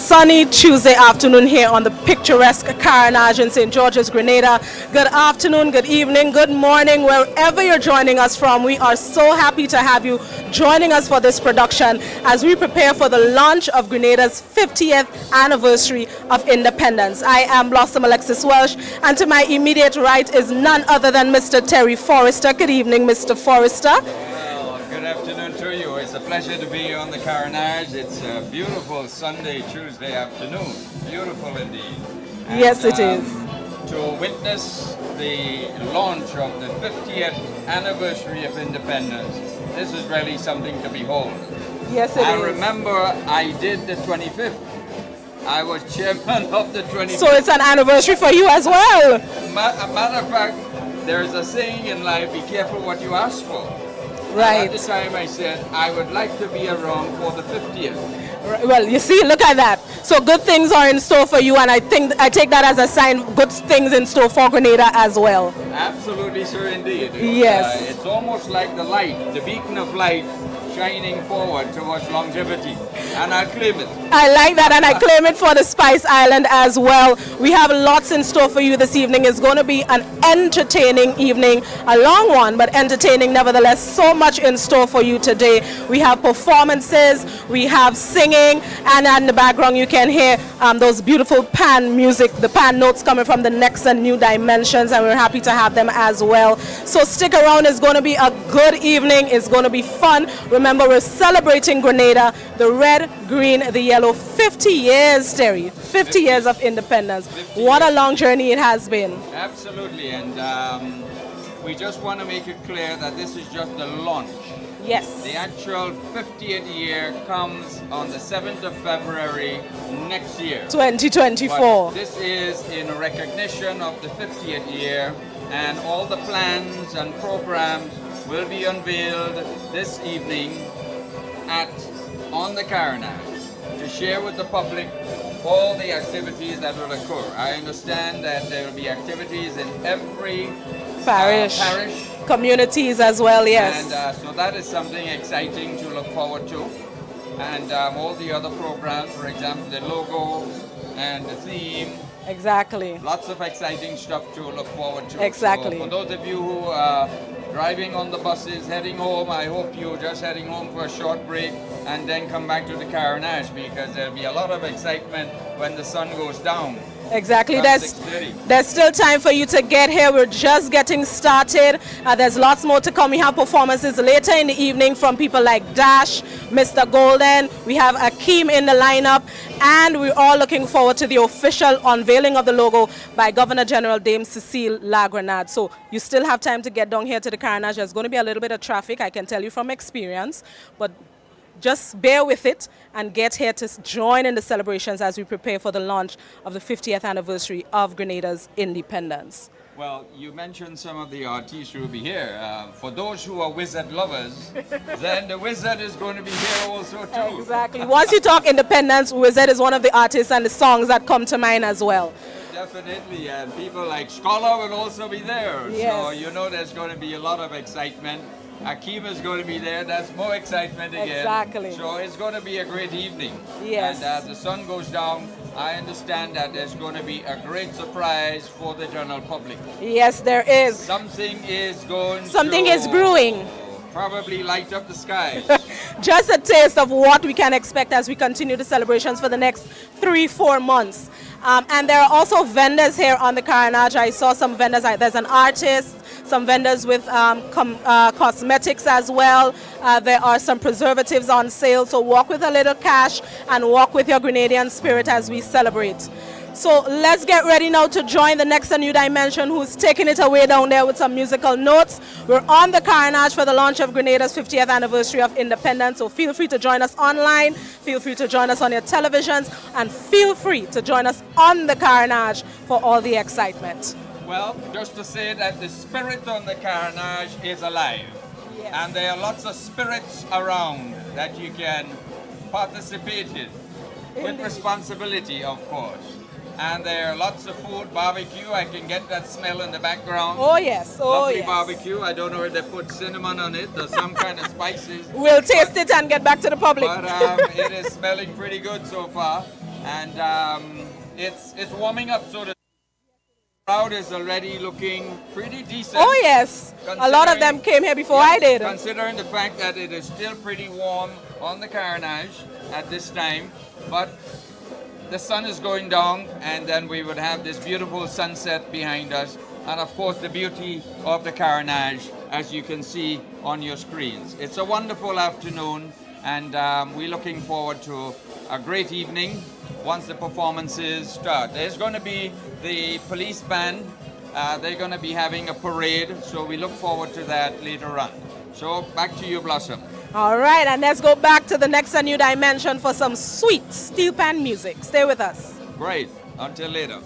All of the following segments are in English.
sunny Tuesday afternoon here on the picturesque Carnage in St. George's, Grenada. Good afternoon, good evening, good morning, wherever you're joining us from. We are so happy to have you joining us for this production as we prepare for the launch of Grenada's 50th anniversary of independence. I am Blossom Alexis Welsh, and to my immediate right is none other than Mr. Terry Forrester. Good evening, Mr. Forrester. Good afternoon to you. It's a pleasure to be on the Carnage. It's a beautiful Sunday, Tuesday afternoon. Beautiful indeed. And, yes, it is. To witness the launch of the 50th anniversary of independence, this is really something to behold. Yes, it is. I remember I did the 25th. I was chairman of the 25th. So it's an anniversary for you as well. A matter of fact, there's a saying in life, be careful what you ask for. Right. At the time I said, I would like to be around for the 50th. Well, you see, look at that. So good things are in store for you, and I take that as a sign good things in store for Grenada as well. Absolutely, sir, indeed. Yes. It's almost like the light, the beacon of light, shining forward towards longevity. And I claim it. I like that, and I claim it for the Spice Island as well. We have lots in store for you this evening. It's going to be an entertaining evening, a long one, but entertaining nevertheless. So much in store for you today. We have performances, we have singing, and in the background you can hear those beautiful pan music, the pan notes coming from the Next and New Dimensions, and we're happy to have them as well. So stick around. It's going to be a good evening. It's going to be fun. Remember, we're celebrating Grenada, the red, green, the yellow. 50 years, Terry. 50 years of independence. What a long journey it has been. Absolutely, and we just want to make it clear that this is just the launch. Yes. The actual 50th year comes on the 7th of February next year. 2024. But this is in recognition of the 50th year, and all the plans and programs will be unveiled this evening on the Carnage to share with the public all the activities that will occur. I understand that there will be activities in every parish. Communities as well, yes. And so that is something exciting to look forward to. And all the other programs, for example, the logo and the theme. Exactly. Lots of exciting stuff to look forward to. Exactly. So for those of you who are driving on the buses, heading home, I hope you're just heading home for a short break and then come back to the Carnage, because there'll be a lot of excitement when the sun goes down. Exactly. There's still time for you to get here. We're just getting started. There's lots more to come. We have performances later in the evening from people like Dash, Mr. Golden. We have Akeem in the lineup, and we're all looking forward to the official unveiling of the logo by Governor General Dame Cecile La Grenade. So you still have time to get down here to the Carnage. There's going to be a little bit of traffic, I can tell you from experience, but just bear with it and get here to join in the celebrations as we prepare for the launch of the 50th anniversary of Grenada's independence. Well, you mentioned some of the artists who will be here. For those who are wizard lovers, then the wizard is going to be here also too. Exactly. Once you talk independence, Wizard is one of the artists and the songs that come to mind as well. Definitely, and people like Scholar will also be there. Yes. So you know there's going to be a lot of excitement. Akeem is going to be there. That's more excitement again. Exactly. So it's going to be a great evening. Yes. And as the sun goes down, I understand that there's going to be a great surprise for the general public. Yes, there is. Something is brewing. Probably light up the sky. Just a taste of what we can expect as we continue the celebrations for the next 3-4 months. And there are also vendors here on the Carnage. I saw some vendors. There's an artist, some vendors with cosmetics as well. There are some preservatives on sale. So walk with a little cash and walk with your Grenadian spirit as we celebrate. So let's get ready now to join the Next and New Dimension, who's taking it away down there with some musical notes. We're on the Carnage for the launch of Grenada's 50th anniversary of independence. So feel free to join us online, feel free to join us on your televisions, and feel free to join us on the Carnage for all the excitement. Well, just to say that the spirit on the Carnage is alive. Yes. And there are lots of spirits around that you can participate in. With responsibility, of course. And there are lots of food, barbecue. I can get that smell in the background. Oh yes, oh Lovely yes. barbecue. I don't know if they put cinnamon on it or some kind of spices. We'll taste it and get back to the public. But it is smelling pretty good so far. and it's warming up, so the crowd is already looking pretty decent. Oh yes, a lot of them came here before I did. Considering the fact that it is still pretty warm on the Carnage at this time, but the sun is going down, and then we would have this beautiful sunset behind us, and of course the beauty of the Carnage, as you can see on your screens. It's a wonderful afternoon, and we're looking forward to a great evening once the performances start. There's going to be the police band. They're going to be having a parade, so we look forward to that later on. So back to you, Blossom. All right, and let's go back to the next A New Dimension for some sweet steel pan music. Stay with us. Great. Until later.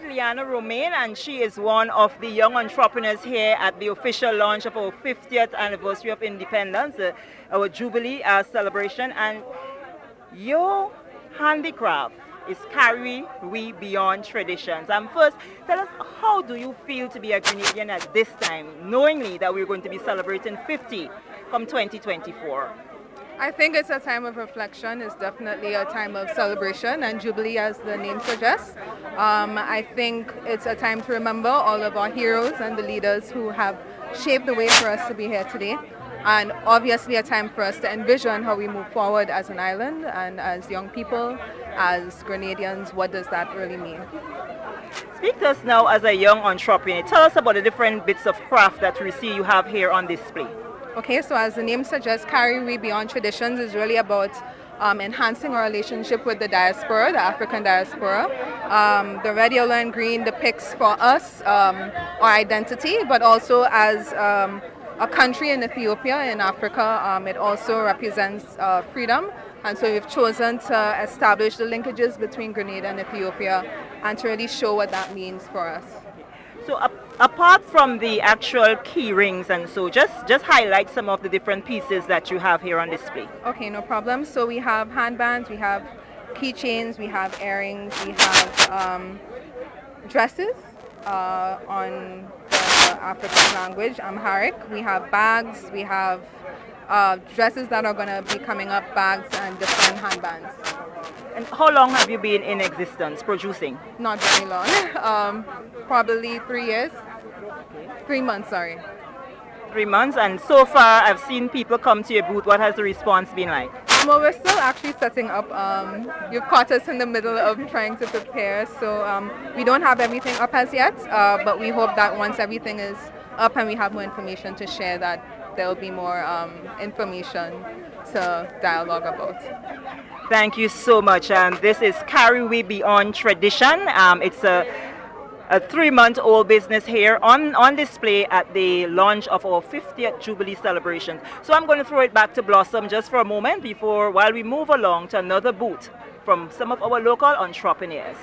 Liana Romaine, and she is one of the young entrepreneurs here at the official launch of our 50th anniversary of independence, our Jubilee celebration. And your handicraft is carry we beyond traditions. And first, tell us, how do you feel to be a Grenadian at this time, knowingly that we're going to be celebrating 50 come 2024? I think it's a time of reflection. It's definitely a time of celebration and jubilee, as the name suggests. I think it's a time to remember all of our heroes and the leaders who have shaped the way for us to be here today. And obviously a time for us to envision how we move forward as an island and as young people, as Grenadians. What does that really mean? Speak to us now as a young entrepreneur. Tell us about the different bits of craft that we see you have here on display. Okay, so as the name suggests, Carry We Beyond Traditions is really about enhancing our relationship with the diaspora, the African diaspora. The red, yellow, and green depicts for us our identity, but also as a country in Ethiopia, in Africa, it also represents freedom. And so we've chosen to establish the linkages between Grenada and Ethiopia and to really show what that means for us. So apart from the actual key rings and so, just highlight some of the different pieces that you have here on display. Okay, no problem. So we have handbands, we have keychains, we have earrings, we have dresses on the African language, Amharic. We have bags, we have dresses that are going to be coming up, bags and different handbands. And how long have you been in existence, producing? Not very long. Probably 3 years. 3 months, sorry. 3 months, and so far I've seen people come to your booth. What has the response been like? Well, we're still actually setting up. You've caught us in the middle of trying to prepare, so we don't have everything up as yet, but we hope that once everything is up and we have more information to share, that there'll be more information to dialogue about. Thank you so much. This is Carry We Beyond Tradition. It's a 3-month-old business here on display at the launch of our 50th Jubilee celebrations. So I'm going to throw it back to Blossom just for a moment while we move along to another booth from some of our local entrepreneurs.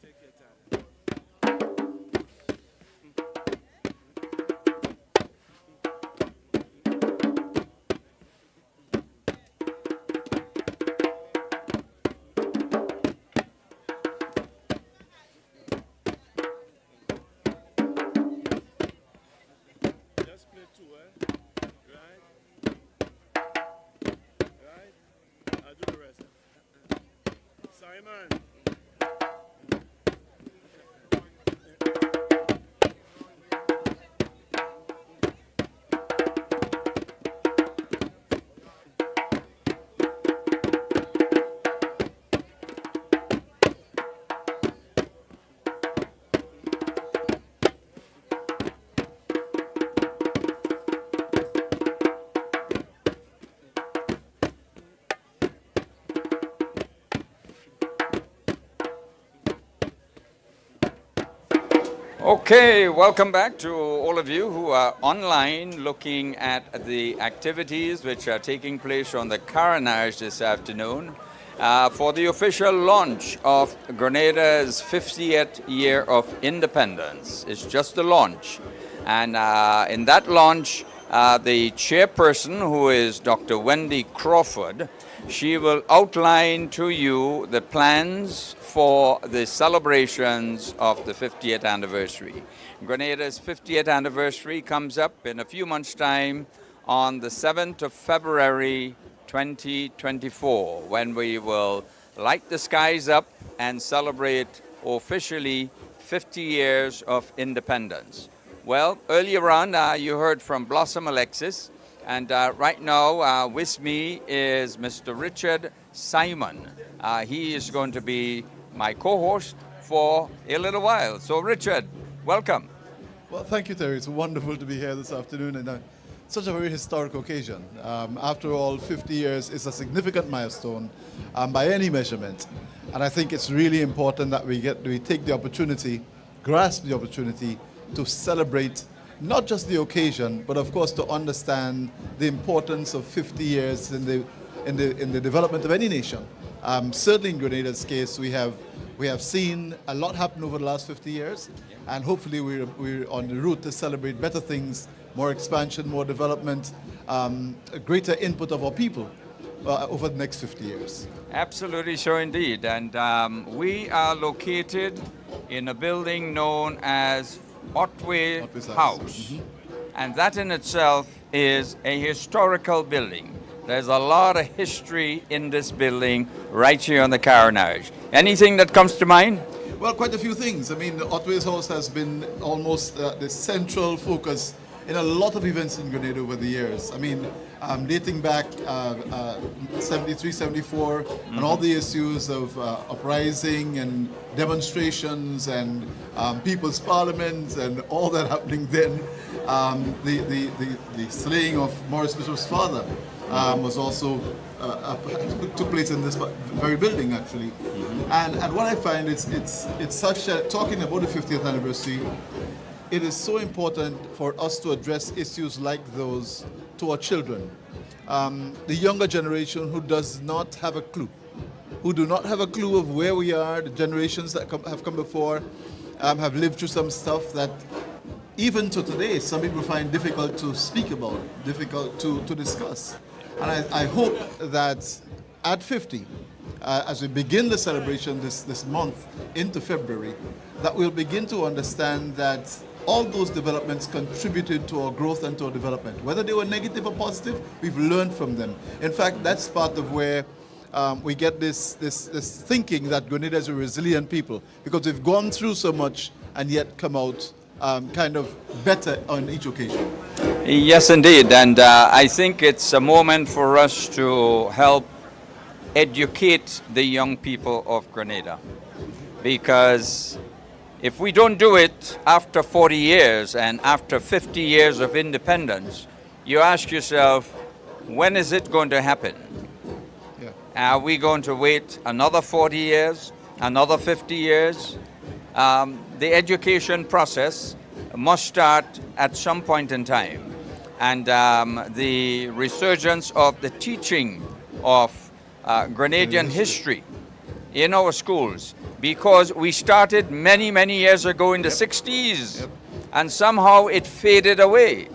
Take your time. Okay, welcome back to all of you who are online looking at the activities which are taking place on the Carnage this afternoon for the official launch of Grenada's 50th year of independence. It's just the launch. And in that launch, the chairperson, who is Dr. Wendy Crawford, she will outline to you the plans for the celebrations of the 50th anniversary. Grenada's 50th anniversary comes up in a few months' time on the 7th of February 2024, when we will light the skies up and celebrate officially 50 years of independence. Well, earlier on you heard from Blossom Alexis, and right now with me is Mr. Richard Simon. He is going to be my co-host for a little while. So Richard, welcome. Well, thank you, Terry. It's wonderful to be here this afternoon, and such a very historic occasion. After all, 50 years is a significant milestone by any measurement. And I think it's really important that we take the opportunity, grasp the opportunity to celebrate not just the occasion, but of course to understand the importance of 50 years in the development of any nation. Certainly in Grenada's case, we have seen a lot happen over the last 50 years, and hopefully we're on the route to celebrate better things, more expansion, more development, a greater input of our people over the next 50 years. Absolutely so indeed. And we are located in a building known as Otway House. Mm-hmm. And that in itself is a historical building. There's a lot of history in this building right here on the Carnage. Anything that comes to mind? Well, quite a few things. I mean, the Otway's House has been almost the central focus in a lot of events in Grenada over the years. I mean, dating back 73, 74, mm-hmm. and all the issues of uprising and demonstrations and People's Parliament and all that happening then. The slaying of Morris Bishop's father was also took place in this very building, actually. Mm-hmm. And what I find it's such a, talking about the 50th anniversary, it is so important for us to address issues like those to our children. The younger generation who does not have a clue, who do not have a clue of where we are, the generations that have come before have lived through some stuff that even to today, some people find difficult to speak about, difficult to discuss. And I hope that at 50, as we begin the celebration this month into February, that we'll begin to understand that all those developments contributed to our growth and to our development. Whether they were negative or positive, we've learned from them. In fact, that's part of where we get this thinking that Grenada is a resilient people, because we've gone through so much and yet come out kind of better on each occasion. Yes, indeed. And I think it's a moment for us to help educate the young people of Grenada. Because if we don't do it after 40 years and after 50 years of independence, you ask yourself, when is it going to happen? Yeah. Are we going to wait another 40 years, another 50 years? The education process must start at some point in time. And the resurgence of the teaching of Grenadian history in our schools, because we started many, many years ago in the 60s, and somehow it faded away.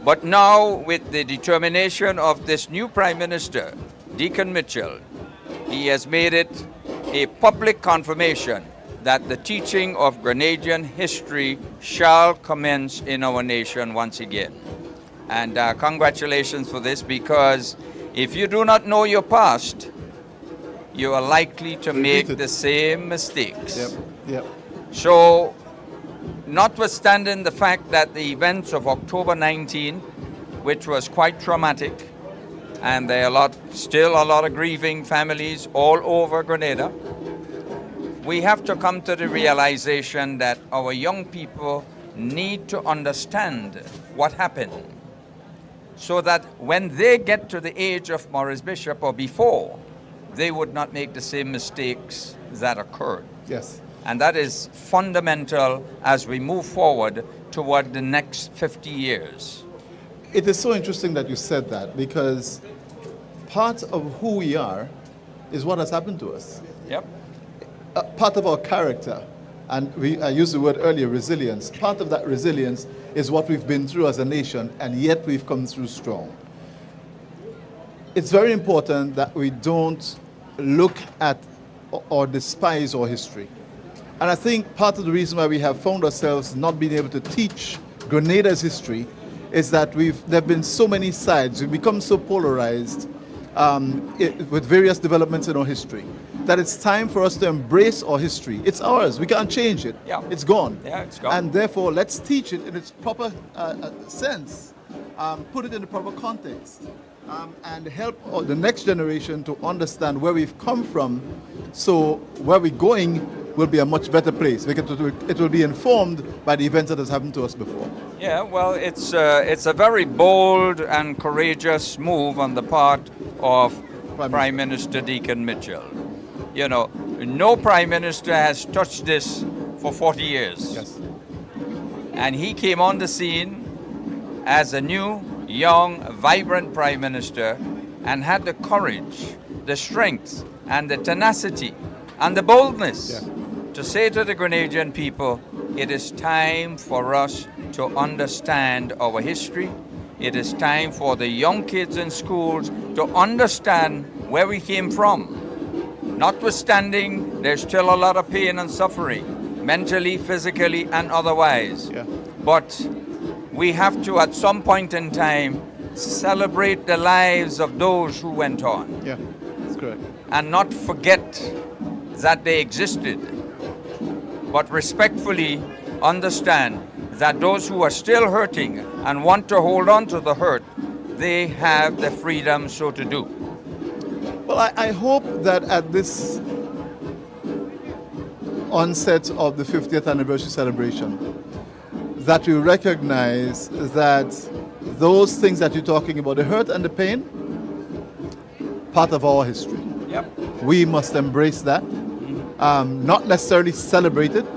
But now, with the determination of this new Prime Minister, Deacon Mitchell, he has made it a public confirmation that the teaching of Grenadian history shall commence in our nation once again. And congratulations for this, because if you do not know your past, you are likely to make Repeat it. the same mistakes. Yep. Yep. So, notwithstanding the fact that the events of October 19, which was quite traumatic, and there are still a lot of grieving families all over Grenada, we have to come to the realization that our young people need to understand what happened, so that when they get to the age of Maurice Bishop or before, they would not make the same mistakes that occurred. Yes. And that is fundamental as we move forward toward the next 50 years. It is so interesting that you said that, because part of who we are is what has happened to us. Yep. Part of our character, and I used the word earlier, resilience. Part of that resilience is what we've been through as a nation, and yet we've come through strong. It's very important that we don't look at or despise our history. And I think part of the reason why we have found ourselves not being able to teach Grenada's history is that there have been so many sides. We've become so polarized with various developments in our history that it's time for us to embrace our history. It's ours. We can't change it. Yeah. It's gone. Yeah, it's gone. And therefore, let's teach it in its proper sense, put it in the proper context, and help the next generation to understand where we've come from, so where we're going will be a much better place. It will be informed by the events that has happened to us before. Yeah, well, it's a very bold and courageous move on the part of Prime Minister Deacon Mitchell. You know, no Prime Minister has touched this for 40 years. Yes. And he came on the scene as a new, young, vibrant Prime Minister and had the courage, the strength, and the tenacity, and the boldness to say to the Grenadian people, it is time for us to understand our history. It is time for the young kids in schools to understand where we came from. Notwithstanding, there's still a lot of pain and suffering, mentally, physically, and otherwise. Yeah. But we have to, at some point in time, celebrate the lives of those who went on. Yeah, that's correct. And not forget that they existed, but respectfully understand that those who are still hurting and want to hold on to the hurt, they have the freedom so to do. Well, I hope that at this onset of the 50th anniversary celebration, that we recognize that those things that you're talking about, the hurt and the pain, part of our history. Yep. We must embrace that, not necessarily celebrate it,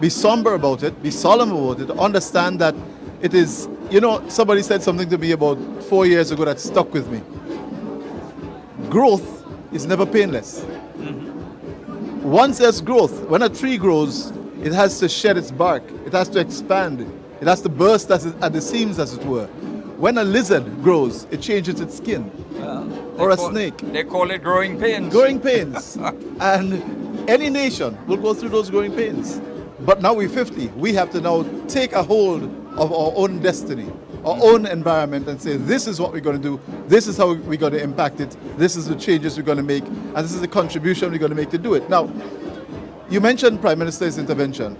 be somber about it, be solemn about it, understand that it is, you know, somebody said something to me about 4 years ago that stuck with me. Growth is never painless. Once there's growth, when a tree grows, it has to shed its bark, it has to expand, it has to burst at the seams, as it were. When a lizard grows, it changes its skin. Or a snake. They call it growing pains. Growing pains. And any nation will go through those growing pains. But now we're 50. We have to now take a hold of our own destiny, our own environment, and say, this is what we're going to do. This is how we're going to impact it. This is the changes we're going to make. And this is the contribution we're going to make to do it. Now, you mentioned Prime Minister's intervention.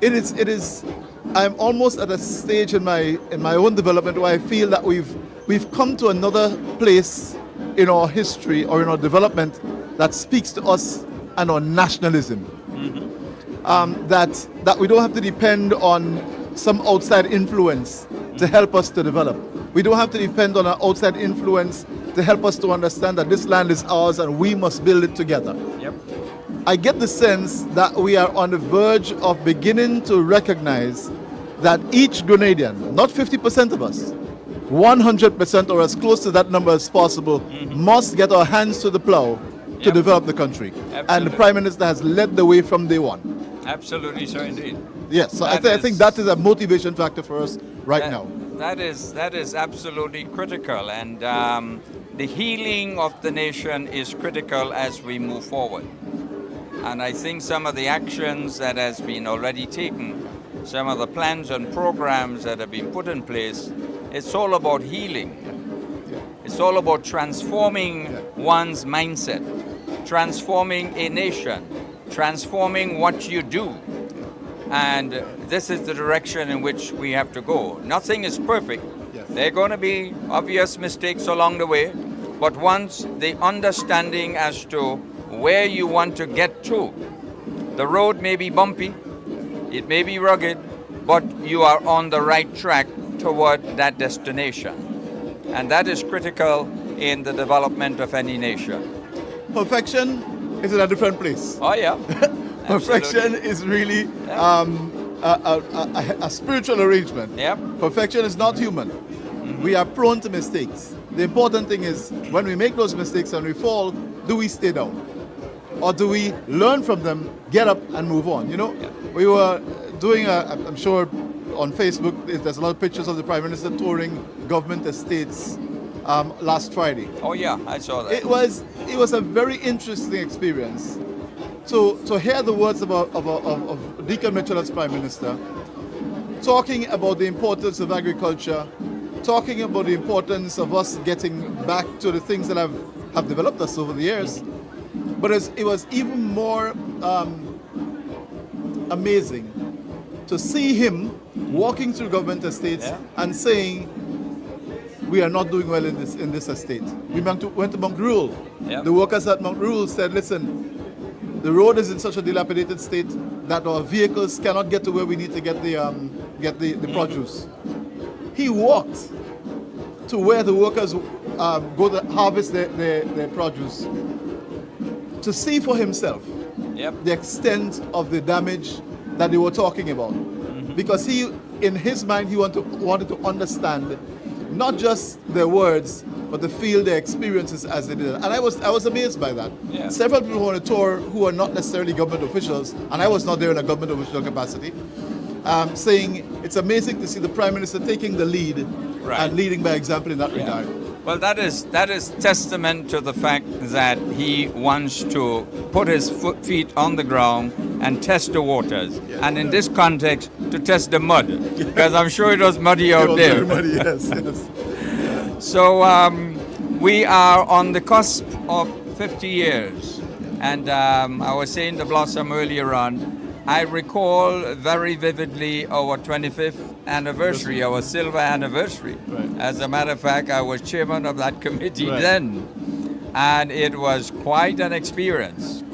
It is. I'm almost at a stage in my own development where I feel that we've come to another place in our history or in our development that speaks to us and our nationalism. That we don't have to depend on some outside influence to help us to develop. We don't have to depend on an outside influence to help us to understand that this land is ours and we must build it together. Yep. I get the sense that we are on the verge of beginning to recognize that each Grenadian, not 50% of us, 100% or as close to that number as possible, must get our hands to the plow to develop the country. Absolutely. And the Prime Minister has led the way from day one. Absolutely, so indeed. Yes, so I think that is a motivation factor for us right now. That is absolutely critical, and the healing of the nation is critical as we move forward. And I think some of the actions that has been already taken, some of the plans and programs that have been put in place, it's all about healing. It's all about transforming one's mindset, transforming a nation, transforming what you do. And this is the direction in which we have to go. Nothing is perfect. Yes. There are going to be obvious mistakes along the way, but once the understanding as to where you want to get to, the road may be bumpy, it may be rugged, but you are on the right track toward that destination. And that is critical in the development of any nation. Perfection is in a different place. Oh yeah. Perfection Absolutely. is really Yeah. a spiritual arrangement. Yep. Perfection is not human. We are prone to mistakes. The important thing is when we make those mistakes and we fall, do we stay down? Or do we learn from them, get up and move on? You know, we were doing, I'm sure on Facebook, there's a lot of pictures of the Prime Minister touring government estates last Friday. Oh yeah, I saw that. It was a very interesting experience to hear the words of Deacon Mitchell as Prime Minister, talking about the importance of agriculture, talking about the importance of us getting back to the things that have developed us over the years. But it was even more amazing to see him walking through government estates and saying, we are not doing well in this estate. We went to Mount Rule. Yep. The workers at Mount Rule said, listen, the road is in such a dilapidated state that our vehicles cannot get to where we need to get the produce. He walked to where the workers go to harvest their produce to see for himself the extent of the damage that they were talking about. Because in his mind, he wanted to understand not just their words, but to feel their experiences as they did it. And I was amazed by that. Yeah. Several people on the tour who are not necessarily government officials, and I was not there in a government official capacity, saying it's amazing to see the Prime Minister taking the lead and leading by example in that regard. Well, that is testament to the fact that he wants to put his feet on the ground and test the waters. Yeah. And in this context, to test the mud, because I'm sure it was muddy out It was there. very muddy, yes. So we are on the cusp of 50 years. And I was saying to Blossom earlier on, I recall very vividly our 25th anniversary, our silver anniversary. Right. As a matter of fact, I was chairman of that committee Right. then. And it was quite an experience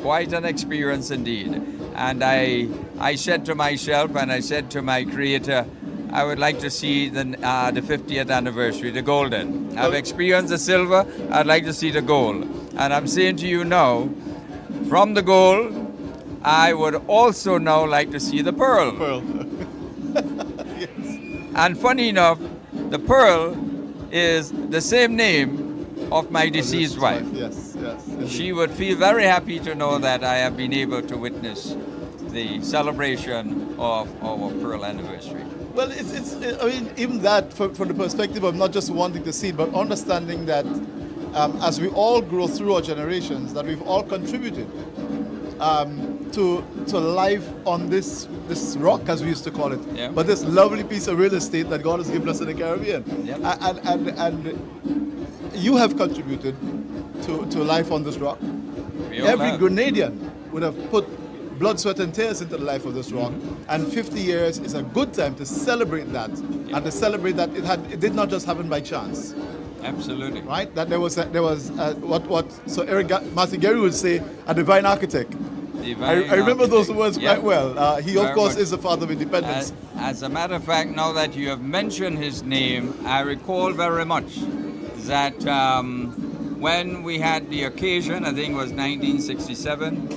indeed. And I said to myself and I said to my creator, I would like to see the 50th anniversary, the golden. I've experienced the silver, I'd like to see the gold. And I'm saying to you now, from the gold, I would also now like to see the pearl. Pearl. And funny enough, the pearl is the same name of my deceased wife. Yes, yes. She would feel very happy to know that I have been able to witness the celebration of our pearl anniversary. Well, I mean, even that, from the perspective of not just wanting to see it, but understanding that as we all grow through our generations, that we've all contributed to life on this rock, as we used to call it, Yeah. but this lovely piece of real estate that God has given us in the Caribbean. Yep. And you have contributed to life on this rock. We all Every have. Grenadian would have put blood, sweat, and tears into the life of this rock. And 50 years is a good time to celebrate that, and to celebrate that it did not just happen by chance. Absolutely. Right? That there was what Sir Eric Martin Gary would say, a divine architect. I remember those words quite well. He, of Very course, much. is the father of independence. As a matter of fact, now that you have mentioned his name, I recall very much that when we had the occasion, I think it was 1967,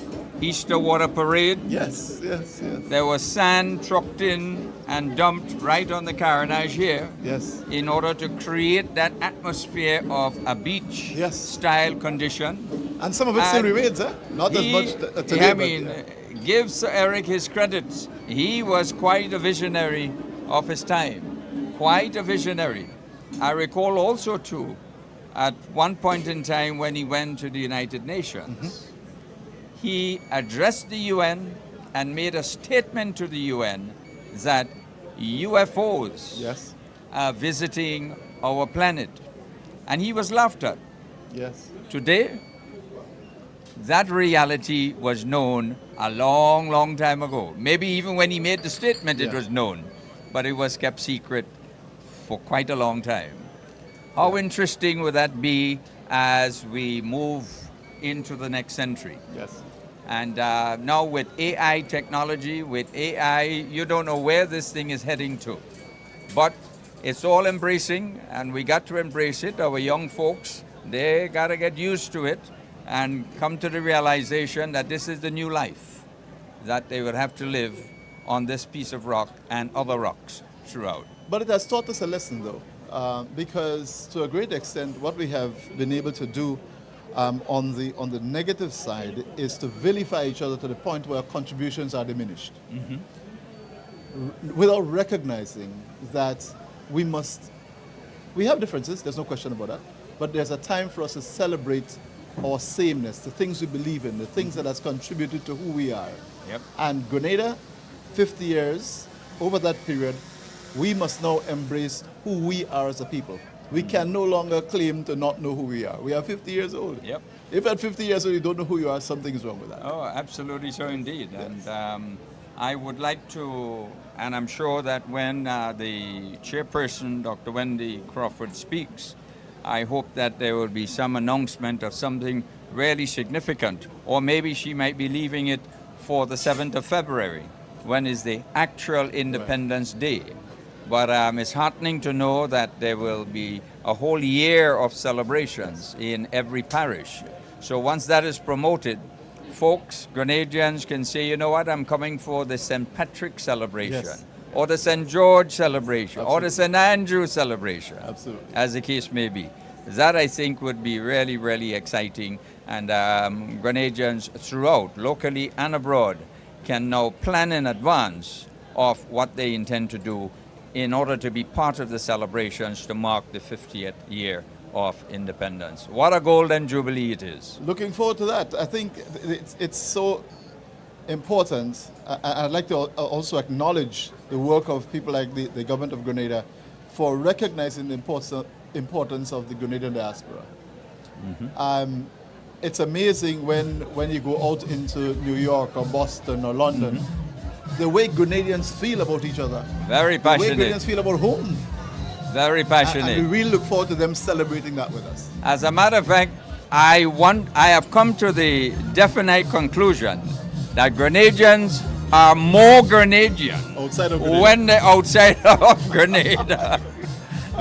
Easter Water Parade, Yes. there was sand trucked in and dumped right on the Carnage here Yes. in order to create that atmosphere of a beach Yes. style condition. And some of it still And remains, not as much today. I mean, give Sir Eric his credits. He was quite a visionary of his time. Quite a visionary. I recall also, too, at one point in time when he went to the United Nations, he addressed the UN and made a statement to the UN that UFOs Yes. are visiting our planet. And he was laughed at. Yes. Today, that reality was known a long, long time ago. Maybe even when he made the statement, it was known, but it was kept secret for quite a long time. How interesting would that be as we move into the next century? Yes. And now with AI technology, with AI, you don't know where this thing is heading to. But it's all embracing, and we got to embrace it. Our young folks, they got to get used to it and come to the realization that this is the new life that they would have to live on this piece of rock and other rocks throughout. But it has taught us a lesson, though, because to a great extent, what we have been able to do on the negative side is to vilify each other to the point where contributions are diminished, without recognizing that we have differences. There's no question about that. But there's a time for us to celebrate our sameness, the things we believe in, the things that has contributed to who we are. Yep. And Grenada, 50 years, over that period, we must now embrace who we are as a people. We can no longer claim to not know who we are. We are 50 years old. Yep. If at 50 years old you don't know who you are, something is wrong with that. Oh, absolutely so indeed. Yes. And I would like to, and I'm sure that when the chairperson, Dr. Wendy Crawford, speaks, I hope that there will be some announcement of something really significant, or maybe she might be leaving it for the 7th of February, when is the actual Independence Day. But it's heartening to know that there will be a whole year of celebrations in every parish. So once that is promoted, folks, Grenadians can say, you know what, I'm coming for the St. Patrick celebration, or the St. George celebration, or the St. Andrew celebration, as the case may be. That, I think, would be really, really exciting. And Grenadians throughout, locally and abroad, can now plan in advance of what they intend to do in order to be part of the celebrations to mark the 50th year of independence. What a golden jubilee it is. Looking forward to that. I think it's so important. I'd like to also acknowledge the work of people like the government of Grenada for recognizing the importance of the Grenadian diaspora. It's amazing when you go out into New York or Boston or London, the way Grenadians feel about each other. Very passionate. The way Grenadians feel about home. Very passionate. And we really look forward to them celebrating that with us. As a matter of fact, I have come to the definite conclusion that Grenadians are more Grenadian outside of Grenada. When they're outside of Grenada.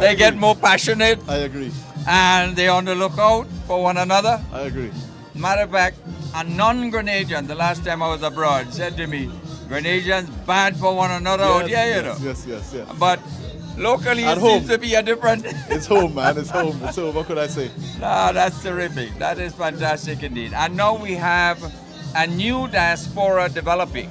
They get more passionate. I agree. And they're on the lookout for one another. I agree. Matter of fact, a non-Grenadian, the last time I was abroad, said to me, Grenadians bad for one another out here, you know. Yes. But locally At it home. seems to be a different... It's home, man. It's home. It's home. What could I say? No, that's terrific. That is fantastic indeed. And now we have a new diaspora developing.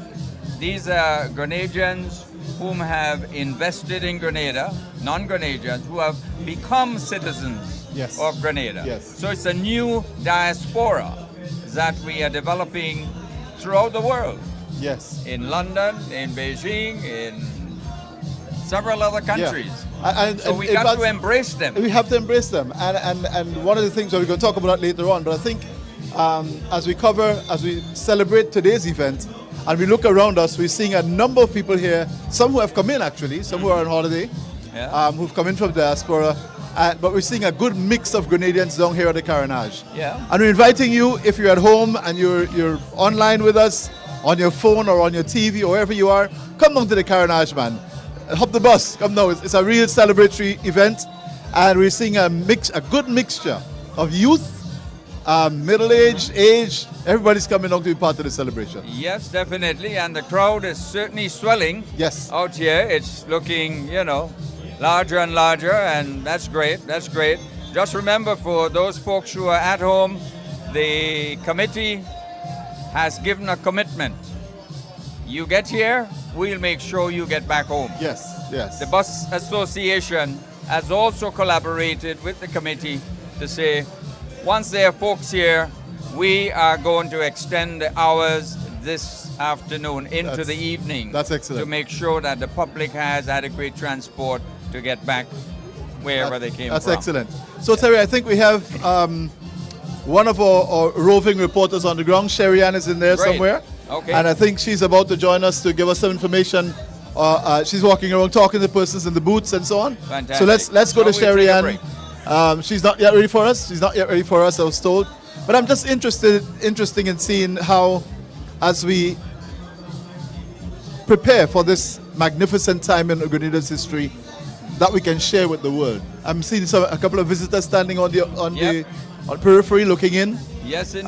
These are Grenadians whom have invested in Grenada, non-Grenadians who have become citizens of Grenada. Yes. So it's a new diaspora that we are developing throughout the world. Yes. In London, in Beijing, in several other countries. So we got to embrace them. We have to embrace them. And one of the things that we're going to talk about later on, but I think as we celebrate today's event, and we look around us, we're seeing a number of people here, some who have come in actually, some who are on holiday, who've come in from diaspora, but we're seeing a good mix of Grenadians down here at the Carnage. Yeah. And we're inviting you, if you're at home and you're online with us, on your phone or on your TV or wherever you are, come down to the Carnage, man. Hop the bus, come down. It's a real celebratory event, and we're seeing a good mixture of youth, middle-aged, aged. Everybody's coming along to be part of the celebration. Yes, definitely, and the crowd is certainly swelling. Yes. Out here, it's looking, larger and larger, and that's great. That's great. Just remember, for those folks who are at home, the committee has given a commitment. You get here, we'll make sure you get back home. Yes. The Bus Association has also collaborated with the committee to say, once there are folks here, we are going to extend the hours this afternoon into the evening. That's excellent. To make sure that the public has adequate transport to get back wherever they came from. That's excellent. So Terry, I think we have one of our roving reporters on the ground. Sherry Ann is in there Great. somewhere. Okay. And I think she's about to join us to give us some information. She's walking around talking to persons in the booths and so on. Fantastic. So let's go Now to we'll Sherry take a Ann. break. She's not yet ready for us. She's not yet ready for us, I was told. But I'm just interesting in seeing how, as we prepare for this magnificent time in Grenada's history, that we can share with the world. I'm seeing a couple of visitors standing on the periphery looking in. Yes, indeed.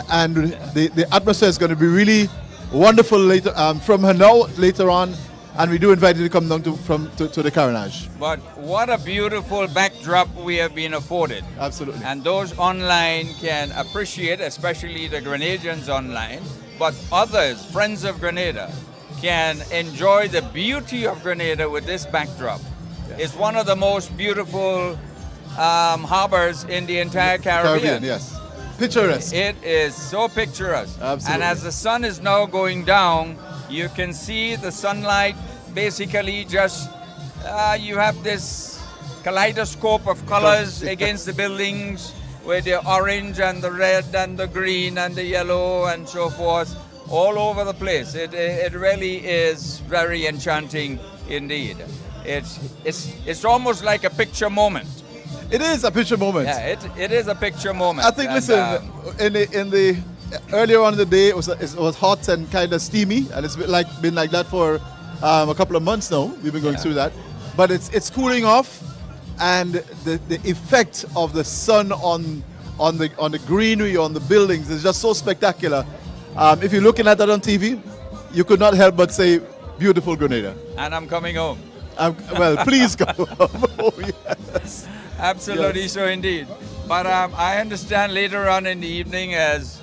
And the atmosphere is going to be really wonderful later from her now later on, and we do invite you to come down to the Carnage. But what a beautiful backdrop we have been afforded. Absolutely. And those online can appreciate, especially the Grenadians online, but others, friends of Grenada, can enjoy the beauty of Grenada with this backdrop. Yes. It's one of the most beautiful harbors in the entire Caribbean. Yes. Picturesque. It is so picturesque. Absolutely. And as the sun is now going down, you can see the sunlight basically just, you have this kaleidoscope of colors against the buildings with the orange and the red and the green and the yellow and so forth all over the place. It really is very enchanting indeed. It's almost like a picture moment. It is a picture moment. Yeah, it is a picture moment. I think, And, listen, in the earlier on in the day, it was hot and kind of steamy, and it's been like that for a couple of months now. We've been going through that, but it's cooling off, and the effect of the sun on the greenery, on the buildings is just so spectacular. If you're looking at that on TV, you could not help but say, "Beautiful Grenada." and I'm coming home. Well, please go. Oh, yes. Absolutely, Yes. so indeed. But I understand later on in the evening, as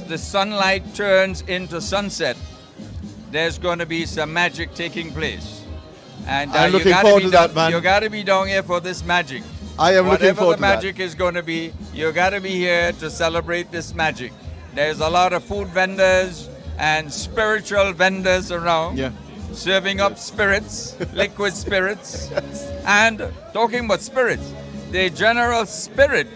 the sunlight turns into sunset, there's going to be some magic taking place. And I'm you looking gotta forward be to that, down- man. You got to be down here for this magic. I am looking Whatever forward the to that. magic is going to be, you got to be here to celebrate this magic. There's a lot of food vendors and spiritual vendors around. Yeah. Serving up spirits, liquid spirits. And talking about spirits, the general spirit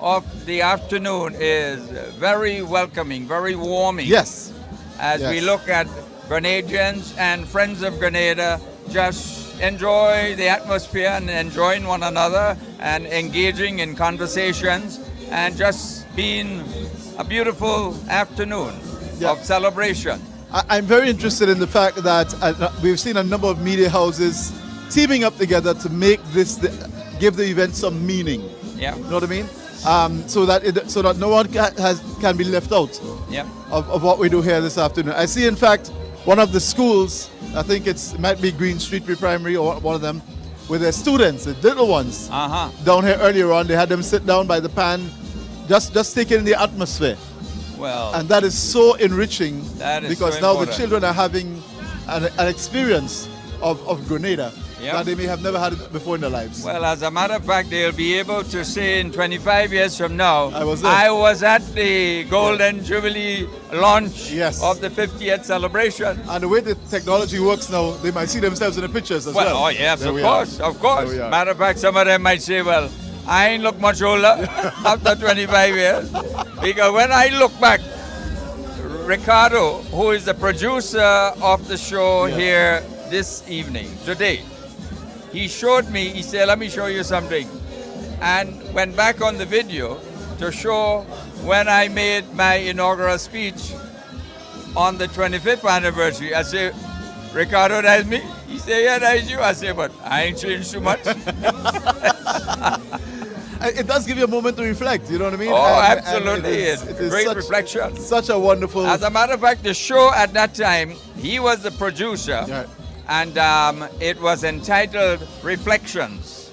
of the afternoon is very welcoming, very warming. Yes. As we Yes. look at Grenadians and friends of Grenada just enjoy the atmosphere and enjoying one another and engaging in conversations and just being a beautiful afternoon Yeah. of celebration. I'm very interested in the fact that we've seen a number of media houses teaming up together to make give the event some meaning. Yeah. You know what I mean? So that no one can be left out Yeah. of what we do here this afternoon. I see, in fact, one of the schools, I think it might be Green Street Pre-Primary or one of them, with their students, the little ones, Uh-huh. down here earlier on. They had them sit down by the pan, just taking in the atmosphere. Well, And that is so enriching, That is because so now the important. children are having an experience of Grenada Yep. that they may have never had before in their lives. well, as a matter of fact, they'll be able to say in 25 years from now, I was there. I was at the Golden Jubilee launch Yes. of the 50th celebration. And the way the technology works now, they might see themselves in the pictures as well. Oh yes, There of we are. course, of course. There we are. Matter of fact, some of them might say, well, I ain't look much older after 25 years. Because when I look back, Ricardo, who is the producer of the show here this evening, today, he showed me, he said, let me show you something. And went back on the video to show when I made my inaugural speech on the 25th anniversary. I say, Ricardo, that's me? He said, yeah, that's you. I say, but I ain't changed too much. It does give you a moment to reflect, you know what I mean? Oh, And absolutely. it It's is great such, reflection. Such a wonderful... As a matter of fact, the show at that time, he was the producer, Yeah. and it was entitled Reflections.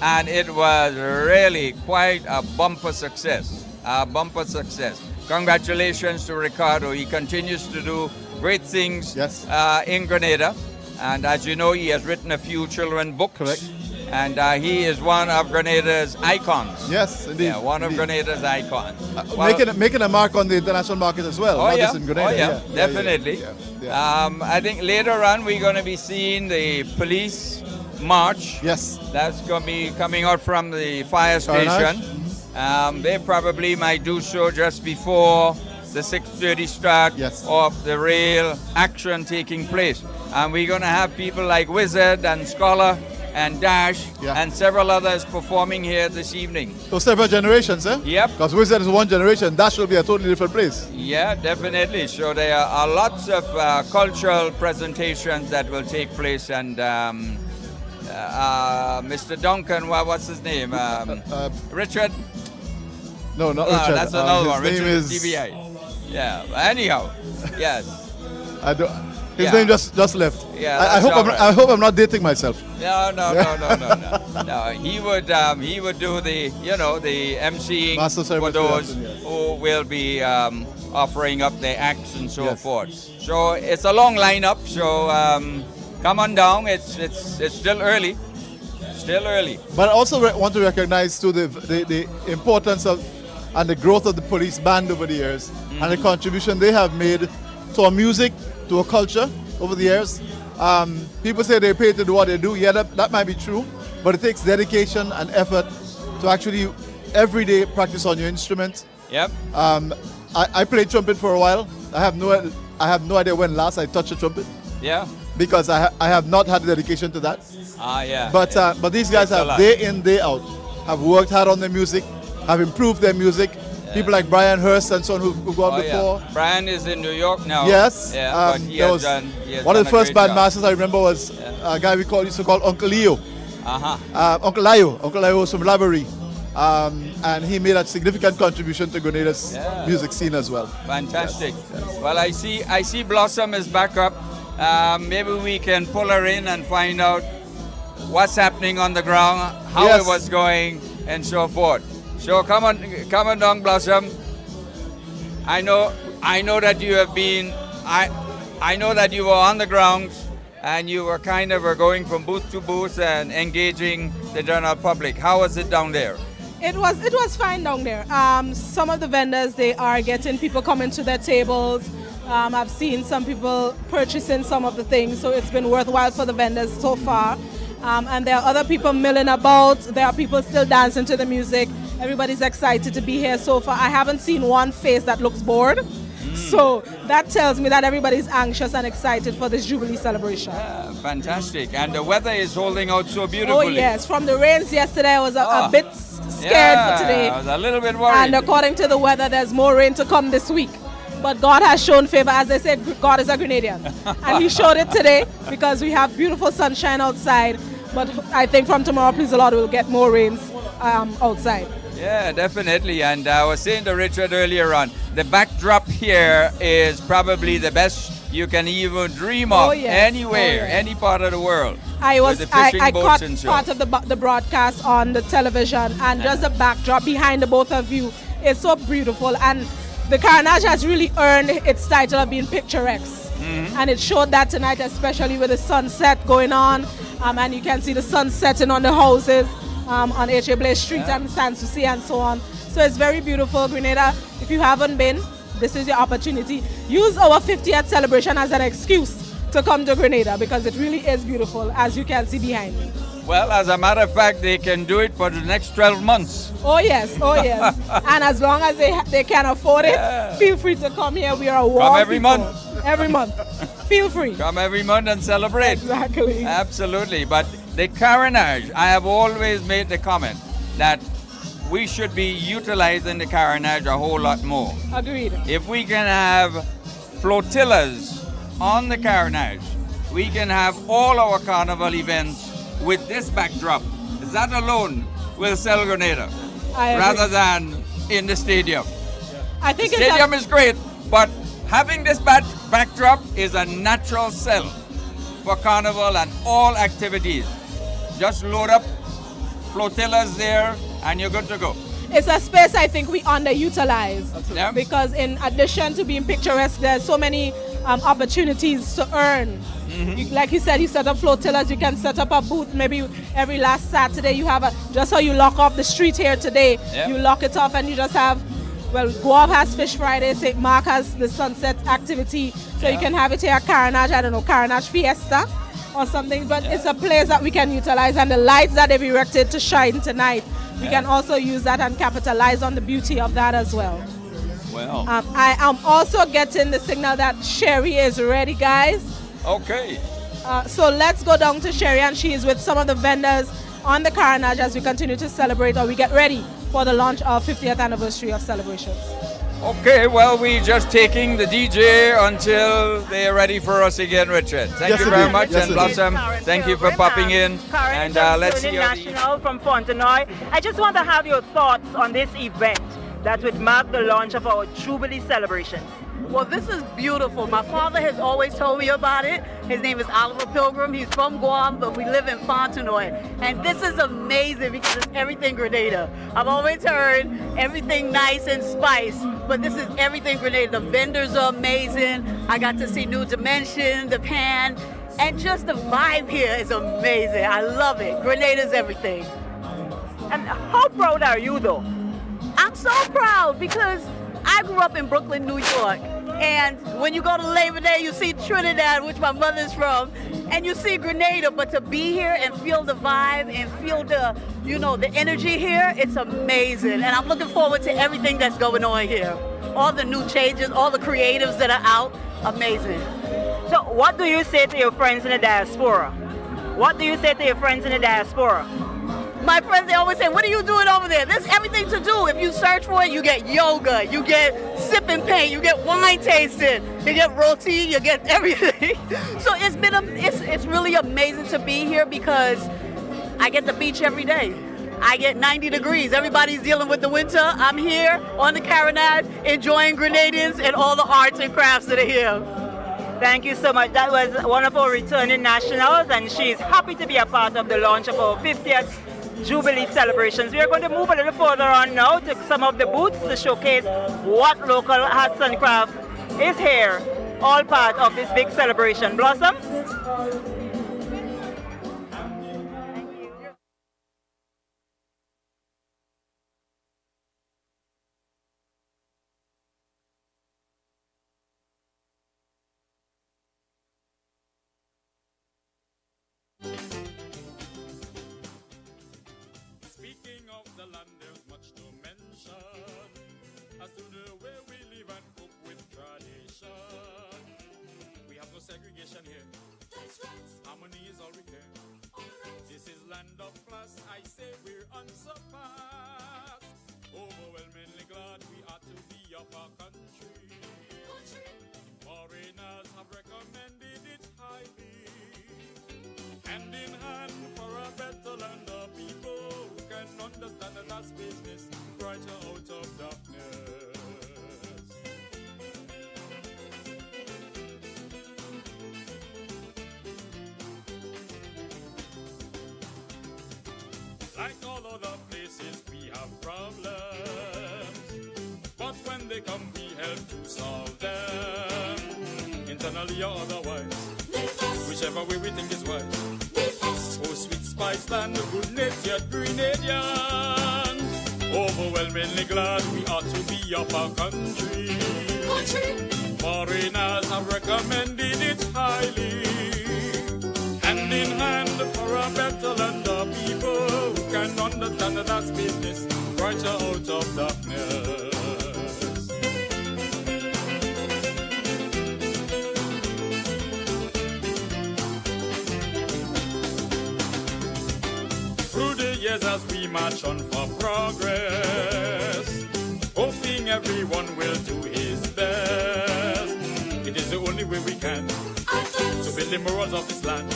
And it was really quite a bumper success. A bumper success. Congratulations to Ricardo. He continues to do great things Yes. in Grenada. And as you know, he has written a few children's books. Correct. And he is one of Grenada's icons. Yes, indeed. Yeah, one of indeed. Grenada's icons. Well, Making a mark on the international market as well, Oh not yeah, just in Grenada. oh yeah, definitely. Yeah. I think later on we're going to be seeing the police march. Yes. That's going to be coming out from the fire station. Carnage. They probably might do so just before the 6:30 start Yes. of the real action taking place. And we're going to have people like Wizard and Scholar and Dash Yeah. and several others performing here this evening. So several generations, eh? Yep. Because Wizard is one generation, that should be a totally different place. Yeah, definitely. So there are lots of cultural presentations that will take place, and Mr. Duncan, what's his name? Richard? No, not Richard. That's another one. His Richard name is is DBI. Yeah. Anyhow, yes. I don't. His Yeah. name just left. Yeah, I that's hope all right. I hope I'm not dating myself. No. No, he would do the the emceeing Master for Service those Production, yes. who will be offering up their acts and so Yes. forth. So it's a long lineup. So come on down. It's still early. Still early. But I also want to recognize too the importance of and the growth of the police band over the years and the contribution they have made to our music, to our culture over the years. People say they pay to do what they do. Yeah, that might be true, but it takes dedication and effort to actually every day practice on your instrument. Yep. I played trumpet for a while. I have no idea when last I touched a trumpet Yeah. because I have not had the dedication to that. Yeah. But these guys Takes a have lot. day in, day out, have worked hard on their music, have improved their music. People like Brian Hurst and so on who've gone before. Yeah. Brian is in New York now. Yes. Yeah, but he there has was done. He has one of done the a first great band job. masters I remember was a guy we used to call Uncle Leo. Uncle Leo was from Lavery. And he made a significant contribution to Grenada's music scene as well. Fantastic. Well, I see Blossom is back up. Maybe we can pull her in and find out what's happening on the ground, how Yes. it was going, and so forth. So come on down, Blossom. I know that you have been. I know that you were on the ground, and you were kind of going from booth to booth and engaging the general public. How was it down there? It was fine down there. Some of the vendors, they are getting people coming to their tables. I've seen some people purchasing some of the things, so it's been worthwhile for the vendors so far. And there are other people milling about. There are people still dancing to the music. Everybody's excited to be here so far. I haven't seen one face that looks bored. So that tells me that everybody's anxious and excited for this Jubilee celebration. Fantastic. And the weather is holding out so Oh beautifully. yes, from the rains yesterday, I was a bit scared for today. I was a little bit worried. And according to the weather, there's more rain to come this week. But God has shown favor. As they say, God is a Grenadian. And he showed it today because we have beautiful sunshine outside. But I think from tomorrow, please the Lord, we'll get more rains outside. Yeah, definitely. And I was saying to Richard earlier on, the backdrop here is probably the best you can even dream of anywhere, any part of the world. I boats caught and so. part of the broadcast on the television, and just the backdrop behind the both of you is so beautiful. And the Carnage has really earned its title of being picturesque. And it showed that tonight, especially with the sunset going on. And you can see the sun setting on the houses on H.A. Blaise Street and Sanssouci and so on. So it's very beautiful. Grenada, if you haven't been, this is your opportunity. Use our 50th celebration as an excuse to come to Grenada because it really is beautiful, as you can see behind me. Well, as a matter of fact, they can do it for the next 12 months. Oh yes. And as long as they can afford it, feel free to come here. We are a warm Come every people. month. Every month. Feel free. Come every month and celebrate. Exactly. Absolutely. But the Carnage, I have always made the comment that we should be utilizing the Carnage a whole lot more. Agreed. If we can have flotillas on the Carnage, we can have all our carnival events with this backdrop. That alone will sell Grenada rather than in the stadium. I think The stadium is great, but having this backdrop is a natural sell for carnival and all activities. Just load up flotillas there and you're good to go. it's a space I think we underutilize Because in addition to being picturesque, there's so many opportunities to earn. Like you said, you set up flotillas, you can set up a booth maybe every last Saturday. You have just how you lock off the street here today, you lock it off and you just have, well, Guav has Fish Friday, St. Mark has the sunset activity, so you can have it here at Carnage, I don't know, Carnage Fiesta. or something, but it's a place that we can utilize, and the lights that they've erected to shine tonight, we can also use that and capitalize on the beauty of that as well. Well. I am also getting the signal that Sherry is ready, guys. Okay. So let's go down to Sherry, and she is with some of the vendors on the Carnage as we continue to celebrate, or we get ready for the launch of 50th anniversary of celebrations. Okay, well, we just taking the DJ until they are ready for us again, Richard. Thank you very much, and Blossom, thank you for popping in. And let's see National from Fontenoy. I just want to have your thoughts on this event that would mark the launch of our Jubilee celebrations. Well, this is beautiful. My father has always told me about it. His name is Oliver Pilgrim. He's from Guam, but we live in Fontenoy. And this is amazing because it's everything Grenada. I've always heard everything nice and spice, but this is everything Grenada. The vendors are amazing. I got to see New Dimension, the pan, and just the vibe here is amazing. I love it. Grenada's everything. And how proud are you, though? I'm so proud because I grew up in Brooklyn, New York. And when you go to Labor Day, you see Trinidad, which my mother's from, and you see Grenada. But to be here and feel the vibe and feel the, the energy here, it's amazing. And I'm looking forward to everything that's going on here. All the new changes, all the creatives that are out, amazing. So what do you say to your friends in the diaspora? What do you say to your friends in the diaspora? My friends, they always say, what are you doing over there? There's everything to do. If you search for it, you get yoga, you get sip and paint, you get wine tasting, you get roti, you get everything. So it's really amazing to be here because I get the beach every day. I get 90 degrees. Everybody's dealing with the winter. I'm here on the Carnage, enjoying Grenadians and all the arts and crafts that are here. Thank you so much. That was one of our returning nationals, and she's happy to be a part of the launch of our 50th Jubilee celebrations. We are going to move a little further on now to some of the booths to showcase what local arts and craft is here, all part of this big celebration. Blossom? Segregation here. That's right. Harmony is all we care. All right. This is land of plus. I say we're unsurpassed. Overwhelmingly glad we are to be of our country. Foreigners have recommended it highly. Hand in hand for a better land of people who can understand that that's business brighter out of darkness. Like all other places, we have problems, but when they come, we help to solve them, internally or otherwise, whichever way we think is wise. Oh, sweet spice land, good-natured Grenadians, overwhelmingly glad we ought to be of our country. Foreigners have recommended it highly, hand in hand for a better land of people who can understand that that's business brighter out of darkness. Through the years as we march on for progress, hoping everyone will do his best. It is the only way we can to build the morals of this land,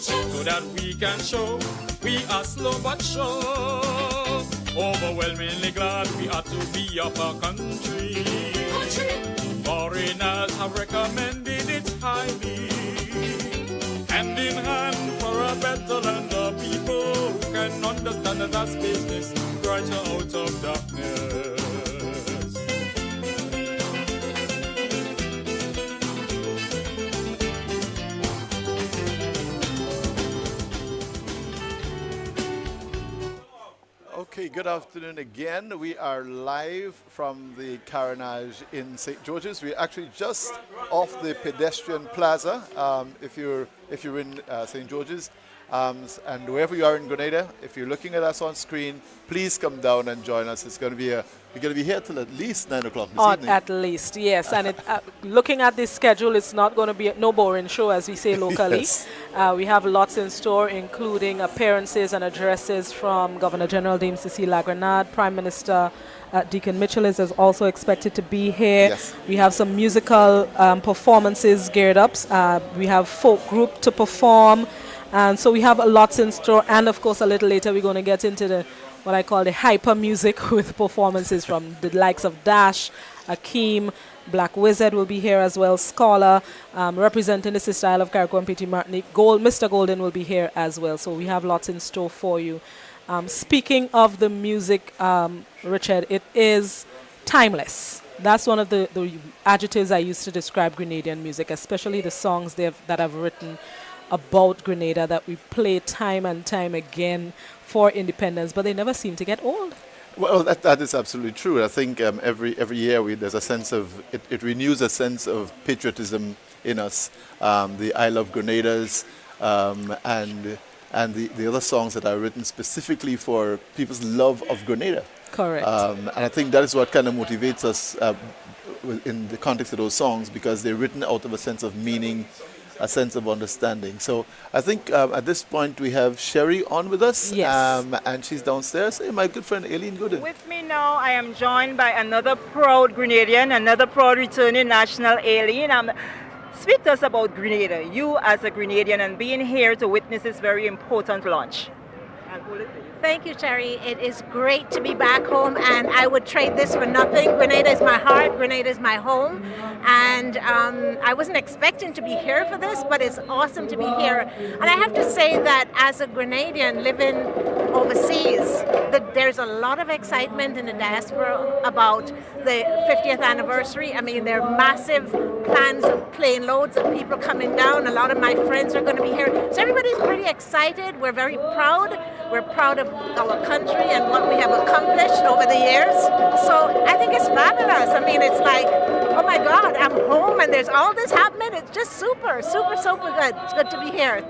so that we can show we are slow but sure. Overwhelmingly glad we are to be of our country. Foreigners have recommended it highly, hand in hand for a better land of people who can understand that that's business brighter out of darkness. Okay, good afternoon again. We are live from the Carnage in St. George's. We're actually just off the pedestrian plaza. If you're in St. George's, and wherever you are in Grenada, if you're looking at us on screen, please come down and join us. It's going to be we're going to be here till at least 9 o'clock this evening. At least, yes. And looking at this schedule, it's not going to be no boring show, as we say locally. Yes. We have lots in store, including appearances and addresses from Governor General Dame Cecilia Grenada. Prime Minister Deacon Mitchell is also expected to be here. Yes. We have some musical performances geared up. We have folk group to perform. And so we have a lot in store. And, of course, a little later we're going to get into what I call the hyper music with performances from the likes of Dash, Akeem, Black Wizard will be here as well, Scholar, representing the Sister Isle of Carriacou and Petit Martinique. Mr. Golden will be here as well. So we have lots in store for you. Speaking of the music, Richard, it is timeless. That's one of the adjectives I use to describe Grenadian music, especially the songs that I've written about Grenada that we play time and time again for independence, but they never seem to get old. Well, that is absolutely true. I think every year there's a sense of, it renews a sense of patriotism in us. The I Love Grenadas and the other songs that are written specifically for people's love of Grenada. Correct. And I think that is what kind of motivates us in the context of those songs, because they're written out of a sense of meaning, a sense of understanding. So I think at this point we have Sherry on with us. Yes. And she's downstairs. Hey, my good friend Aileen Gooden. With me now, I am joined by another proud Grenadian, another proud returning national Aileen. Speak to us about Grenada, you as a Grenadian, and being here to witness this very important launch. I'll hold it for you. Thank you, Sherry. It is great to be back home, and I would trade this for nothing. Grenada is my heart. Grenada is my home. And I wasn't expecting to be here for this, but it's awesome to be here. And I have to say that as a Grenadian living overseas, that there's a lot of excitement in the diaspora about the 50th anniversary. I mean, there are massive plans of plane loads of people coming down. A lot of my friends are going to be here. So everybody's pretty excited. We're very proud. We're proud of our country and what we have accomplished over the years. So I think it's fabulous. I mean, it's like, oh my God, I'm home and there's all this happening. It's just super, super, super good. It's good to be here.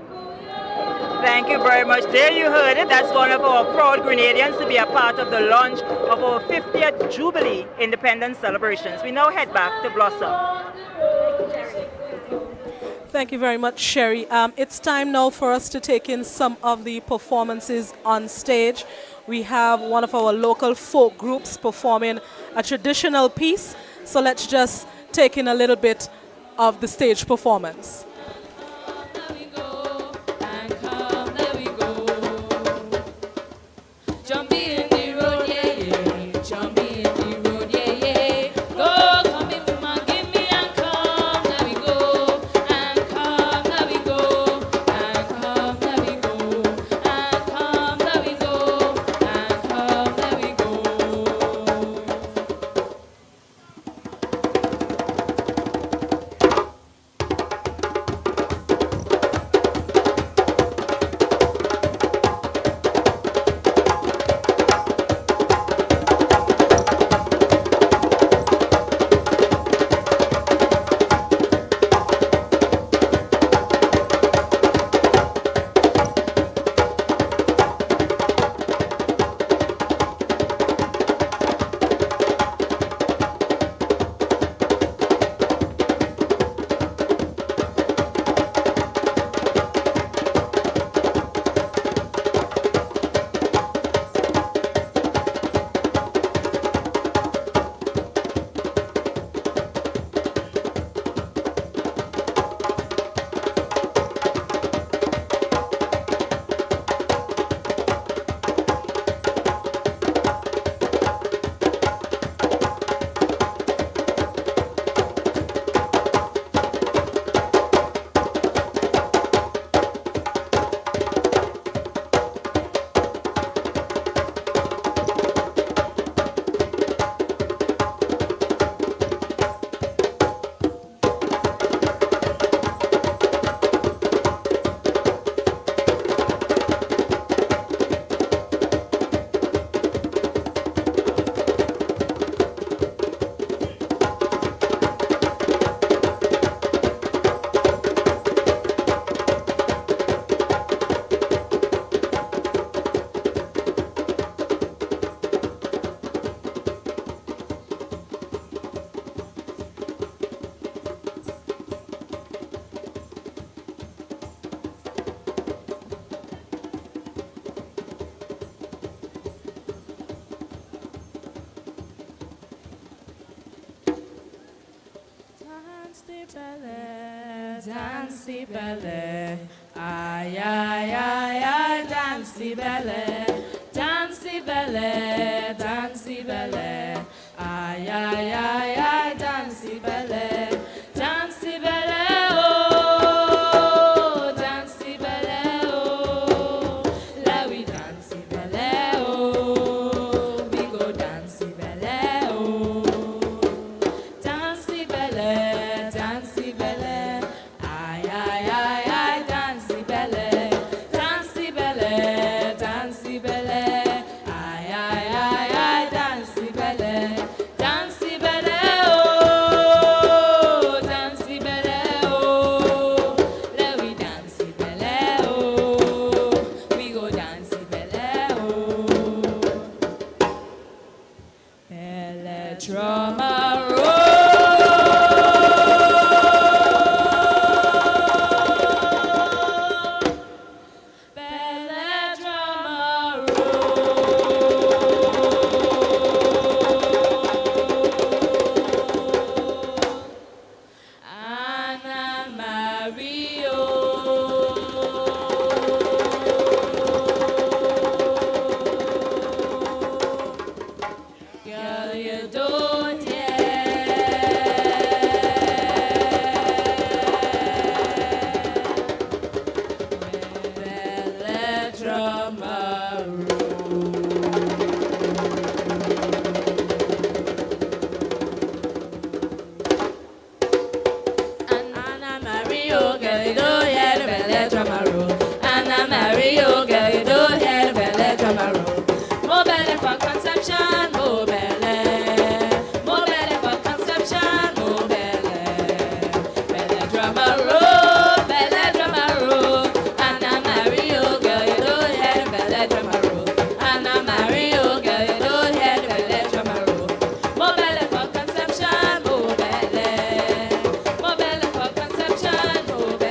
Thank you very much. There you heard it. That's one of our proud Grenadians to be a part of the launch of our 50th Jubilee Independence celebrations. We now head back to Blossom. Thank you very much, Sherry. It's time now for us to take in some of the performances on stage. We have one of our local folk groups performing a traditional piece. So let's just take in a little bit of the stage performance. Dance the belly, ay ay ay ay, dance the belly, dance the belly, dance the belly, ay ay ay ay, dance the belly, dance the belly, oh, dance the belly, oh, let we dance the belly, oh, we go dance the belly, oh, dance the belly, dance the belly. Ay, ay, ay, ay, dance the belly, dance the belly, dance the belly. Ay, ay, ay, ay, dance the belly, dance the belly, oh, dance the belly, oh. Let we dance the belly, oh, we go dance the belly, oh. Belly drummer, roll. Girl, you don't belly drummer Anna Mario, girl, you don't hear the belly drummer roll. Anna Mario, girl, you don't hear the belly drummer roll. More belly for conception, more belly. More belly for conception, more belly. Belly drummer roll, belly drummer roll. Anna Mario, girl, you don't hear the belly drummer roll. Anna Mario, girl, you don't hear the belly drummer roll. More belly for conception, more belly. More belly for conception, more belly.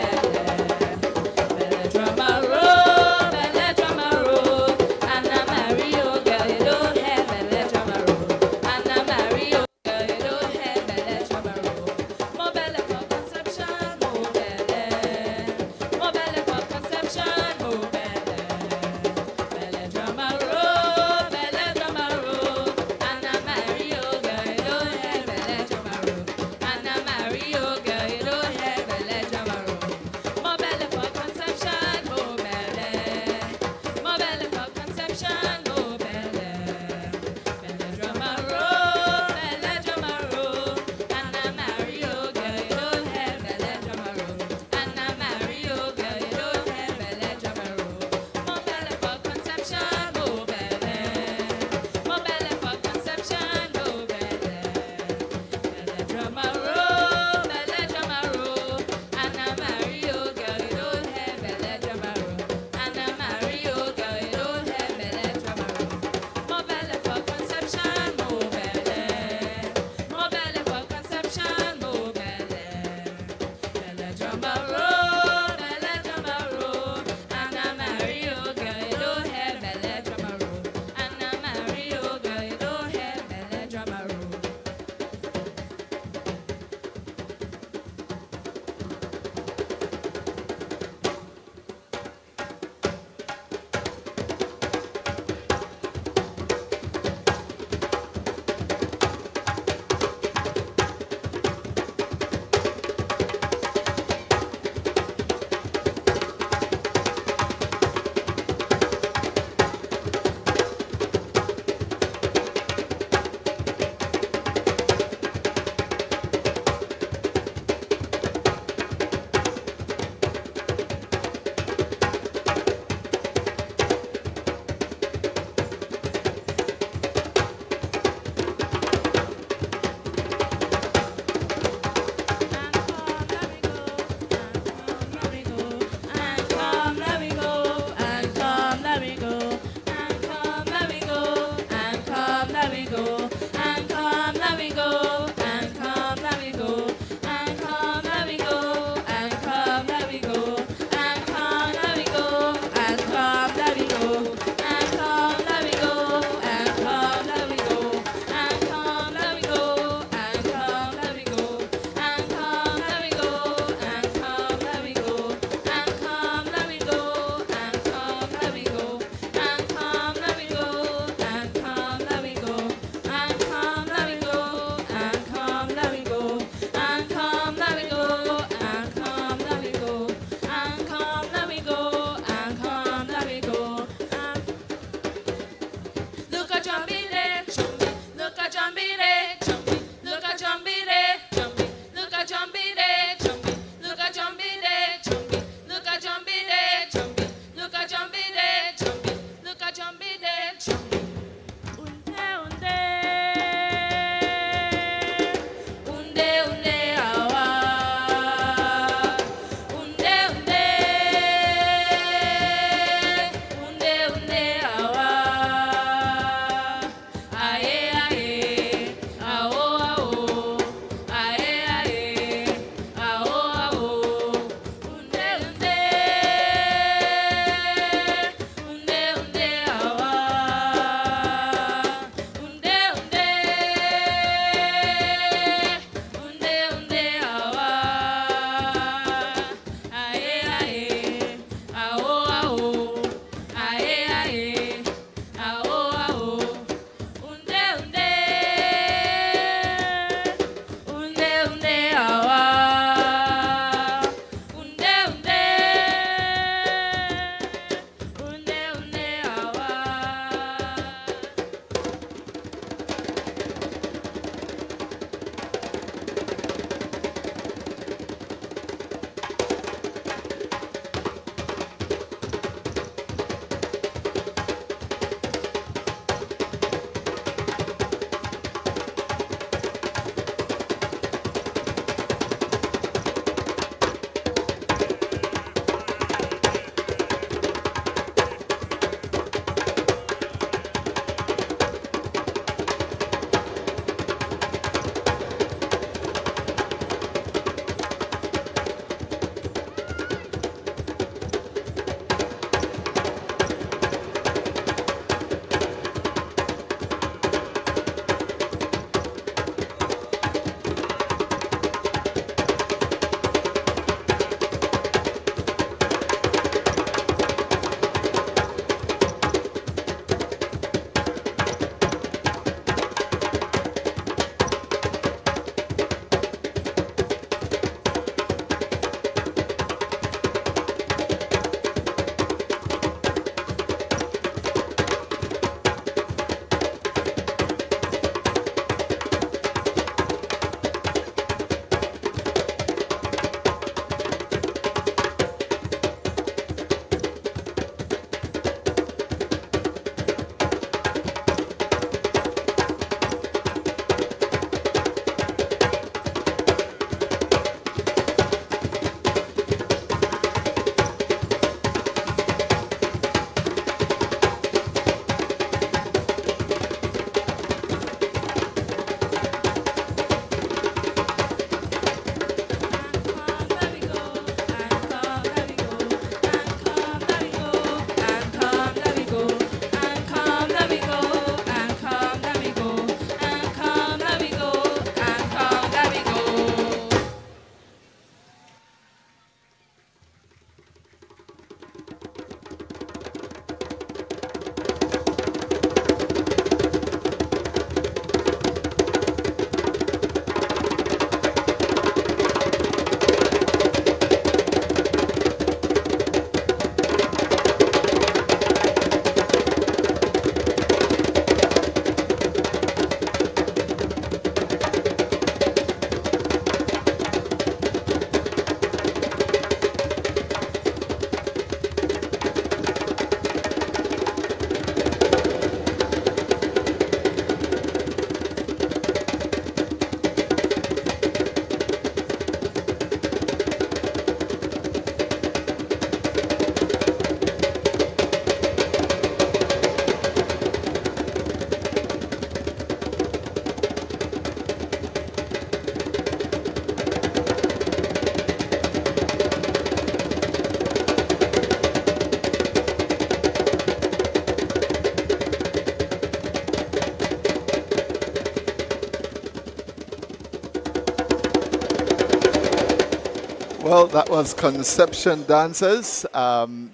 Well, that was Conception Dancers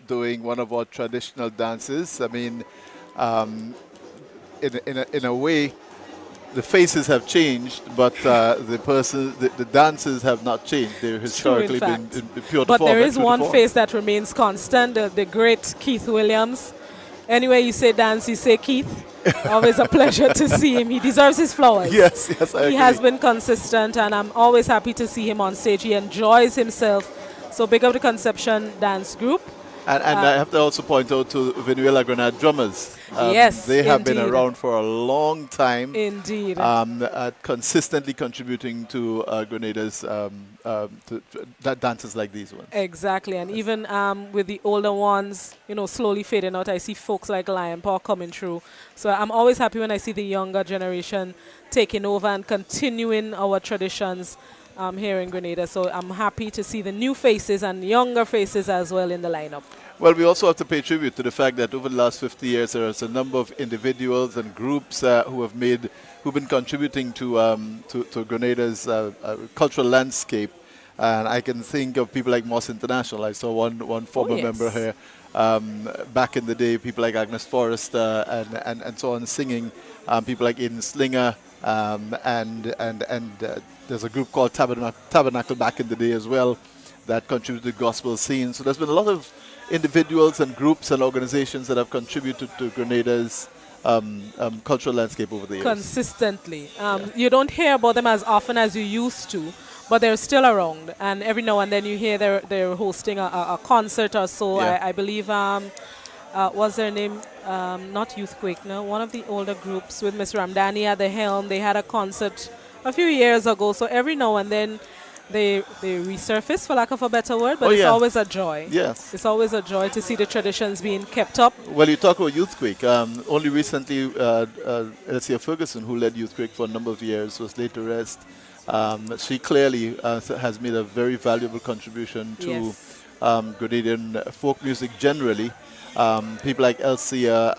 doing one of our traditional dances. I mean, in a way, the faces have changed, but the dances have not changed. They're historically been pure to But form. there is one face that remains constant, the great Keith Williams. Anyway, you say dance, you say Keith. Always a pleasure to see him. He deserves his flowers. Yes, I agree. He has been consistent, and I'm always happy to see him on stage. He enjoys himself. So big up the Conception Dance Group. And I have to also point out to Venezuela Grenada drummers. Yes, they have been indeed. around for a long time. Indeed. Consistently contributing to Grenada's dances like these ones. Exactly, and even with the older ones, slowly fading out, I see folks like Lion Paw coming through. So I'm always happy when I see the younger generation taking over and continuing our traditions here in Grenada. So I'm happy to see the new faces and younger faces as well in the lineup. Well, we also have to pay tribute to the fact that over the last 50 years, there is a number of individuals and groups who've been contributing to Grenada's cultural landscape. And I can think of people like Moss International. I saw one former member here back in the day, people like Agnes Forrest and so on singing, people like Aiden Slinger, and there's a group called Tabernacle back in the day as well that contributed to the gospel scene. So there's been a lot of individuals and groups and organizations that have contributed to Grenada's cultural landscape over the years. Consistently. You don't hear about them as often as you used to, but they're still around. And every now and then you hear they're hosting a concert or so. Yeah. I believe, what's their name? Not Youthquake, no. One of the older groups with Mr. Ramdani at the helm. They had a concert a few years ago. So every now and then they resurface, for lack of a better word, but it's always a joy. Yes. It's always a joy to see the traditions being kept up. Well, you talk about Youthquake. Only recently, Alessia Ferguson, who led Youthquake for a number of years, was laid to rest. She clearly has made a very valuable contribution to Grenadian folk music generally. People like Elsia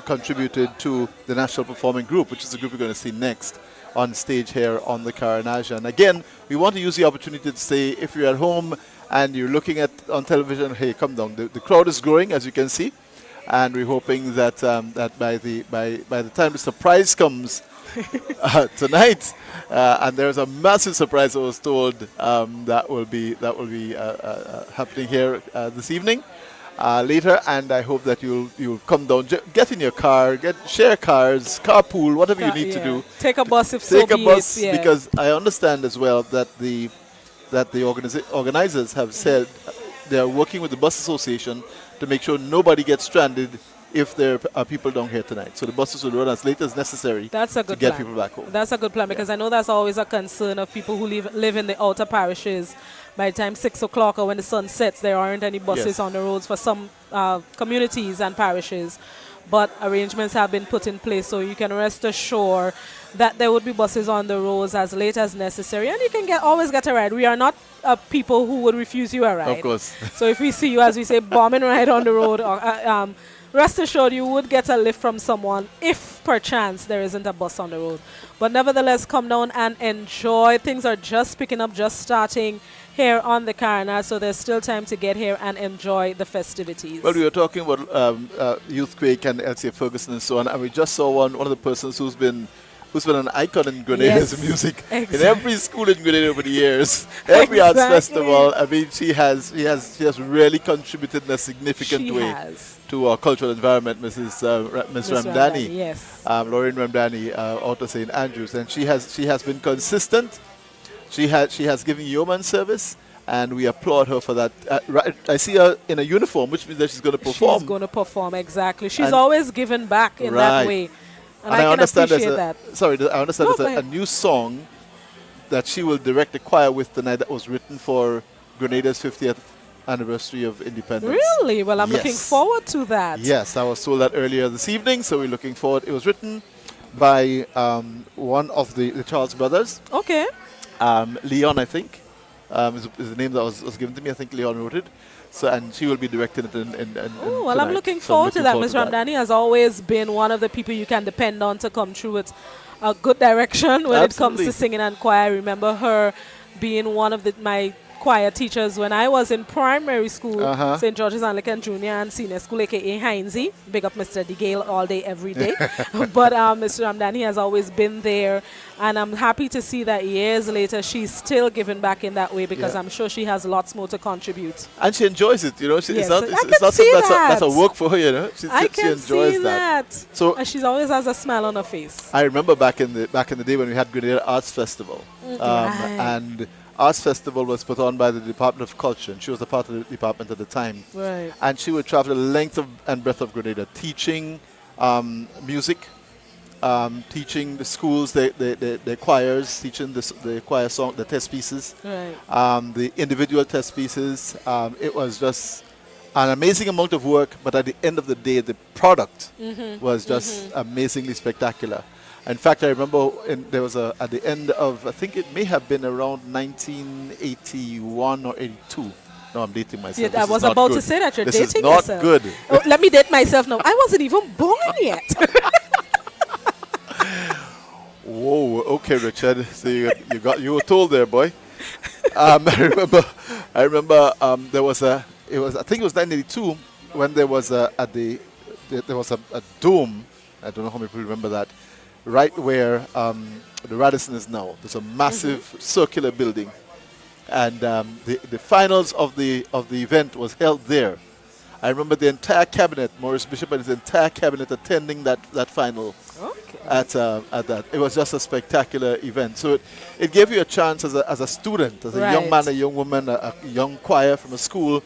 contributed to the National Performing Group, which is the group we're going to see next on stage here on the Carnage. And again, we want to use the opportunity to say, if you're at home and you're looking on television, hey, come down. The crowd is growing, as you can see, and we're hoping that that by the time the surprise comes tonight, and there's a massive surprise I was told that will be happening here this evening. Later, and I hope that you'll come down, get in your car, share cars, carpool, whatever you need to do. Take a bus if Take so a be bus it, because I understand as well that the organizers have said they are working with the bus association to make sure nobody gets stranded if there are people down here tonight. So the buses will run as late as necessary to get people back home. That's a good plan, because I know that's always a concern of people who live in the outer parishes. By the time 6 o'clock or when the sun sets, there aren't any buses on the roads for some communities and parishes. But arrangements have been put in place, so you can rest assured that there would be buses on the roads as late as necessary, and you can always get a ride. We are not people who would refuse you a ride. Of course. So if we see you, as we say, bombing right on the road, or, rest assured you would get a lift from someone if perchance there isn't a bus on the road. But nevertheless, come down and enjoy. Things are just picking up, just starting here on the Carnage, so there's still time to get here and enjoy the festivities. Well, we were talking about Youthquake and Elsie Ferguson and so on, and we just saw one of the persons who's been an icon in Grenada's music. Exactly. In every school in Grenada over the years, every arts festival. I mean, she has really contributed in a significant way to our cultural environment, Ms. Ramdani. Yes. Lauren Ramdani, out of St. Andrews, and she has been consistent. She has given yeoman service, and we applaud her for that. I see her in a uniform, which means that she's going to perform. She's going to perform, exactly. She's always given back in that way. And I can appreciate that. Sorry, I understand there's a new song that she will direct the choir with tonight that was written for Grenada's 50th anniversary of independence. Really? Well, I'm looking forward to that. Yes, I was told that earlier this evening, so we're looking forward. It was written by one of the Charles brothers. Okay. Leon, I think, is the name that was given to me. I think Leon wrote it. So, and she will be directing it in well, tonight. I'm looking forward to that. Ms. Ramdani has always been one of the people you can depend on to come through with a good direction when it comes to singing and choir. I remember her being one of my choir teachers when I was in primary school, Uh-huh. St. George's Anglican Junior and Senior School, aka Heinzie. Big up Mr. DeGale all day, every day. But Mr. Ramdani has always been there, and I'm happy to see that years later she's still giving back in that way, because Yeah. I'm sure she has lots more to contribute. And she enjoys it, you know. She, Yes, it's not, I it's, can it's not see something that's a that. work for her, you know. I She can enjoys see that. So And she's always has a smile on her face. I remember back in the day when we had Grenada Arts Festival, Right. and Arts Festival was put on by the Department of Culture, and she was a part of the department at the time. Right. And she would travel the length and breadth of Grenada, teaching music, teaching the schools, the choirs, teaching the choir song, the test pieces, Right. the individual test pieces. It was just an amazing amount of work, but at the end of the day, the product was just amazingly spectacular. In fact, I remember there was at the end of, I think it may have been around 1981 or 82. No, I'm dating myself. Yeah, This I is was not about good. to say that you're This dating is not yourself. good. Oh, let me date myself now. I wasn't even born yet. Whoa, okay, Richard. So you were told there, boy. I remember there was I think it was 1982 when there was a dome. I don't know how many people remember that. Right where the Radisson is now. There's a massive circular building, and the finals of the event was held there. I remember the entire cabinet, Maurice Bishop and his entire cabinet, attending that final. Okay. At that. It was just a spectacular event. So it gave you a chance as a student, as a young Right. man, a young woman, a young choir from a school,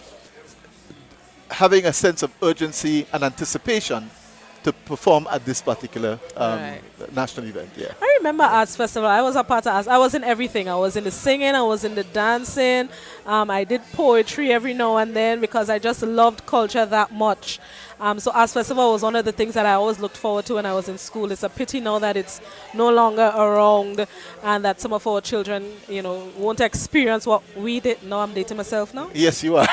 having a sense of urgency and anticipation to perform at this particular Right. national event. Yeah. I remember Arts Festival. I was a part of Arts. I was in everything. I was in the singing. I was in the dancing. I did poetry every now and then because I just loved culture that much. So Arts Festival was one of the things that I always looked forward to when I was in school. It's a pity now that it's no longer around and that some of our children, won't experience what we did. No, I'm dating myself now. Yes, you are.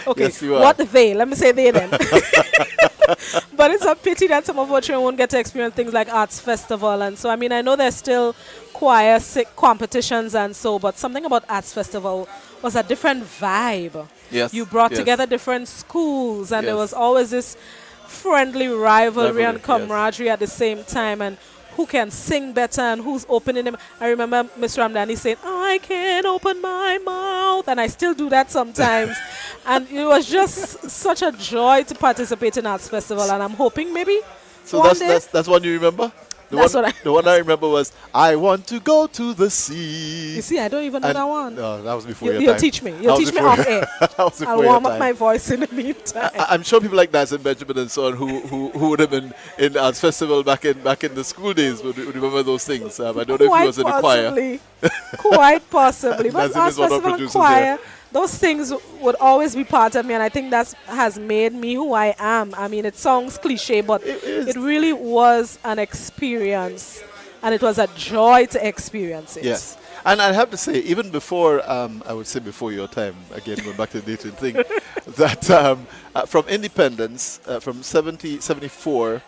Okay, Yes, you are. what they? Let me say they then. But it's a pity that some of our children won't get to experience things like Arts Festival. And so, I know there's still choir competitions and so, but something about Arts Festival was a different vibe. Yes. You brought yes. together different schools, and there Yes. was always this friendly rivalry and Yes. camaraderie at the same time. And who can sing better and who's opening them. I remember Mr. Ramdani saying, I can't open my mouth. And I still do that sometimes. And it was just such a joy to participate in Arts Festival. And I'm hoping maybe So one day. that's one you remember? The one I remember was, I want to go to the sea. You see, I don't even know And- that one. No, that was before your You'll time. teach me. That You'll was teach me before off your- air. that was before I'll your warm up time. my voice in the meantime. I'm sure people like Nancy Benjamin and so on who would have been in Arts Festival back in the school days would remember those things. I don't know if he was in the choir. Quite possibly. But Nazim Arts is one of our Festival and producers choir, there. those things would always be part of me, and I think that has made me who I am. It sounds cliche, but it really was an experience, and it was a joy to experience it. Yes. And I have to say, even before, I would say before your time, again, going back to the dating thing, that from independence, from 74,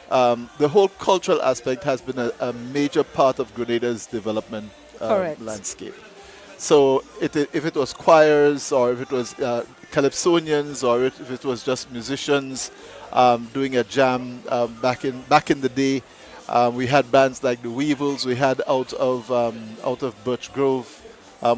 the whole cultural aspect has been a major part of Grenada's development Correct. landscape. So if it was choirs, or if it was calypsonians, or if it was just musicians doing a jam back in the day, we had bands like the Weevils. We had out of Birch Grove.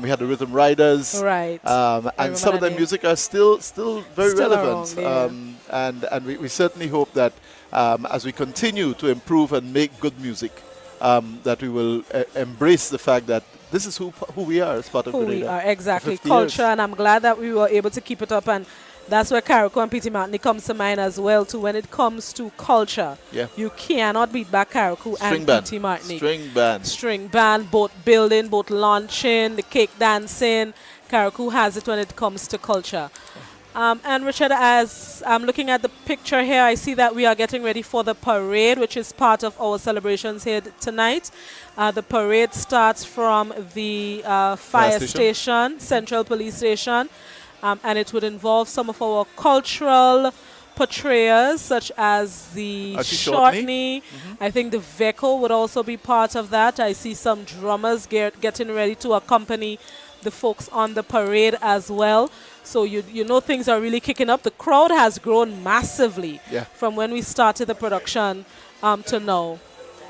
We had the Rhythm Riders. Right. And some of that their name. music are still very Still relevant. around, yeah. And we certainly hope that as we continue to improve and make good music, that we will embrace the fact that this is who we are as part of Who Grenada. we are, exactly. 50 Culture, years. and I'm glad that we were able to keep it up, and that's where Carrico and P.T. Martin comes to mind as well, too. When it comes to culture, Yeah. you cannot beat back Carrico String and band. P.T. Martin. String band. String band, both building, both launching, the cake dancing. Carrico has it when it comes to culture. And Richard, as I'm looking at the picture here, I see that we are getting ready for the parade, which is part of our celebrations here tonight. The parade starts from the fire station, Central Police Station, and it would involve some of our cultural portrayers such as the Shortney. I think the Veco would also be part of that. I see some drummers getting ready to accompany the folks on the parade as well. So you know things are really kicking up. The crowd has grown massively from when we started the production to now.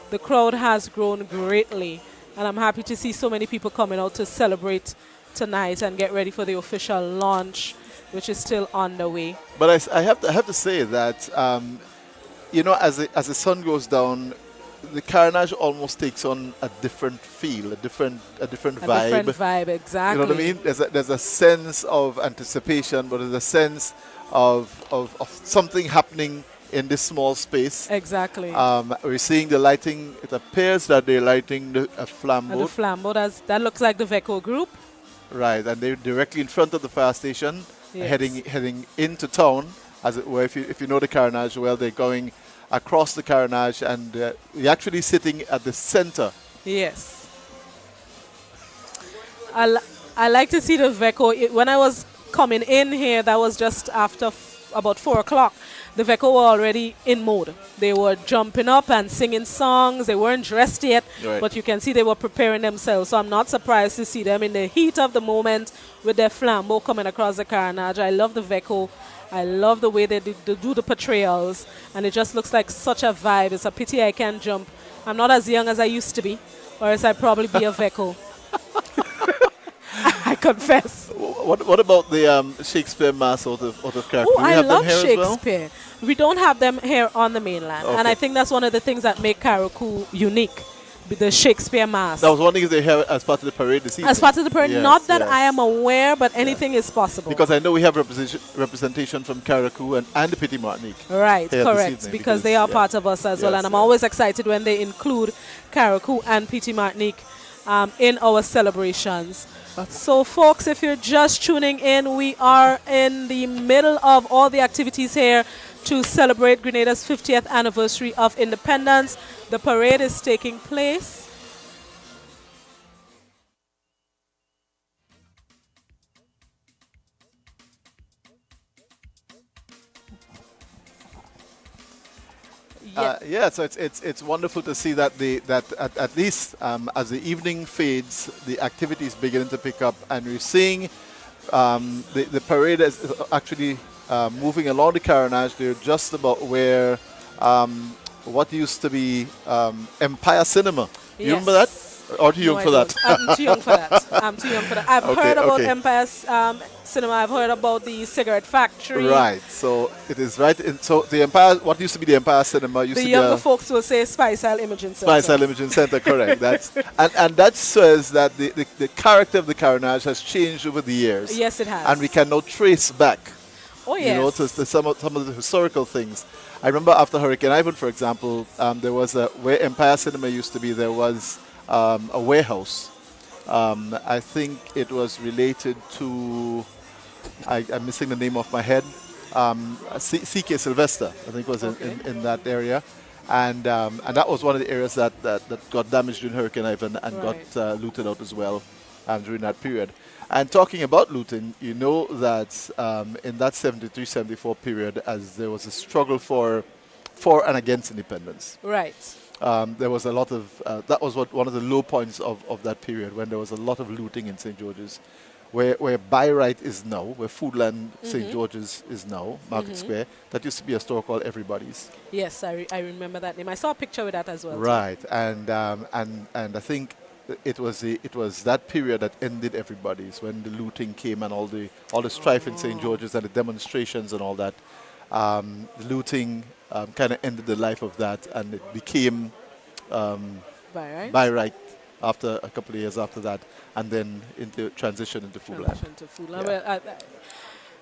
The crowd has grown greatly, and I'm happy to see so many people coming out to celebrate tonight and get ready for the official launch, which is still on the way. But I have to say that, you know, as the sun goes down, the Carnage almost takes on a different feel, a different vibe. A different vibe, exactly. You know what I mean? There's a sense of anticipation, but there's a sense of something happening in this small space. Exactly. We're seeing the lighting. It appears that they're lighting a flambeau. And the flambeau, that looks like the Veco group. Right, and they're directly in front of the fire station, heading into town, as it were. If you know the Carnage well, they're going across the Carnage, and you're actually sitting at the center. Yes. I like to see the Veco. When I was coming in here, that was just after about 4 o'clock. The Veco were already in mode. They were jumping up and singing songs. They weren't dressed yet, but you can see they were preparing themselves. So I'm not surprised to see them in the heat of the moment with their flambeau coming across the Carnage. I love the Veco. I love the way they do the portrayals, and it just looks like such a vibe. It's a pity I can't jump. I'm not as young as I used to be, or else I'd probably be a Veco. I confess. What about the Shakespeare mass out of character? Oh, I love Shakespeare. Well? We don't have them here on the mainland, and I think that's one of the things that make Carriacou unique. The Shakespeare mass. I was wondering if they have as part of the parade this evening. As part of the parade, not that I am aware, but anything is possible. Because I know we have representation from Carriacou and the Petit Martinique. Right, correct, because they are part of us as well, and I'm always excited when they include Carriacou and Petit Martinique in our celebrations. So folks, if you're just tuning in, we are in the middle of all the activities here to celebrate Grenada's 50th anniversary of independence. The parade is taking place. So it's wonderful to see that at least as the evening fades, the activities begin to pick up, and we're seeing the parade is actually moving along the Carnage. They're just about where what used to be Empire Cinema. You remember that? Or too young for that? I'm too young for that. I'm too young for that. I've heard about Empire Cinema. I've heard about the cigarette factory. Right. So it is right. So the Empire, what used to be the Empire Cinema, used to be the younger folks will say Spice Isle Imaging Center. Spice Isle Imaging Center, correct. That's and that says that the character of the Carnage has changed over the years. Yes, it has. And we can now trace back. Oh yes. You know, to some of the historical things. I remember after Hurricane Ivan, for example, there was where Empire Cinema used to be. There was a warehouse. I think it was related to, I'm missing the name off my head, C.K. Sylvester, I think was in that area. And that was one of the areas that got damaged during Hurricane Ivan and got looted out as well during that period. And talking about looting, you know that in that 73-74 period, as there was a struggle for and against independence. Right. There was a lot of, that was one of the low points of that period, when there was a lot of looting in St. George's, where By Right is now, where Foodland St. George's is now, Market Square. That used to be a store called Everybody's. Yes, I remember that name. I saw a picture with that as well. Right, and I think it was that period that ended Everybody's, when the looting came and all the strife in St. George's and the demonstrations and all that. The looting kind of ended the life of that, and it became By Right after a couple of years after that, and then transition into Foodland. Yeah. Well,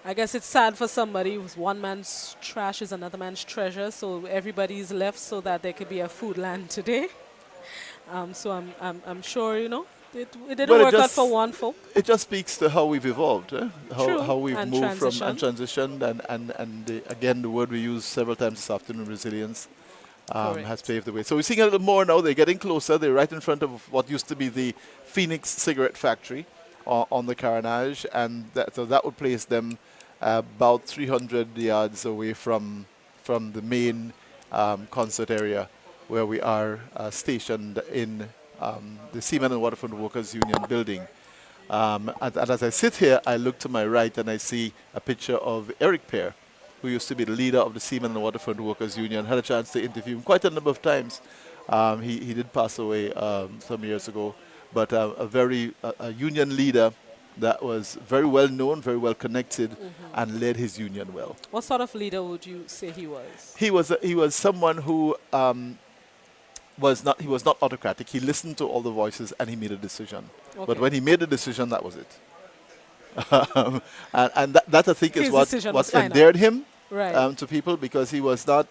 I guess it's sad for somebody who's one man's trash is another man's treasure, so everybody's left so that there could be a Foodland today. So I'm sure, you know, it didn't work out for one folk. It just speaks to how we've evolved, how we've and moved from and transitioned, and again, the word we used several times this afternoon, resilience, has paved the way. So we're seeing a little more now. They're getting closer. They're right in front of what used to be the Phoenix cigarette factory on the Carnage, and so that would place them about 300 yards away from the main concert area where we are stationed in the Seamen and Waterfront Workers Union building. And as I sit here, I look to my right and I see a picture of Eric Pear, who used to be the leader of the Seamen and Waterfront Workers Union. Had a chance to interview him quite a number of times. He did pass away some years ago, but a union leader that was very well known, very well connected, and led his union well. What sort of leader would you say he was? He was someone who was not autocratic. He listened to all the voices and he made a decision. Okay. But when he made a decision, that was it. and that I think is what endeared him to people, because he was not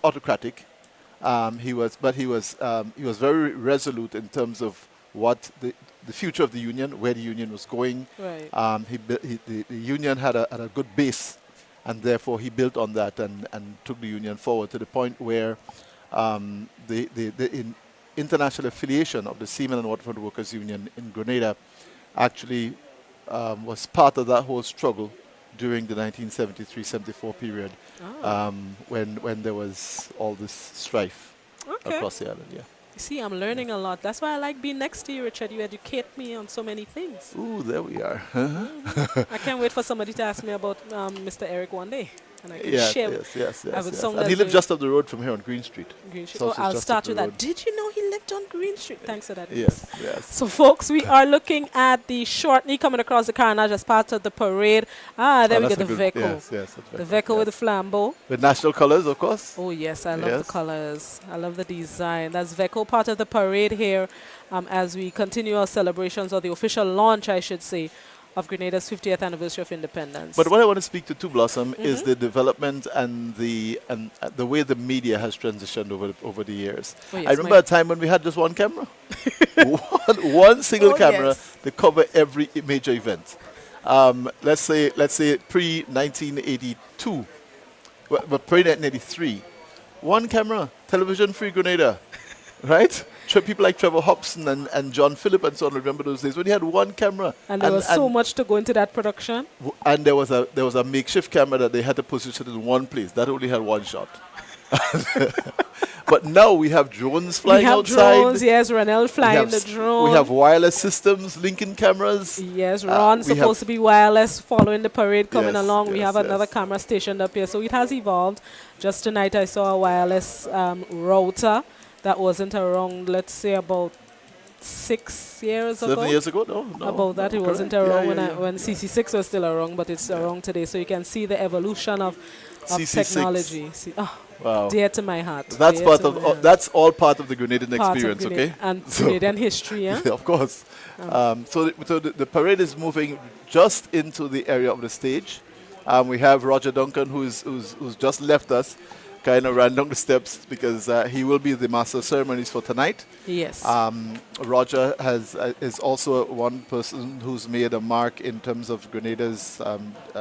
autocratic. He was very resolute in terms of what the future of the union, where the union was going. Right. The union had a good base, and therefore he built on that and took the union forward to the point where the international affiliation of the Seamen and Waterfront Workers Union in Grenada actually was part of that whole struggle during the 1973-74 period, when there was all this strife across the island. Yeah. You see, I'm learning a lot. That's why I like being next to you, Richard. You educate me on so many things. Ooh, there we are. I can't wait for somebody to ask me about Mr. Eric one day. And I can share. Yes. And he lived just up the road from here on Green Street. Green Street. Oh, I'll start with that. Did you know he lived on Green Street? Thanks for that. Yes. So, folks, we are looking at the shortney coming across the Carnage as part of the parade. There we get the vehicle. Yes, the vehicle with the flambeau. With national colors, of course. Oh, yes, I love the colors. I love the design. That's vehicle part of the parade here as we continue our celebrations, or the official launch, I should say, of Grenada's 50th anniversary of independence. But what I want to speak to Blossom is the development and the way the media has transitioned over the years. Oh, yes, I remember a time when we had just one camera, one single camera to cover every major event. Let's say pre-1982, but pre-1983, one camera, television-free Grenada, right? People like Trevor Hobson and John Phillip and so on, remember those days when he had one camera. And there was so much to go into that production. And there was a makeshift camera that they had to position in one place. That only had one shot. But now we have drones flying outside. Drones, yes, Ronell flying the drone. We have wireless systems, linking cameras. Yes, Ron's supposed to be wireless, following the parade coming along. We have another camera stationed up here. So it has evolved. Just tonight I saw a wireless router that wasn't around, let's say, about 6 years ago. 7 years ago? No. About that. It wasn't around when CC6 was still around, but it's around today. So you can see the evolution of technology. Wow. Dear to my heart. That's that's all part of the Grenadian experience, okay? And Grenadian history, yeah? Of course. So the parade is moving just into the area of the stage. We have Roger Duncan, who's just left us, kind of ran down the steps because he will be the master of ceremonies for tonight. Yes. Roger is also one person who's made a mark in terms of Grenada's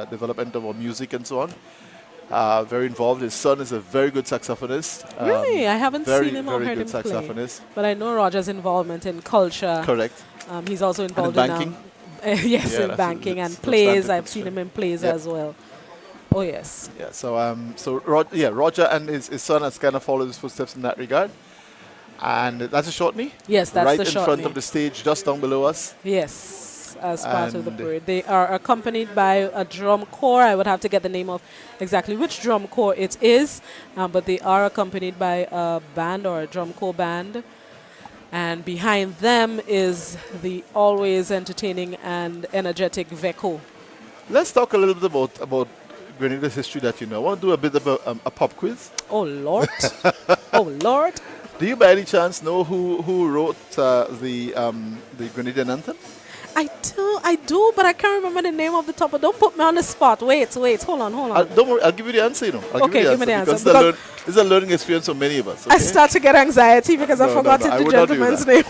development of our music and so on. Very involved. His son is a very good saxophonist. Really? I haven't seen him or heard him play. But I know Roger's involvement in culture. Correct. He's also involved in banking. In banking and plays. I've seen him in plays as well. Oh, yes. Yeah, so Roger and his son has kind of followed his footsteps in that regard. And that's a shortney? Yes, that's right the shortney. Right in front of the stage, just down below us. Yes, as part of the parade. They are accompanied by a drum corps. I would have to get the name of exactly which drum corps it is, but they are accompanied by a band or a drum corps band. And behind them is the always entertaining and energetic Veco. Let's talk a little bit about Grenada's history that you know. I want to do a bit of a pop quiz. Oh, Lord. Oh, Lord. Do you by any chance know who wrote the Grenadian anthem? I do, but I can't remember the name of the top. Don't put me on the spot. Wait, hold on. Don't worry, I'll give you the answer, give me the answer. Because it's a learning experience for many of us. Okay? I start to get anxiety because I forgot the gentleman's name.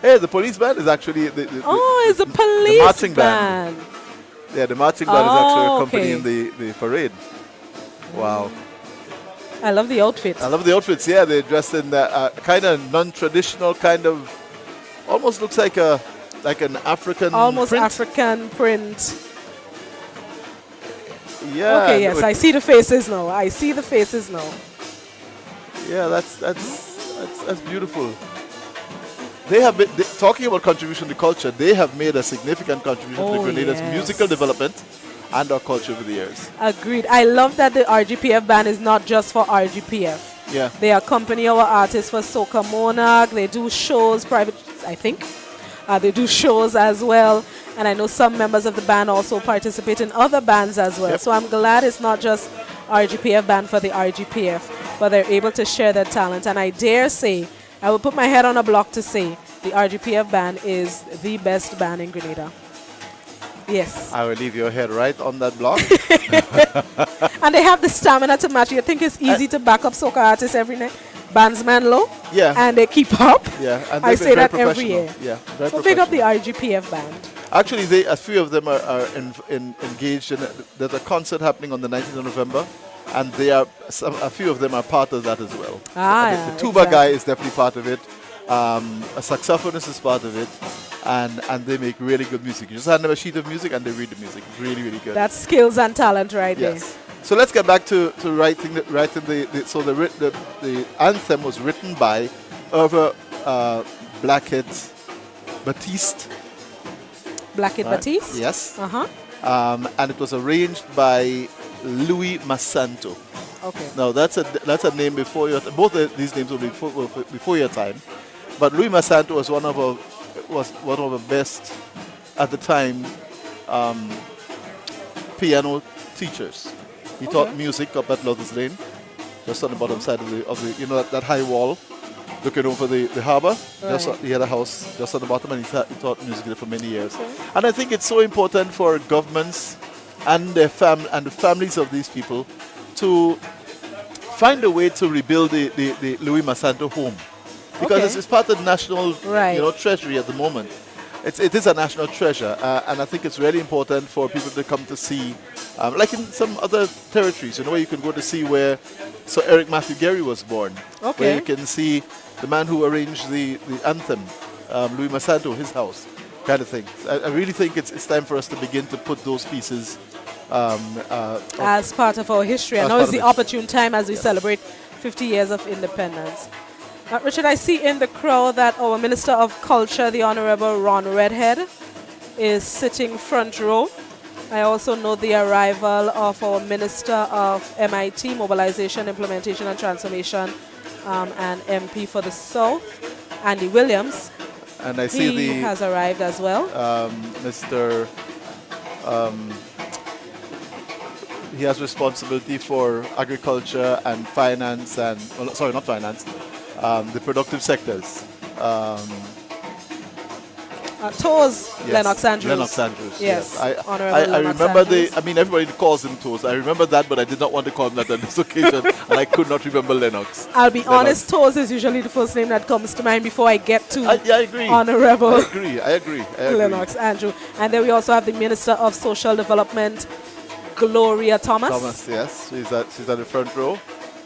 Hey, the police band is actually... it's the police marching band. Yeah, the marching band is actually accompanying the parade. Wow. I love the outfits. I love the outfits, yeah. They're dressed in that kind of non-traditional kind of... Almost looks like an African almost print. African print. Yeah. Okay, yes, I see the faces now. I see the faces now. Yeah, that's beautiful. They have been talking about contribution to culture. They have made a significant contribution to Grenada's musical development and our culture over the years. Agreed. I love that the RGPF band is not just for RGPF. Yeah. They accompany our artists for Soca Monarch. They do shows, private, I think. They do shows as well. And I know some members of the band also participate in other bands as well. Yep. So I'm glad it's not just RGPF band for the RGPF, but they're able to share their talent. And I dare say, I will put my head on a block to say, the RGPF band is the best band in Grenada. Yes. I will leave your head right on that block. And they have the stamina to match. You think it's easy to back up soca artists every night? Bandsman low. Yeah. And they keep up. Yeah. And I they've say been very that every year. professional. Yeah. Very So big up the professional. RGPF band. Actually, a few of them are engaged in. There's a concert happening on the 19th of November, and a few of them are part of that as well. The tuba guy is definitely part of it. A saxophonist is part of it, and they make really good music. You just hand them a sheet of music and they read the music. It's really, really good. That's skills and talent right there. Yes. So let's get back to writing the anthem was written by Irva Blackhead Batiste. Blackhead Batiste? Yes. Uh-huh. And it was arranged by Louis Masanto. Okay. Now that's a name before your both of these names were before your time, but Louis Masanto was one of the best at the time piano teachers. He taught music up at Lotus Lane, just on the bottom side of the that high wall, looking over the harbour. Right. He had a house just on the bottom, and he taught music there for many years. And I think it's so important for governments and the families of these people to find a way to rebuild the Louis Masanto home, because it's part of the national treasury at the moment. It is a national treasure, and I think it's really important for people to come to see, like in some other territories, where you can go to see where Sir Eric Matthew Gary was born, where you can see the man who arranged the anthem, Louis Masanto, his house, kind of thing. I really think it's time for us to begin to put those pieces as part of our history. And now is the opportune time as we celebrate 50 years of independence. Richard, I see in the crowd that our Minister of Culture, the Honorable Ron Redhead, is sitting front row. I also know the arrival of our Minister of MIT, Mobilization, Implementation and Transformation, and MP for the South, Andy Williams. And I see he has arrived as well. Mr. He has responsibility for agriculture and finance and, sorry, not finance, the productive sectors. Toes, yes. Lennox Andrews. Lennox Andrews, yes. I Lennox remember Andrews. everybody calls him Toes. I remember that, but I did not want to call him that on this occasion, and I could not remember Lennox. I'll be honest, Toes is usually the first name that comes to mind before I get to I agree. Honorable I agree. Lennox Andrew. And then we also have the Minister of Social Development, Gloria Thomas. Yes. She's at the front row.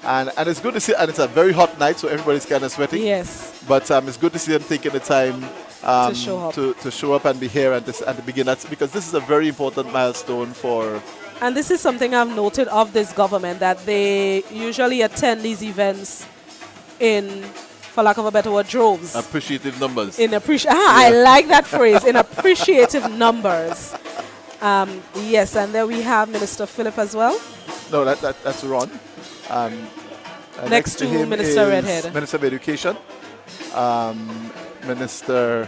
And it's good to see, and it's a very hot night, so everybody's kind of sweating. Yes. But it's good to see them taking the time to show up and be here and to begin. That's because this is a very important milestone for. And this is something I've noted of this government, that they usually attend these events in, for lack of a better word, droves. Appreciative numbers. I like that phrase, in appreciative numbers. Yes, and then we have Minister Philip as well. No, that's Ron. Next to him Minister is Redhead. Minister of Education, Minister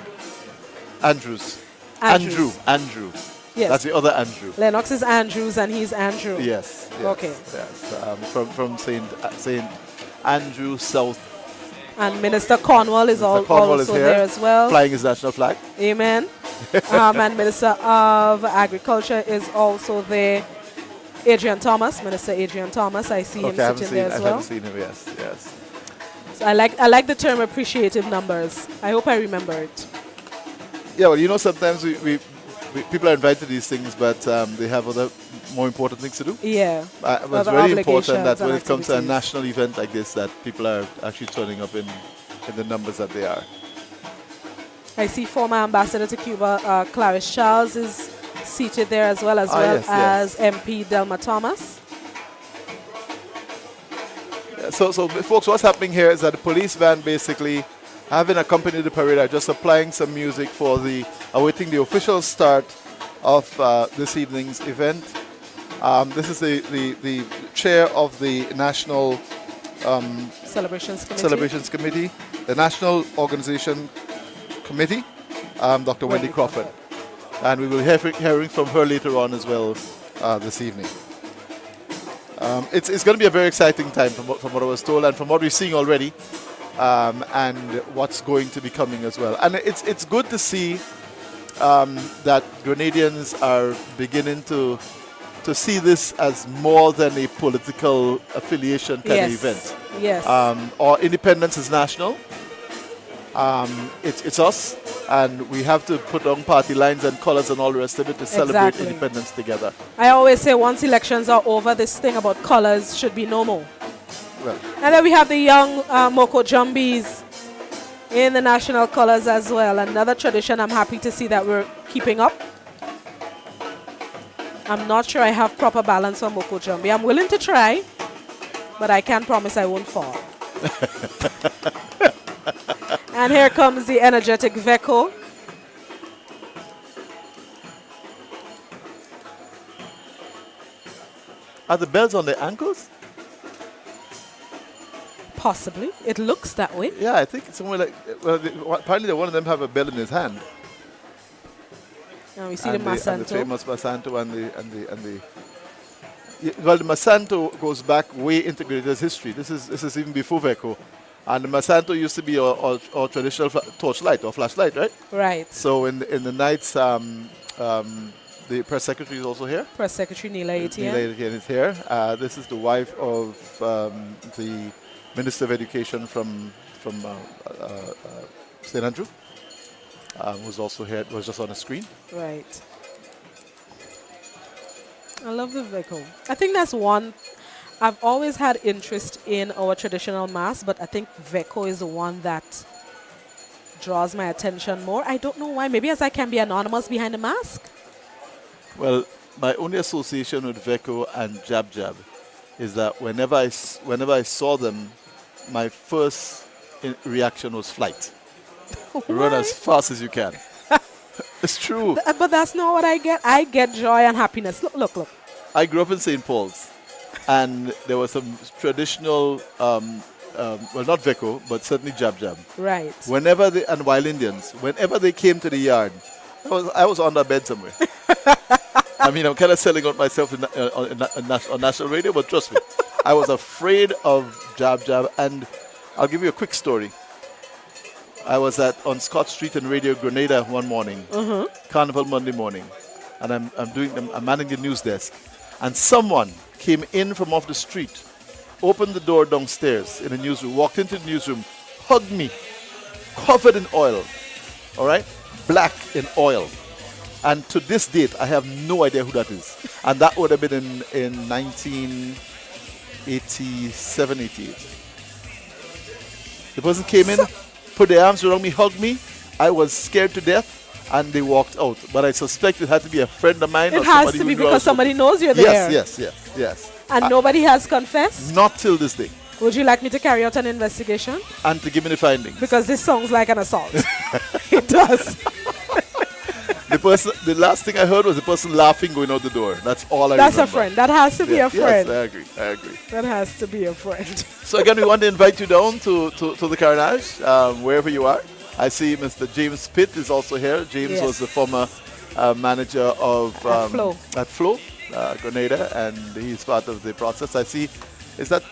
Andrews. Andrew. Yes. That's the other Andrew. Lennox is Andrews and he's Andrew. Yes. Okay. Yes. From Saint Andrew South. And Minister Cornwall is also here, there as well. Flying his national flag. Amen. And Minister of Agriculture is also there. Minister Adrian Thomas, I see him sitting there as well. I haven't seen him, yes. So I like the term appreciative numbers. I hope I remember it. Yeah, well, sometimes we people are invited to these things, but they have other more important things to do. Yeah. But it's very important that when it comes to a national event like this, that people are actually turning up in the numbers that they are. I see former Ambassador to Cuba, Clarice Charles, is seated there as well, as MP Delma Thomas. So, folks, what's happening here is that the police van basically, having accompanied the parade, are just applying some music for awaiting the official start of this evening's event. This is the chair of the National Celebrations Committee, the National Organization Committee, Dr. Wendy Crawford. And we will be hearing from her later on as well this evening. It's going to be a very exciting time from what I was told and from what we're seeing already, and what's going to be coming as well. And it's good to see that Grenadians are beginning to see this as more than a political affiliation kind of event. Yes. Our independence is national. It's us, and we have to put on party lines and colors and all the rest of it to celebrate independence together. I always say once elections are over, this thing about colors should be no more. Well, and then we have the young Moko Jumbies in the national colors as well. Another tradition I'm happy to see that we're keeping up. I'm not sure I have proper balance on Moko Jumbi. I'm willing to try, but I can't promise I won't fall. And here comes the energetic Veko. Are the bells on the ankles? Possibly. It looks that way. Yeah, I think it's somewhere like, apparently one of them have a bell in his hand. And we see the Masanto. And the famous Masanto well, the Masanto goes back way into Grenada's history. This is even before Veko. And the Masanto used to be our traditional torchlight or flashlight, right? Right. So in the nights, the press secretary is also here. Press Secretary Neela Etienne. Neela Etienne is here. This is the wife of the Minister of Education from St. Andrew, who's also here, was just on the screen. Right. I love the Veko. I think that's one. I've always had interest in our traditional mass, but I think Veko is the one that draws my attention more. I don't know why. Maybe as I can be anonymous behind the mask. Well, my only association with Veko and Jab Jab is that whenever I saw them, my first reaction was flight. Run as fast as you can. It's true. But that's not what I get. I get joy and happiness. Look. I grew up in St. Paul's, and there was some traditional, well, not Veko, but certainly Jab Jab. Right. And Wild Indians, whenever they came to the yard, I was under bed somewhere. I mean, I'm kind of selling out myself on national radio, but trust me, I was afraid of Jab Jab. And I'll give you a quick story. I was on Scott Street in Radio Grenada one morning, Carnival Monday morning, and I'm manning the news desk, and someone came in from off the street, opened the door downstairs in the newsroom, walked into the newsroom, hugged me, covered in oil, all right, black in oil. And to this date, I have no idea who that is. And that would have been in 1987, 88. The person came in, put their arms around me, hugged me. I was scared to death, and they walked out. But I suspect it had to be a friend of mine. It has to be because somebody knows you're there. Yes. And nobody has confessed? Not till this day. Would you like me to carry out an investigation? And to give me the findings. Because this sounds like an assault. It does. The last thing I heard was the person laughing going out the door. That's all I remember. That's a friend. That has to be a friend. Yes, I agree. That has to be a friend. So again, we want to invite you down to the Carnage, wherever you are. I see Mr. James Pitt is also here. James was the former manager of at Flow, Grenada, and he's part of the process. I see. Is that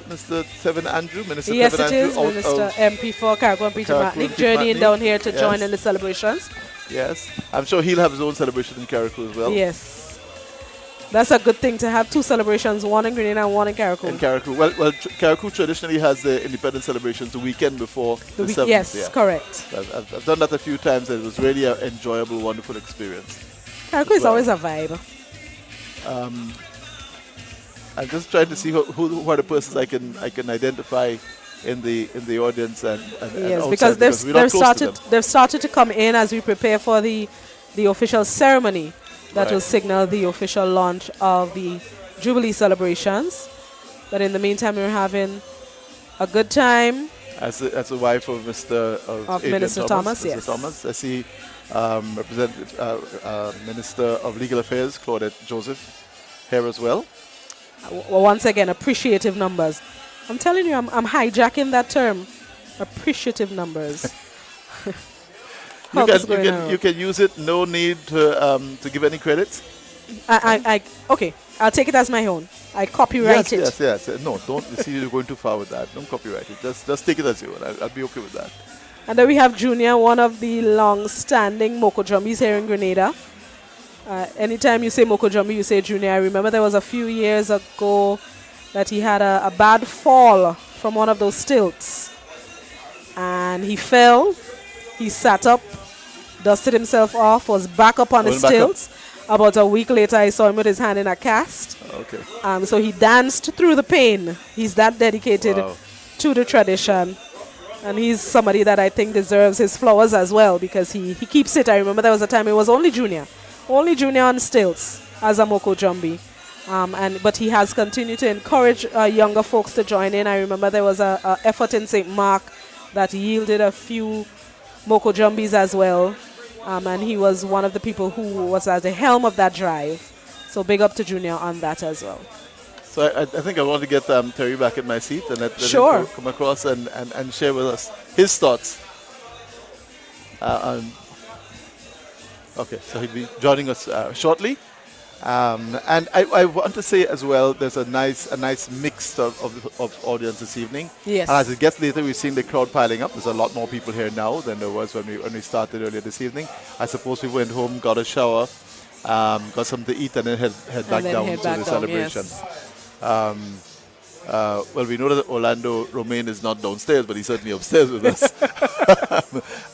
Mr. Tevin Andrew, Minister yes, Tevin it Andrew? Yes, it is, Minister MP for Carriacou and Peter Matnick, journeying down here to join in the celebrations. Yes, I'm sure he'll have his own celebration in Carriacou as well. Yes. That's a good thing to have two celebrations, one in Grenada and one in Carriacou. In Carriacou. Well, Carriacou traditionally has the independence celebrations the weekend before the 7th. Yes, correct. I've done that a few times, and it was really an enjoyable, wonderful experience. Carriacou is always a vibe. I'm just trying to see who are the persons I can identify in the audience and yes, outside, because they've started to come in as we prepare for the official ceremony. that Right. will signal the official launch of the Jubilee celebrations. But in the meantime, we're having a good time. As a wife of Adrian Minister Thomas, Mr. yes. Thomas, I see Minister of Legal Affairs Claudette Joseph here as well. Once again, appreciative numbers. I'm telling you, I'm hijacking that term. Appreciative numbers. You can use it. No need to give any credit. Okay, I'll take it as my own. I copyright it. Yes. No, don't. You see, you're going too far with that. Don't copyright it. Just take it as your own. I'll be okay with that. And then we have Junior, one of the long-standing Moko Drumbies here in Grenada. Anytime you say Moko Drumby, you say Junior. I remember there was a few years ago that he had a bad fall from one of those stilts. And he fell. He sat up, dusted himself off, was back up on his stilts. About a week later, I saw him with his hand in a cast. Okay. So he danced through the pain. He's that dedicated to the tradition. And he's somebody that I think deserves his flowers as well because he keeps it. I remember there was a time it was only Junior on stilts as a Moko Drumby. But he has continued to encourage younger folks to join in. I remember there was a effort in St. Mark that yielded a few Moko Drumbies as well. And he was one of the people who was at the helm of that drive. So big up to Junior on that as well. So I think I want to get Terry back in my seat and let him come across and share with us his thoughts. Okay, so he'll be joining us shortly. And I want to say as well, there's a nice mix of audience this evening. Yes. And as it gets later, we're seeing the crowd piling up. There's a lot more people here now than there was when we started earlier this evening. I suppose we went home, got a shower, got something to eat, and then head back down to the celebration. Yes. Well, we know that Orlando Romaine is not downstairs, but he's certainly upstairs with us.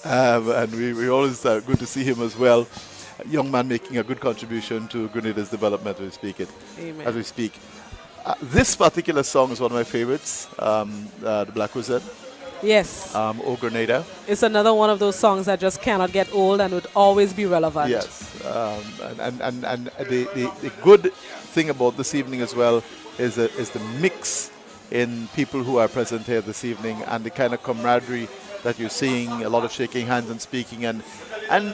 And we're always good to see him as well. A young man making a good contribution to Grenada's development as we speak. This particular song is one of my favorites, the Black Rosette. Yes. O Grenada. It's another one of those songs that just cannot get old and would always be relevant. Yes. And the good thing about this evening as well is the mix in people who are present here this evening and the kind of camaraderie that you're seeing, a lot of shaking hands and speaking. And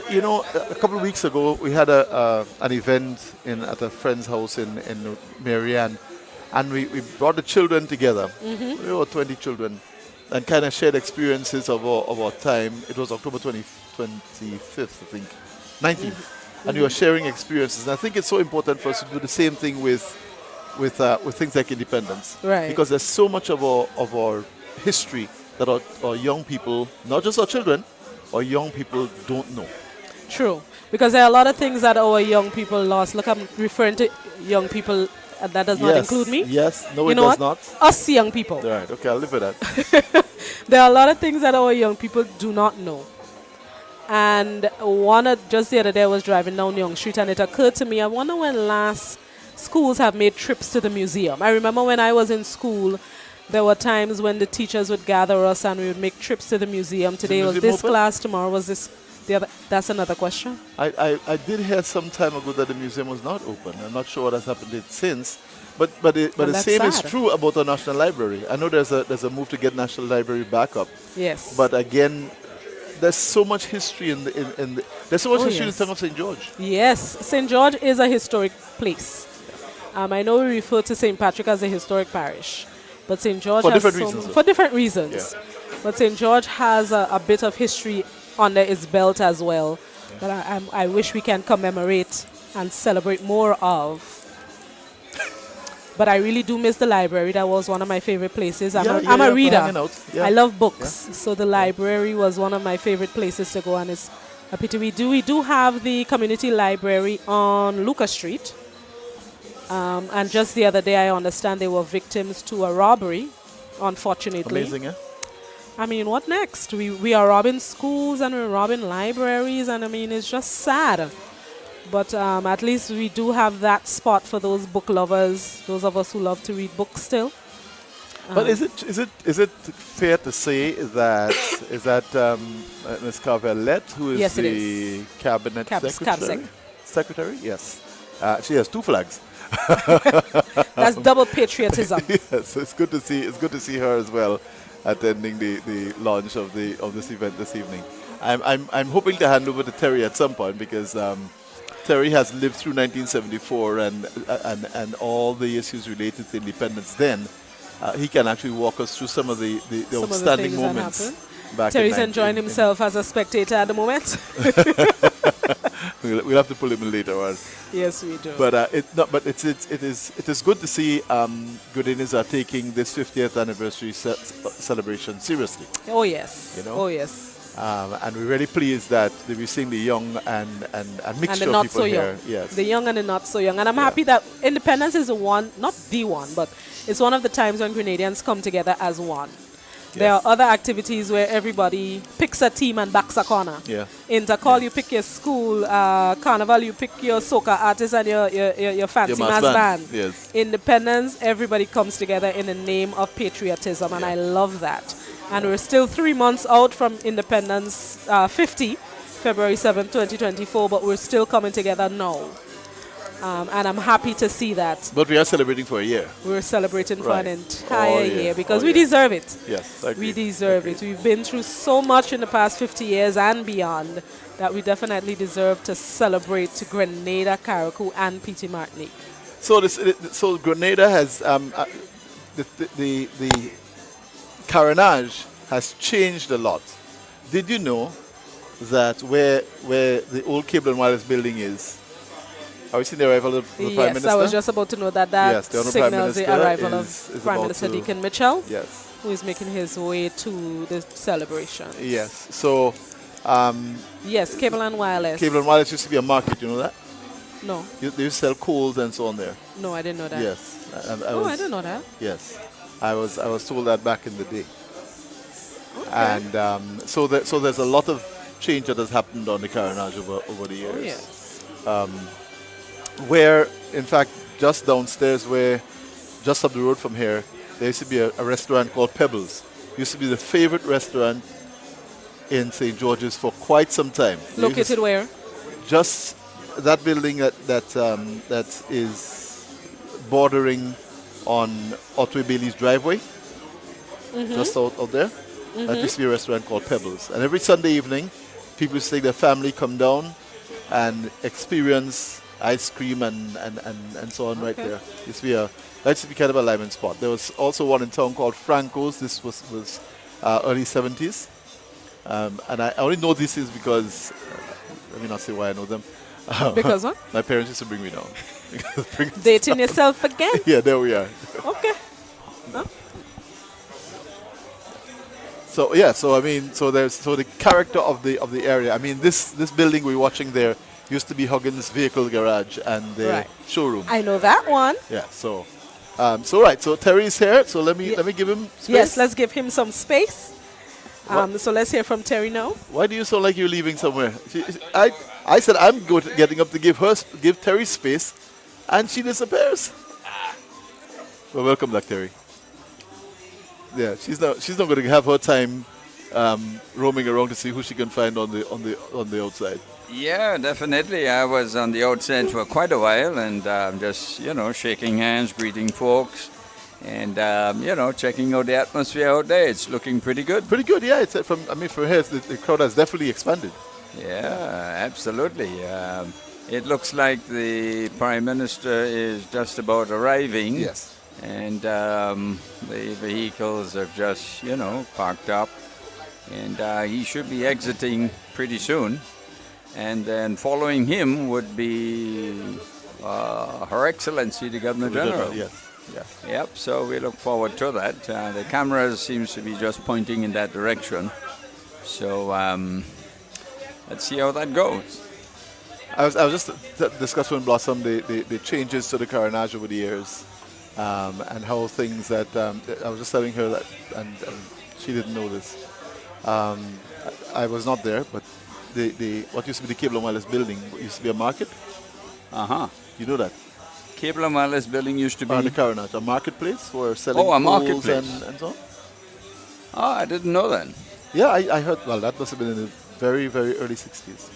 you know, a couple of weeks ago, we had an event at a friend's house in Marianne, and we brought the children together. Mm-hmm. We were 20 children, and kind of shared experiences of our time. It was October 25th, I think, 19th. Mm-hmm. And we were sharing experiences. And I think it's so important for us to do the same thing with things like independence. Right. Because there's so much of our history that our young people, not just our children, our young people don't know. True. Because there are a lot of things that our young people lost. Look, I'm referring to young people. That does not include me. Yes. No, you it know does what? not. Us young people. Right. Okay, I'll live with that. There are a lot of things that our young people do not know. And just the other day I was driving down Young Street and it occurred to me, I wonder when last schools have made trips to the museum. I remember when I was in school, there were times when the teachers would gather us and we would make trips to the museum. Today was this class, tomorrow was this the other. That's another question. I did hear some time ago that the museum was not open. I'm not sure what has happened since. But the same is true about the National Library. I know there's a move to get National Library back up. Yes. But again, there's so much history there's so much history in the town of St. George. Yes, St. George is a historic place. I know we refer to St. Patrick as a historic parish, but St. George for has different reasons. Yeah. But St. George has a bit of history under its belt as well that I wish we can commemorate and celebrate more of. But I really do miss the library. That was one of my favorite places. I'm a reader. I love books. So the library was one of my favorite places to go, and it's a pity. We do have the community library on Lucas Street. And just the other day, I understand they were victims to a robbery, unfortunately. Amazing, yeah? I mean, what next? We are robbing schools and we're robbing libraries, and I mean, it's just sad. But at least we do have that spot for those book lovers, those of us who love to read books still. But is it fair to say that Ms. Carvelette, who is yes, the cabinet secretary? secretary. Yes, she has 2 flags. That's double patriotism. Yes, it's good to see. It's good to see her as well, attending the launch of this event this evening. I'm hoping to hand over to Terry at some point because Terry has lived through 1974 and all the issues related to independence. Then he can actually walk us through some of the outstanding moments. Terry's enjoying himself as a spectator at the moment. We'll have to pull him in later on. Yes, we do. But it is good to see Grenadians are taking this 50th anniversary celebration seriously. Oh yes. You know? Oh yes. And we're really pleased that we're seeing the young and mixture and the of not people so here. young. Yes. The young and the not so young. And I'm happy that independence is not the one, but it's one of the times when Grenadians come together as one. There are other activities where everybody picks a team and backs a corner. Yeah. Intercall, you pick your school. Carnival, you pick your soca artist and your fancy mass band. Yes. Independence, everybody comes together in the name of patriotism, and I love that. And we're still 3 months out from Independence 50, February 7th, 2024, but we're still coming together now. And I'm happy to see that. But we are celebrating for a year. We're celebrating for an Right. entire year because we deserve it. Yes, I agree. We deserve it. We've been through so much in the past 50 years and beyond that we definitely deserve to celebrate to Grenada, Carriacou, and P.T. Martinique. So Grenada has the Carnage has changed a lot. Did you know that where the old Cable and Wireless building is? Have you seen the arrival of the Prime Minister? Yes, I was just about to know that Yes, the Honourable Prime signals the Minister arrival is of Prime about Minister to- Deacon Mitchell, Yes. who is making his way to the celebration. Yes. So Yes, Cable and Wireless. Cable and Wireless used to be a market. You know that? No, They used to sell coals and so on there. no, I didn't know that. Yes. I didn't know that. Yes. I was told that back in the day. And so there's a lot of change that has happened on the Carnage over the years. Oh, yes. Where, in fact, just downstairs, just up the road from here, there used to be a restaurant called Pebbles. Used to be the favorite restaurant in St. George's for quite some time. Located where? Just that building that is bordering on Otway Bailey's driveway, just out there. That used to be a restaurant called Pebbles. And every Sunday evening, people used to take their family, come down, and experience ice cream and so on right there. That used to be kind of a live spot. There was also one in town called Franco's. This was early 70s. And I only know this is because, let me not say why I know them. Because what? My parents used to bring me down. Dating yourself again? Yeah, there we are. Okay. Huh? So the character of the area. I mean, this building we're watching there used to be Huggins Vehicle Garage and the showroom. I know that one. Yeah. So Terry's here. So let me give him space. Yes, let's give him some space. So let's hear from Terry now. Why do you sound like you're leaving somewhere? I said I'm getting up to give Terry space, and she disappears. Well, welcome back, Terry. Yeah, she's not going to have her time roaming around to see who she can find on the outside. Yeah, definitely. I was on the outside for quite a while and just, shaking hands, greeting folks, and, checking out the atmosphere out there. It's looking pretty good. Pretty good, yeah. From here, the crowd has definitely expanded. Yeah, absolutely. It looks like the Prime Minister is just about arriving. Yes. And the vehicles are just, parked up. And he should be exiting pretty soon. And then following him would be Her Excellency, the Governor General. Yes. Yep, so we look forward to that. The camera seems to be just pointing in that direction. So let's see how that goes. I was just discussing with Blossom the changes to the Carnage over the years. And how things that I was just telling her that, and she didn't know this. I was not there, but the what used to be the Cable and Wireless building used to be a market. You know that? Cable and Wireless building used to be the Carnage, a marketplace for selling a poles marketplace and so on. Oh, I didn't know that. Yeah, I heard. Well, that must have been in the very, very early 60s.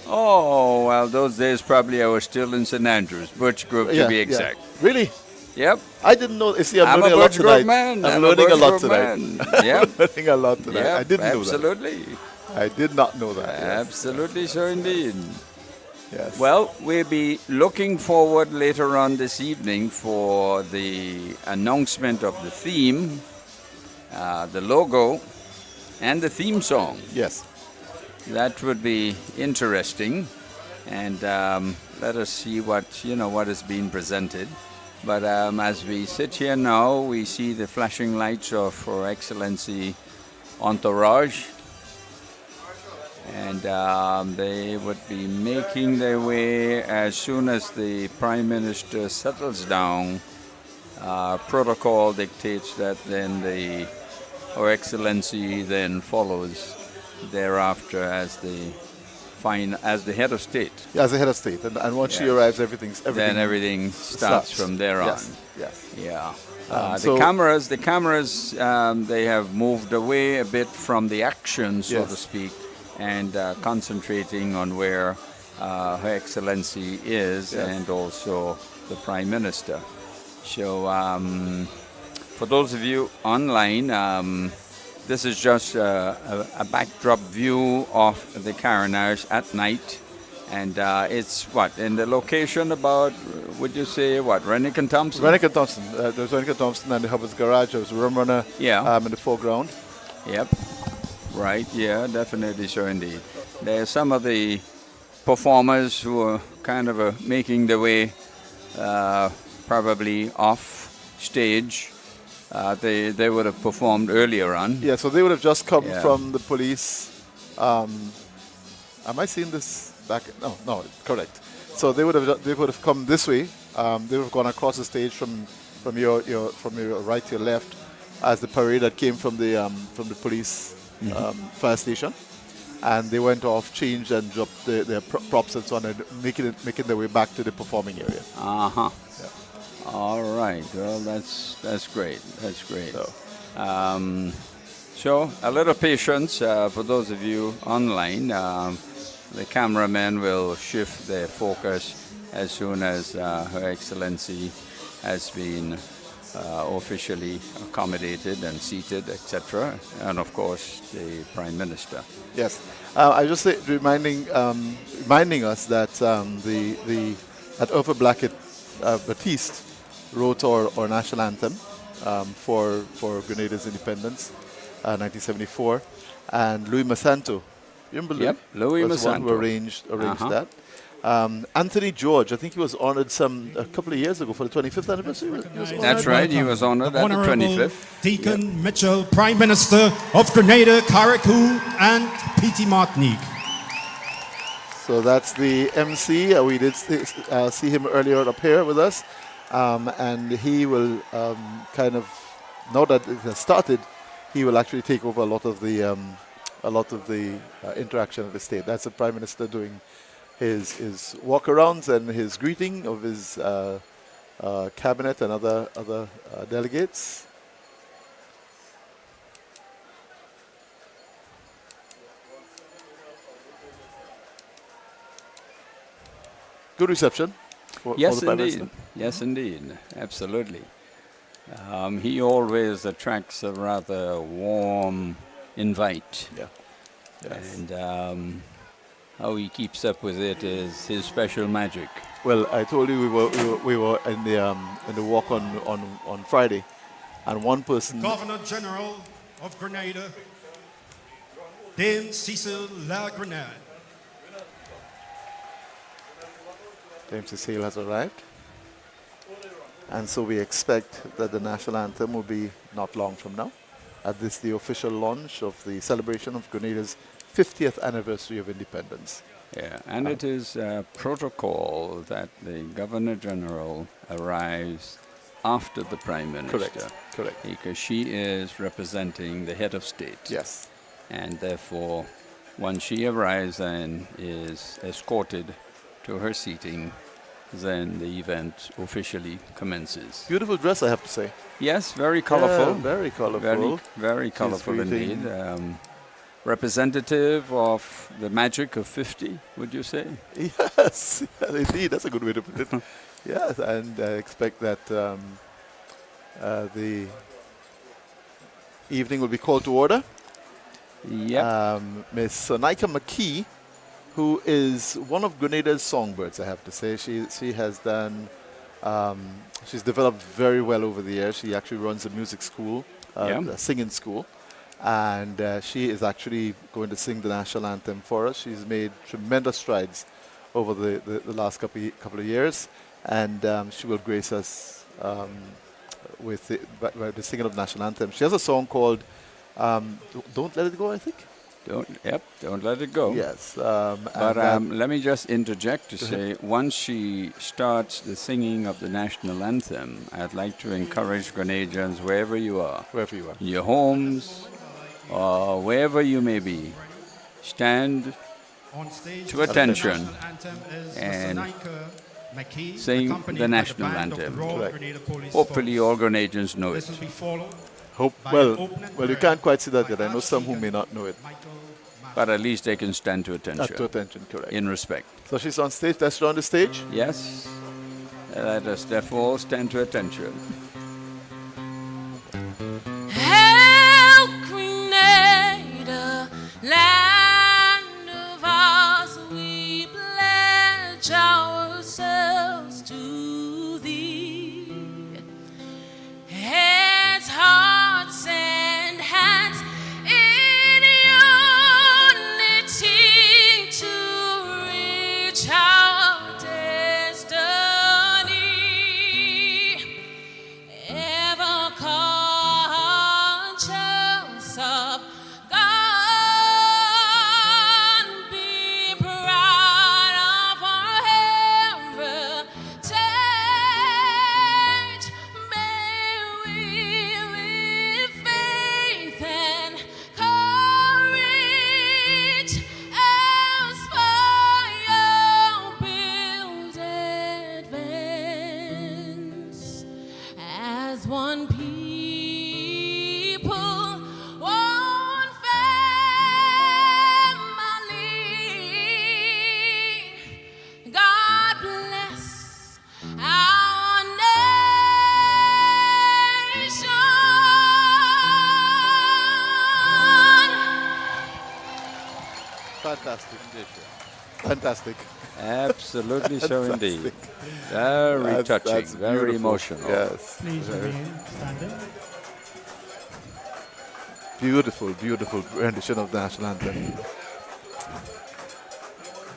Oh, well, those days probably I was still in St. Andrews, Butch Group to be exact. Really? Yep. I didn't know. You see, I'm I'm learning a a lot Butch Group tonight. man. I'm I'm a learning a Butch lot Group tonight. man. Yep. I'm learning a lot tonight. Yep, I didn't know that. absolutely. I did not know that. Yes. Absolutely so indeed. Yes. Well, we'll be looking forward later on this evening for the announcement of the theme, the logo, and the theme song. Yes. That would be interesting, and let us see what is being presented. But as we sit here now, we see the flashing lights of Her Excellency Entourage, and they would be making their way as soon as the Prime Minister settles down. Protocol dictates that then Her Excellency then follows thereafter as the head of state. Yeah, as the head of state, and once she arrives, everything. Then everything starts from there on. Yes. Yes. Yeah. So- The cameras, they have moved away a bit from the action, so Yes. to speak, and concentrating on where Her Excellency is, and also the Prime Minister. So, for those of you online, this is just a backdrop view of the Carnage at night. And it's in the location about, would you say, Rennick and Thompson? Rennick and Thompson. There's Rennick and Thompson and the Hubbard's Garage. There was a rum runner in the foreground. Yep. Right, yeah, definitely so indeed. There's some of the performers who are kind of making their way probably off stage. They would have performed earlier on. Yeah, so they would have just come from the police. Am I seeing this back? No, correct. So they would have come this way. They would have gone across the stage from your right to your left, as the parade that came from the police fire station, and they went off, changed, and dropped their props and so on, and making their way back to the performing area. All right. Well, that's great. That's great. So a little patience for those of you online. The cameramen will shift their focus as soon as Her Excellency has been officially accommodated and seated, etc., and of course the Prime Minister. Yes, I just say, reminding us that that Arthur Blackett Baptiste wrote our national anthem for Grenada's independence, 1974, and Louis Massanto. You remember Louis? Yep, Louis was the one Massanto who arranged that. Anthony George, I think he was honored a couple of years ago for the 25th anniversary. That's right, he was honored at the 25th. Deacon Mitchell, Prime Minister of Grenada, Carriacou, and P.T. Martinique. So that's the MC. We did see him earlier up here with us, and he will now that it has started, he will actually take over a lot of the interaction of the state. That's the Prime Minister doing his walk-arounds and his greeting of his cabinet and other delegates. Good reception for the Prime Minister. Yes, indeed. Absolutely. He always attracts a rather warm invite. Yeah. Yes. And how he keeps up with it is his special magic. Well, I told you we were in the walk on Friday, and one person. Governor General of Grenada, Dame Cecile La Grenade. Dame Cecile has arrived, and so we expect that the national anthem will be not long from now, at the official launch of the celebration of Grenada's 50th anniversary of independence. Yeah, and it is protocol that the Governor General arrives after the Prime Minister. Correct. Because she is representing the head of state. Yes. And therefore, once she arrives and is escorted to her seating, then the event officially commences. Beautiful dress, I have to say. Yes, very colorful. Yeah, very colorful. Very colorful indeed. representative of the magic of 50, would you say? Yes, indeed, that's a good way to put it. Yes, and I expect that the evening will be called to order. Yep. Miss Sonika McKee, who is one of Grenada's songbirds, I have to say. She has done, she's developed very well over the years. She actually runs a music school, a singing school. And she is actually going to sing the national anthem for us. She's made tremendous strides over the last couple of years. And she will grace us with the singing of the national anthem. She has a song called Don't Let It Go, I think. Don't let it go. Yes. But let me just interject to say, once she starts the singing of the national anthem, I'd like to encourage Grenadians, wherever you are, in your homes, or wherever you may be, stand On stage, to attention the national anthem is and Sonika McKee, sing accompanied the by national band of the anthem. Royal Grenada Police Hopefully Force. all Grenadians know This it. will be followed by an Well, opening you prayer can't quite see that yet. by I know some who may not know it. But at least they can stand to attention. To attention, correct. In respect. So she's on stage. That's her on the stage? Yes. Let us therefore stand to attention. Hail, Grenada, land of ours, we pledge ourselves to thee. Heads, hearts, and hands in unity to reach our destiny. Ever conscious of God, be proud of our heritage. May we with faith and courage aspire, build, advance as one people, one family. God bless our nation. Fantastic. Fantastic. Absolutely so indeed. Fantastic. Very touching, That's very beautiful. emotional. Yes. Please remain standing. Beautiful, beautiful rendition of the national anthem.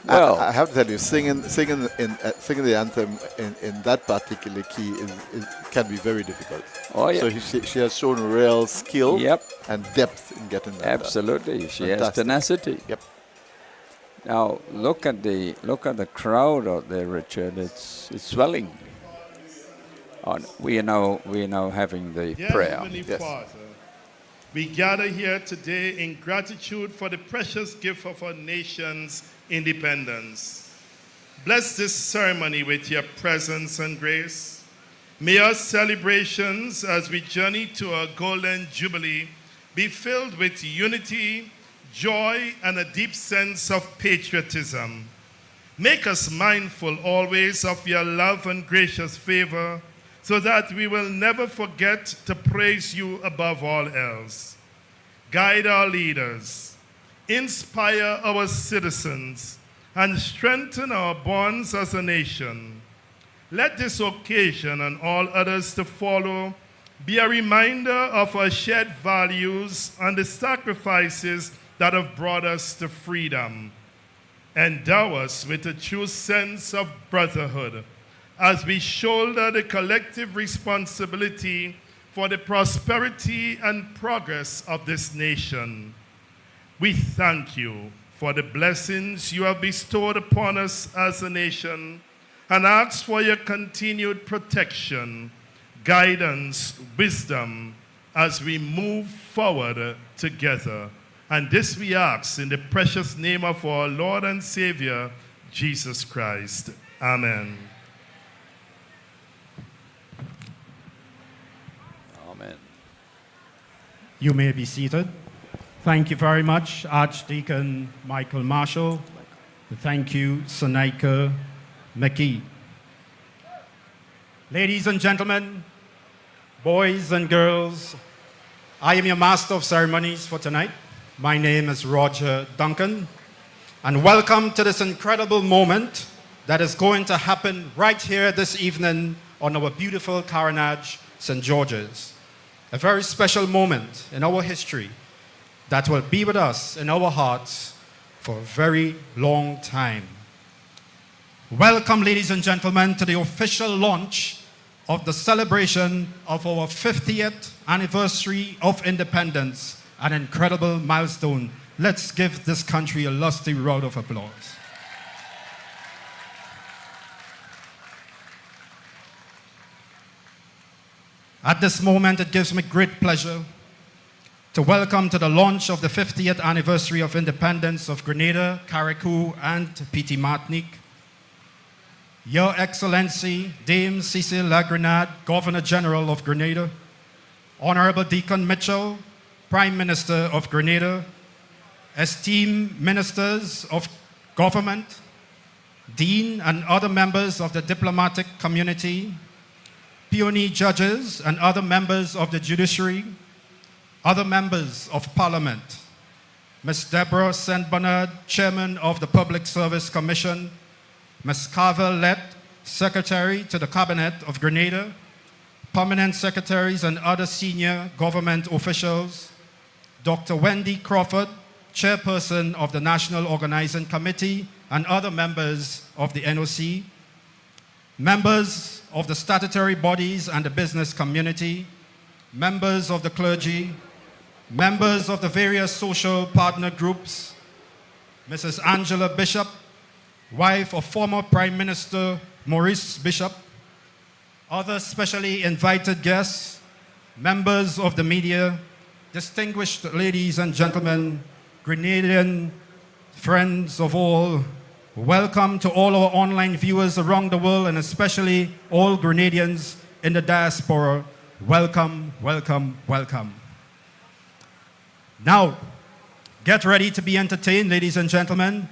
Well, I have to tell you, singing the anthem in that particular key can be very difficult. Oh, yeah. So she has shown real skill Yep. and depth in getting that. Absolutely. She has Fantastic. tenacity. Yep. Now look at the crowd out there, Richard. It's swelling. We are now having the Dear prayer. Heavenly Yes. Father, we gather here today in gratitude for the precious gift of our nation's independence. Bless this ceremony with your presence and grace. May our celebrations as we journey to our golden jubilee be filled with unity, joy, and a deep sense of patriotism. Make us mindful always of your love and gracious favor, so that we will never forget to praise you above all else. Guide our leaders, inspire our citizens, and strengthen our bonds as a nation. Let this occasion and all others to follow be a reminder of our shared values and the sacrifices that have brought us to freedom. Endow us with a true sense of brotherhood as we shoulder the collective responsibility for the prosperity and progress of this nation. We thank you for the blessings you have bestowed upon us as a nation and ask for your continued protection, guidance, wisdom as we move forward together. And this we ask in the precious name of our Lord and Savior, Jesus Christ. Amen. Amen. You may be seated. Thank you very much, Archdeacon Michael Marshall. Thank you, Sonaika McKee. Ladies and gentlemen, boys and girls, I am your master of ceremonies for tonight. My name is Roger Duncan, and welcome to this incredible moment that is going to happen right here this evening on our beautiful Carnage, St. George's. A very special moment in our history that will be with us in our hearts for a very long time. Welcome, ladies and gentlemen, to the official launch of the celebration of our 50th anniversary of independence, an incredible milestone. Let's give this country a lusty round of applause. At this moment, it gives me great pleasure to welcome to the launch of the 50th anniversary of independence of Grenada, Carriacou, and Petite Martinique, Your Excellency, Dame Cecile La Grenade, Governor General of Grenada, Honorable Deacon Mitchell, Prime Minister of Grenada, esteemed ministers of government, Dean and other members of the diplomatic community, peony judges and other members of the judiciary, other members of parliament, Ms. Deborah St. Bernard, Chairman of the Public Service Commission, Ms. Carver Lett, Secretary to the Cabinet of Grenada, permanent secretaries and other senior government officials, Dr. Wendy Crawford, Chairperson of the National Organizing Committee, and other members of the NOC, members of the statutory bodies and the business community, members of the clergy, members of the various social partner groups, Mrs. Angela Bishop, wife of former Prime Minister Maurice Bishop, other specially invited guests, members of the media, distinguished ladies and gentlemen, Grenadian friends of all, welcome to all our online viewers around the world, and especially all Grenadians in the diaspora. Welcome, welcome, welcome. Now, get ready to be entertained, ladies and gentlemen.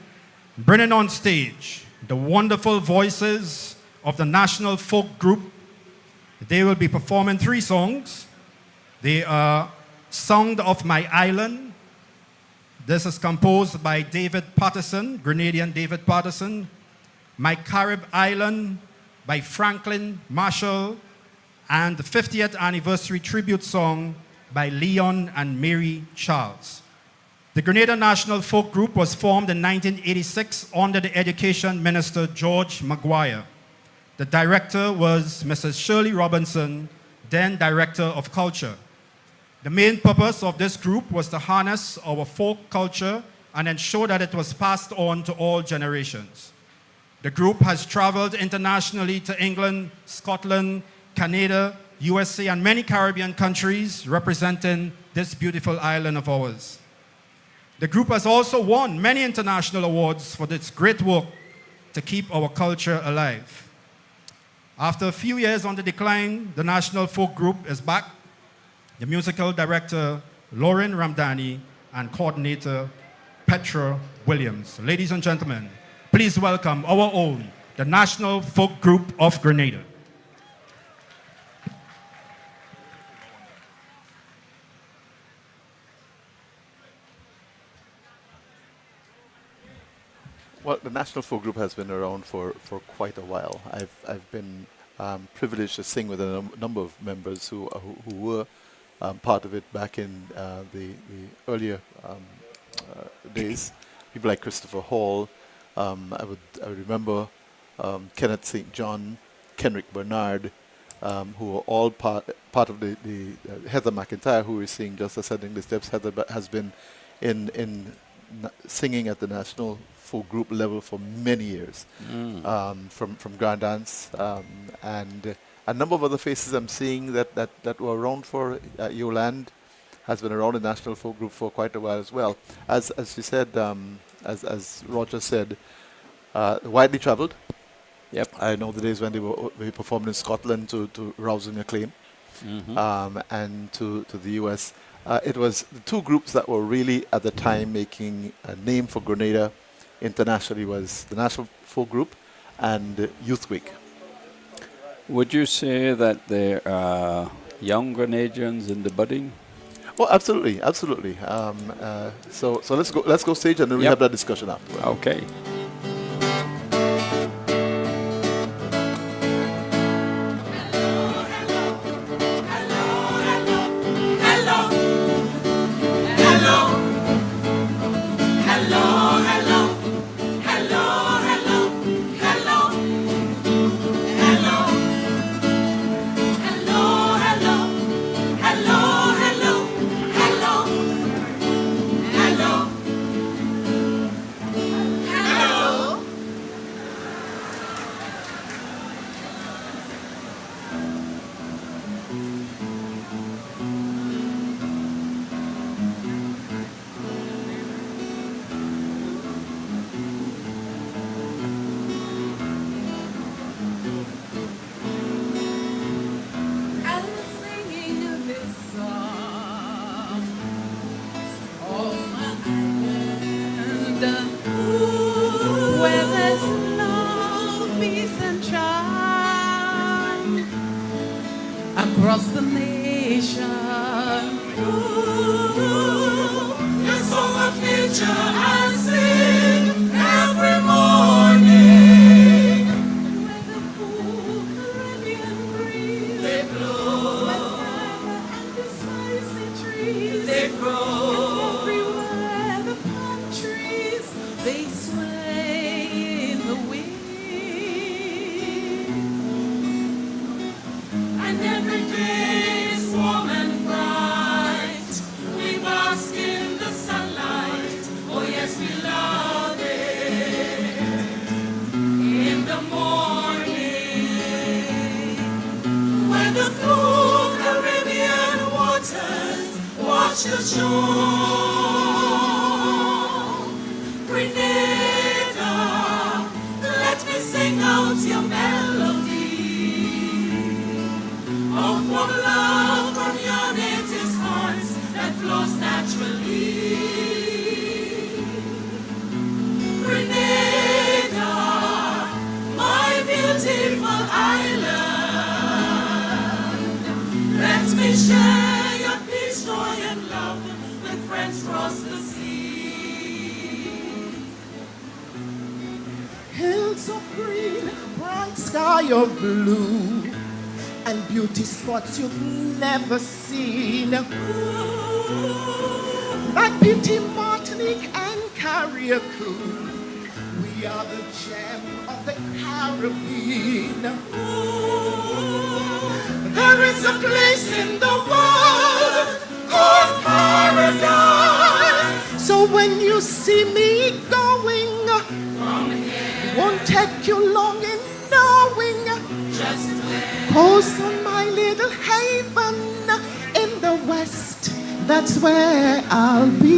Bringing on stage the wonderful voices of the National Folk Group. They will be performing 3 songs. They are Sound of My Island. This is composed by David Patterson, Grenadian David Patterson. My Carib Island by Franklin Marshall. And the 50th anniversary tribute song by Leon and Mary Charles. The Grenada National Folk Group was formed in 1986 under the Education Minister George Maguire. The director was Mrs. Shirley Robinson, then Director of Culture. The main purpose of this group was to harness our folk culture and ensure that it was passed on to all generations. The group has traveled internationally to England, Scotland, Canada, USA, and many Caribbean countries representing this beautiful island of ours. The group has also won many international awards for its great work to keep our culture alive. After a few years on the decline, the National Folk Group is back. The musical director, Lauren Ramdani, and coordinator, Petra Williams. Ladies and gentlemen, please welcome our own, the National Folk Group of Grenada. Well, the National Folk Group has been around for quite a while. I've been privileged to sing with a number of members who were part of it back in the earlier days. People like Christopher Hall. I would remember Kenneth St. John, Kenrick Bernard, who were all part of the Heather McIntyre, who we're seeing just ascending the steps. Heather has been in singing at the National Folk Group level for many years, from Grand Dance, and a number of other faces I'm seeing that were around for Yoland has been around the National Folk Group for quite a while as well. As you said, as Roger said, widely travelled. Yep. I know the days when they performed in Scotland to rousing acclaim, and to the US. it was the two groups that were really at the time making a name for Grenada internationally was the National Folk Group and Youth Week. Would you say that there are young Grenadians in the budding? Oh, absolutely, absolutely. So let's go stage and then we have that discussion afterwards. Okay. Across the nation, the song of nature I sing every morning. When the cool Caribbean breeze they blow, and the spicy trees they grow, and everywhere the palm trees they sway in the wind. And every day is warm and bright. We bask in the sunlight. Oh yes, we love it. In the morning, when the cool Caribbean waters wash the shore. Grenada, let me sing out your melody of warm love from your native hearts that flows naturally. Grenada, my beautiful island, let me share your peace, joy, and love with friends across the sea. Hills of green, bright sky of blue, and beauty spots you've never seen. Like Petite Martinique and Carriacou, we are the gem of the Caribbean. There is a place in the world called paradise. So when you see me going, won't take you long in knowing. Just coast on my little haven in the west, that's where I'll be.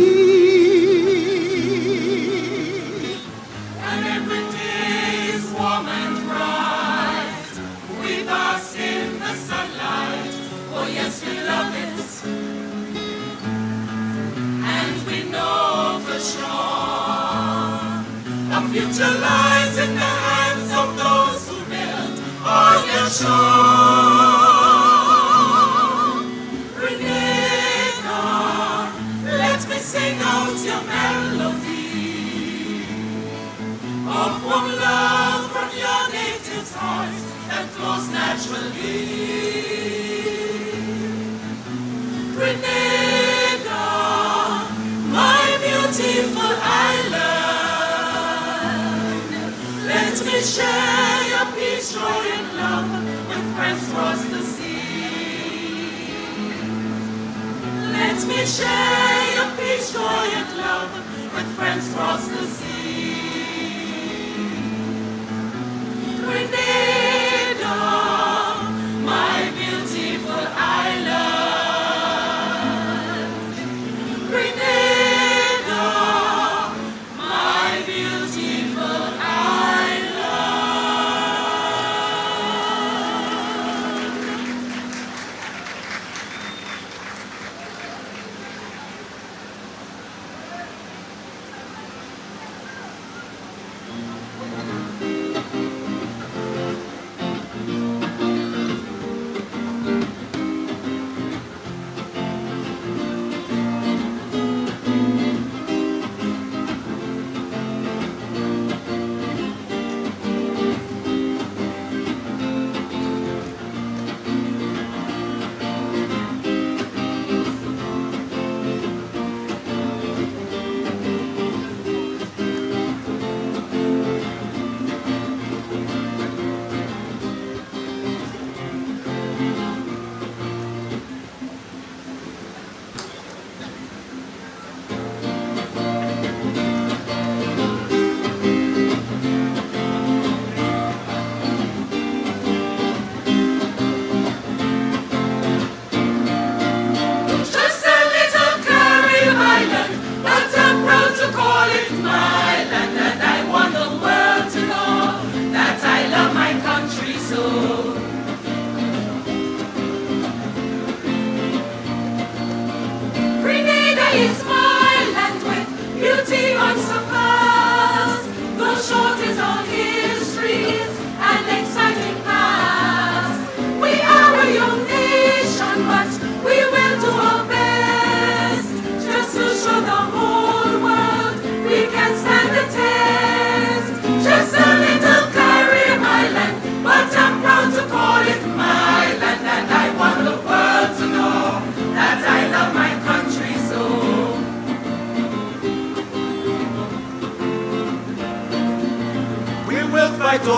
And every day is warm and bright. We bask in the sunlight. Oh yes, we love it. And we know for sure our future lies in the hands of those who build on your shore. Grenada, let me sing out your melody of warm love from your native heart that flows naturally. Grenada, my beautiful island, let me share your peace, joy, and love with friends across the sea. Let me share your peace, joy, and love with friends across the sea. Grenada, my beautiful island. Grenada, my beautiful island.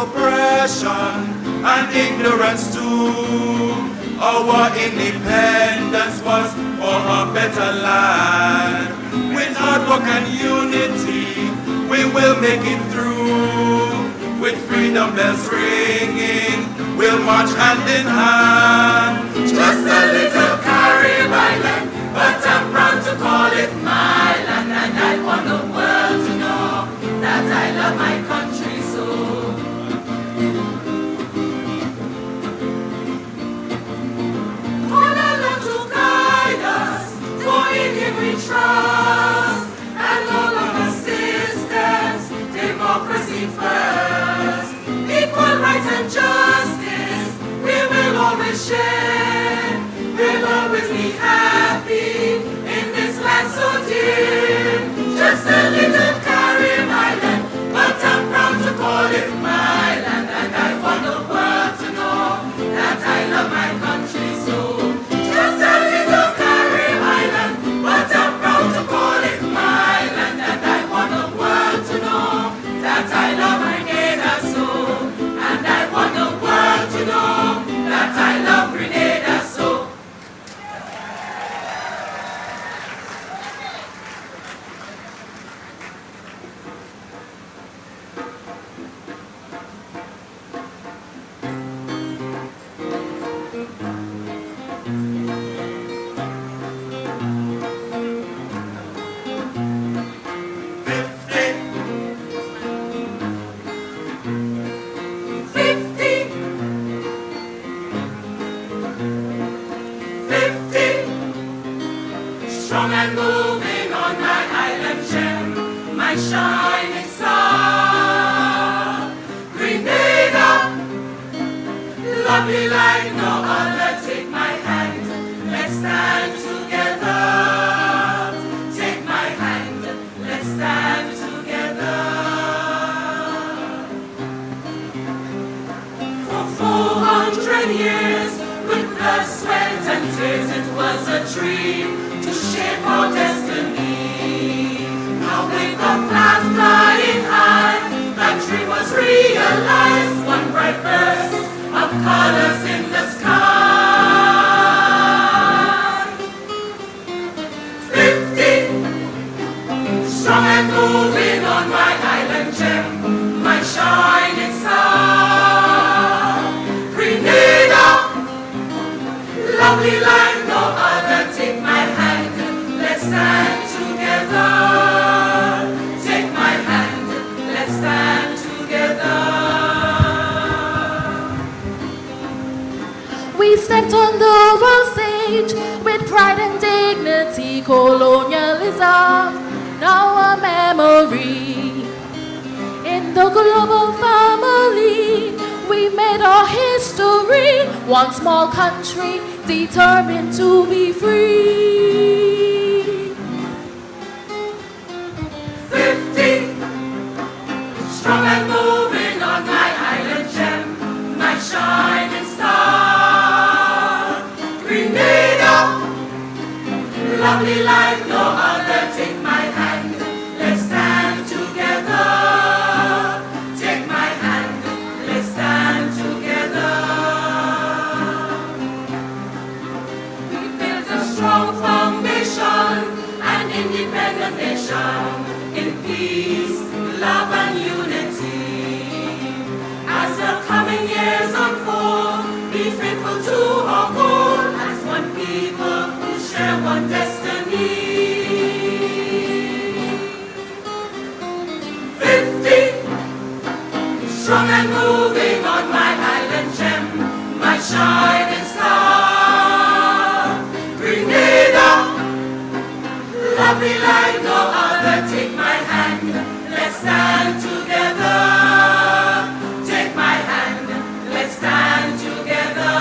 oppression and ignorance too. Our independence was for a better land. With hard work and unity, we will make it through. With freedom bells ringing, we'll march hand in hand. Just a little Carib island, but I'm proud to call it my land. And I want the world to know that I love my country so. God alone to guide us, for in Him we trust. And all of the systems, democracy first. Equal rights and justice, we will always share. We'll always be happy in this land so dear. Just a little Carib island, but I'm proud to call it my land. And I want the world to know that I love my country so. Just a little Carib island, but I'm proud to call it my land. And I want the world to know that I love Grenada so. And I want the world to know that I love Grenada so. Strong and moving on my island gem, my shining star. Grenada, lovely like no other, take my hand, let's stand together. Take my hand, let's stand together. For 400 years, with blood, sweat and tears, it was a dream to shape our destiny. Now with the flag flying high, that dream was realized. One bright burst of colors in the sky. 50, strong and moving on my island gem, my shining star. Grenada, lovely like no other, take my hand, let's stand together. Take my hand, let's stand together. We stepped on the world stage with pride and dignity. Colonialism, now a memory. In the global family, we made our history. One small country determined to be free. 50, strong and moving on my island gem, my shining star. Grenada, lovely like no other, take my hand, let's stand together. Take my hand, let's stand together. We built a strong foundation, an independent nation, in peace, love and unity. As the coming years unfold, be faithful to our goal, as one people who share one destiny. 50, strong and moving on my island gem, my shining star. Grenada, lovely like no other, take my hand, let's stand together. Take my hand, let's stand together.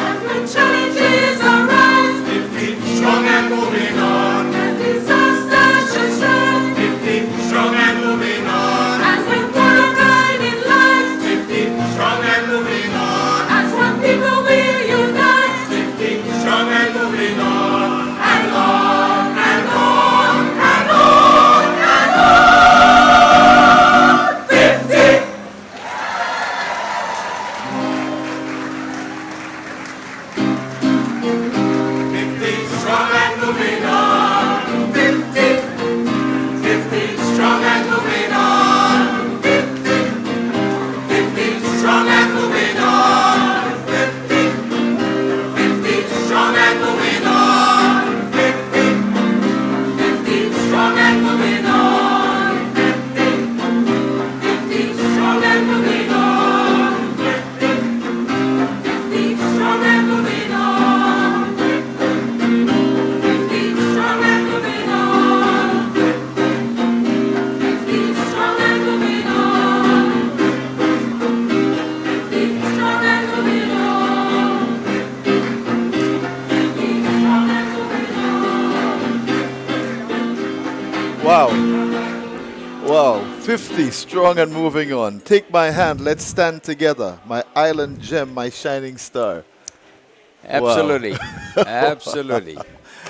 And when challenges arise, 50, strong and moving on. And disaster shall strike, 50, strong and moving on. And when God guiding light, 50, 50, strong and moving on. Take my hand, let's stand together. My island gem, my shining star. Absolutely. Wow. Absolutely.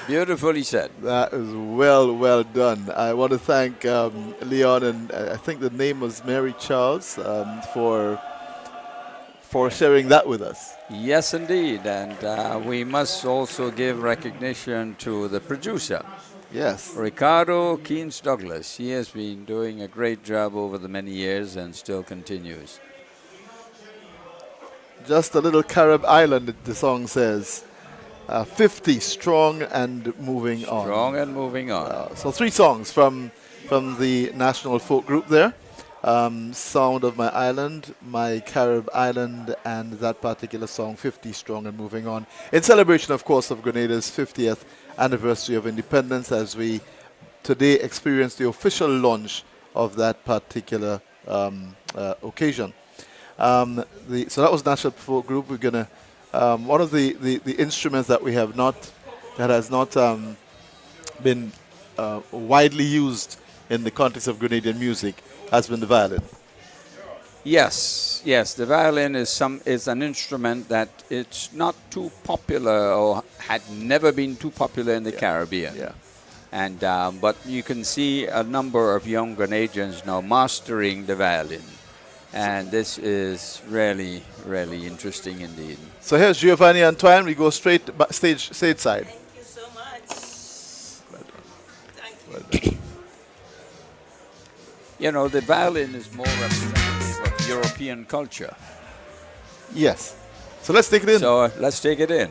Beautifully said. That is well done. I want to thank Leon and I think the name was Mary Charles for sharing that with us. Yes, indeed. And we must also give recognition to the producer. Yes. Ricardo Keynes Douglas. He has been doing a great job over the many years and still continues. Just a little Carib island, the song says. 50, strong and moving on. Strong and moving on. So 3 songs from the national folk group there. Sound of My Island, My Carib Island, and that particular song, 50, Strong and Moving On. In celebration, of course, of Grenada's 50th anniversary of independence, as we today experience the official launch of that particular occasion. So that was National Folk Group. We're going to, one of the instruments that has not been widely used in the context of Grenadian music has been the violin. Yes, the violin is an instrument that it's not too popular or had never been too popular in the Caribbean. Yeah. And but you can see a number of young Grenadians now mastering the violin, and this is really interesting indeed. So here's Giovanni Antoine. We go straight stage side. Thank you so much. Well done. You know, the violin is more representative of European culture. Yes. So let's take it in. So let's take it in.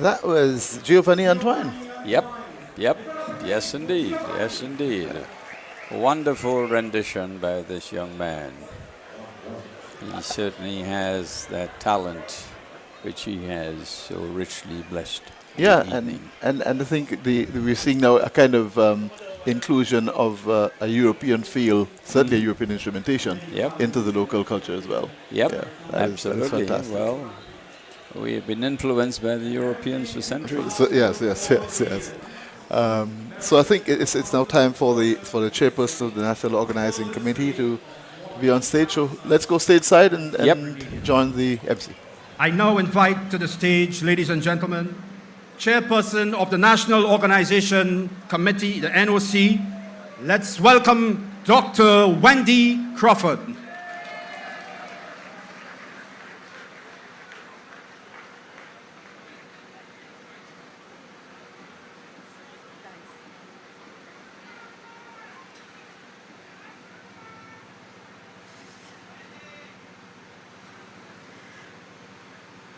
That was Giovanni Antoine. Yep. Yes, indeed. Yes, indeed. Wonderful rendition by this young man. He certainly has that talent which he has so richly blessed. Yeah, and I think we're seeing now a kind of inclusion of a European feel, certainly a European instrumentation, into the local culture as well. Yep, yeah, absolutely. That is fantastic. Well, we have been influenced by the Europeans for centuries. So, yes. So I think it's now time for the chairperson of the National Organizing Committee to be on stage. So let's go stateside and join the MC. I now invite to the stage, ladies and gentlemen, Chairperson of the National Organization Committee, the NOC. Let's welcome Dr. Wendy Crawford.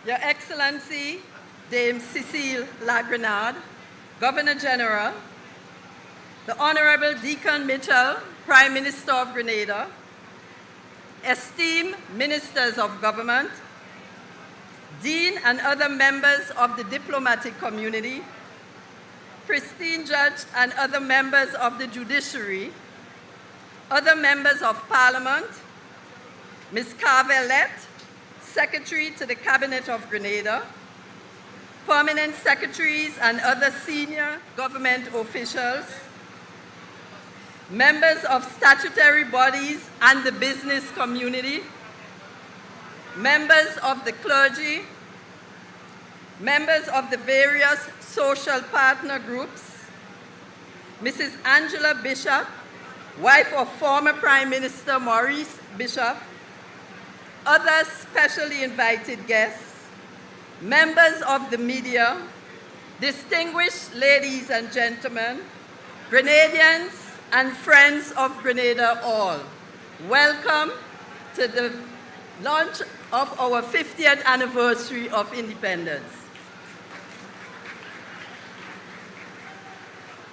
Your Excellency, Dame Cecile La Grenade, Governor General, the Honorable Deacon Mitchell, Prime Minister of Grenada, esteemed Ministers of Government, Dean and other members of the diplomatic community, pristine judge and other members of the judiciary, other members of Parliament, Ms. Carvelette, Secretary to the Cabinet of Grenada, permanent secretaries and other senior government officials, members of statutory bodies and the business community, members of the clergy, members of the various social partner groups, Mrs. Angela Bishop, wife of former Prime Minister Maurice Bishop, other specially invited guests, members of the media, distinguished ladies and gentlemen, Grenadians and friends of Grenada all. Welcome to the launch of our 50th anniversary of independence.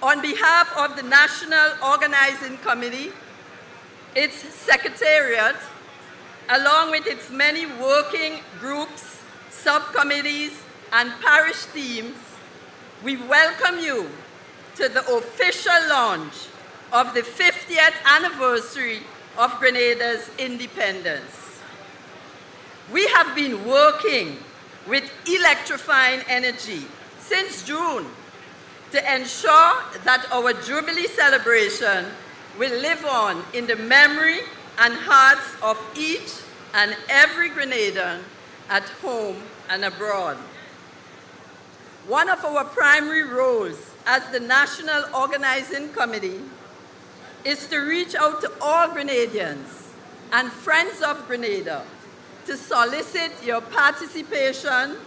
On behalf of the National Organizing Committee, its secretariat, along with its many working groups, subcommittees, and parish teams, we welcome you to the official launch of the 50th anniversary of Grenada's independence. We have been working with electrifying energy since June to ensure that our Jubilee celebration will live on in the memory and hearts of each and every Grenadan at home and abroad. One of our primary roles as the National Organizing Committee is to reach out to all Grenadians and friends of Grenada to solicit your participation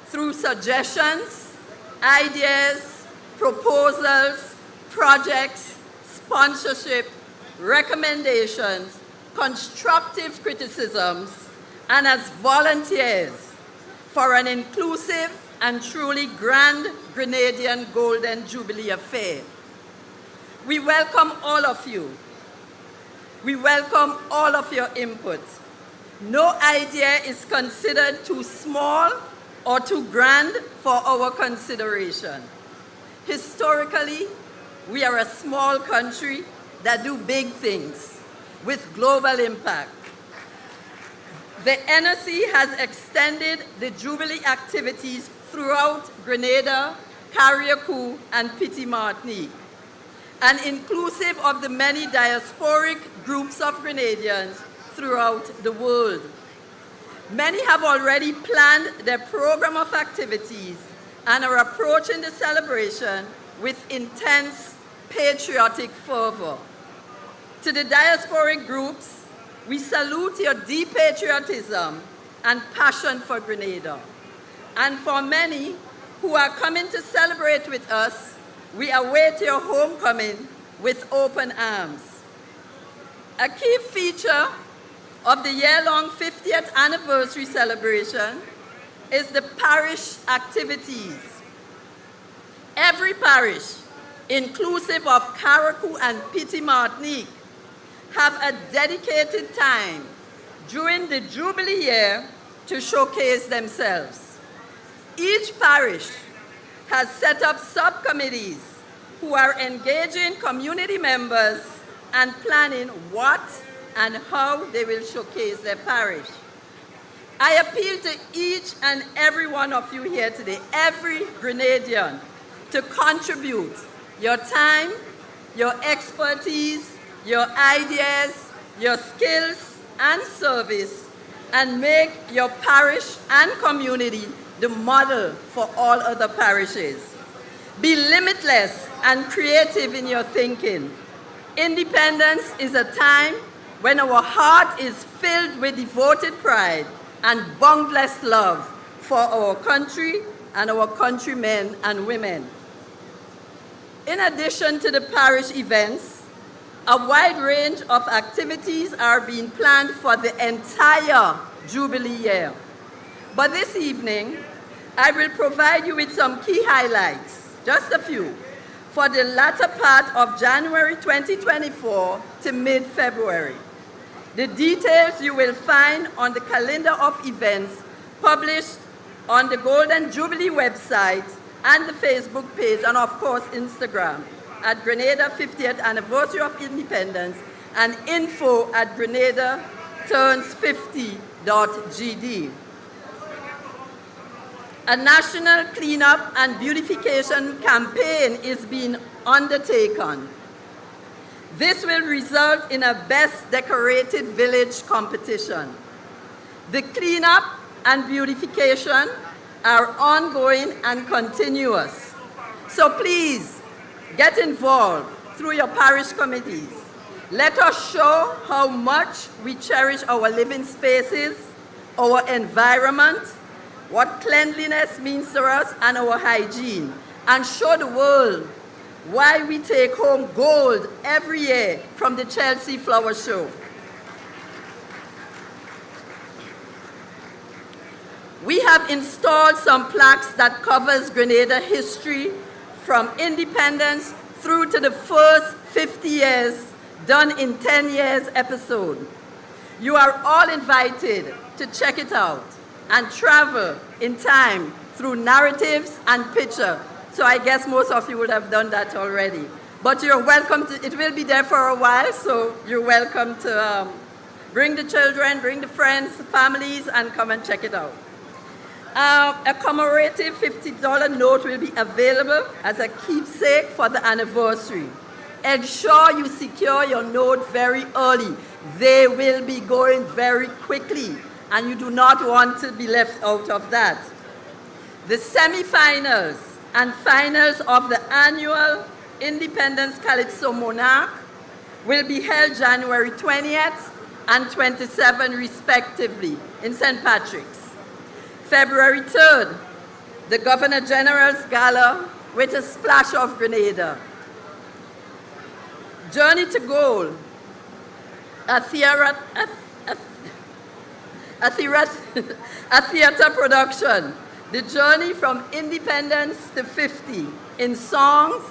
through suggestions, ideas, proposals, projects, sponsorship, recommendations, constructive criticisms, and as volunteers for an inclusive and truly grand Grenadian Golden Jubilee affair. We welcome all of you. We welcome all of your input. No idea is considered too small or too grand for our consideration. Historically, we are a small country that do big things with global impact. The NOC has extended the Jubilee activities throughout Grenada, Carriacou, and Petit Martinique, and inclusive of the many diasporic groups of Grenadians throughout the world. Many have already planned their program of activities and are approaching the celebration with intense patriotic fervor. To the diasporic groups, we salute your deep patriotism and passion for Grenada. And for many who are coming to celebrate with us, we await your homecoming with open arms. A key feature of the year-long 50th anniversary celebration is the parish activities. Every parish, inclusive of Carriacou and Petit Martinique, have a dedicated time during the Jubilee year to showcase themselves. Each parish has set up subcommittees who are engaging community members and planning what and how they will showcase their parish. I appeal to each and every one of you here today, every Grenadian, to contribute your time, your expertise, your ideas, your skills and service, and make your parish and community the model for all other parishes. Be limitless and creative in your thinking. Independence is a time when our heart is filled with devoted pride and boundless love for our country and our countrymen and women. In addition to the parish events, a wide range of activities are being planned for the entire Jubilee year. But this evening, I will provide you with some key highlights, just a few, for the latter part of January 2024 to mid-February. The details you will find on the calendar of events published on the Golden Jubilee website and the Facebook page, and of course Instagram, at Grenada 50th Anniversary of Independence, and info at grenadaturns50.gd. A national cleanup and beautification campaign is being undertaken. This will result in a best decorated village competition. The cleanup and beautification are ongoing and continuous. So please get involved through your parish committees. Let us show how much we cherish our living spaces, our environment, what cleanliness means to us, and our hygiene, and show the world why we take home gold every year from the Chelsea Flower Show. We have installed some plaques that covers Grenada history from independence through to the first 50 years, done in 10 years episode. You are all invited to check it out and travel in time through narratives and picture. So I guess most of you would have done that already. But you're welcome to, it will be there for a while, so you're welcome to bring the children, bring the friends, families, and come and check it out. A commemorative $50 note will be available as a keepsake for the anniversary. Ensure you secure your note very early. They will be going very quickly, and you do not want to be left out of that. The semi-finals and finals of the annual Independence Calypso Monarch will be held January 20th and 27th respectively in St. Patrick's. February 3rd, the Governor General's Gala with a splash of Grenada. Journey to Gold, a theater production. The journey from independence to 50 in songs,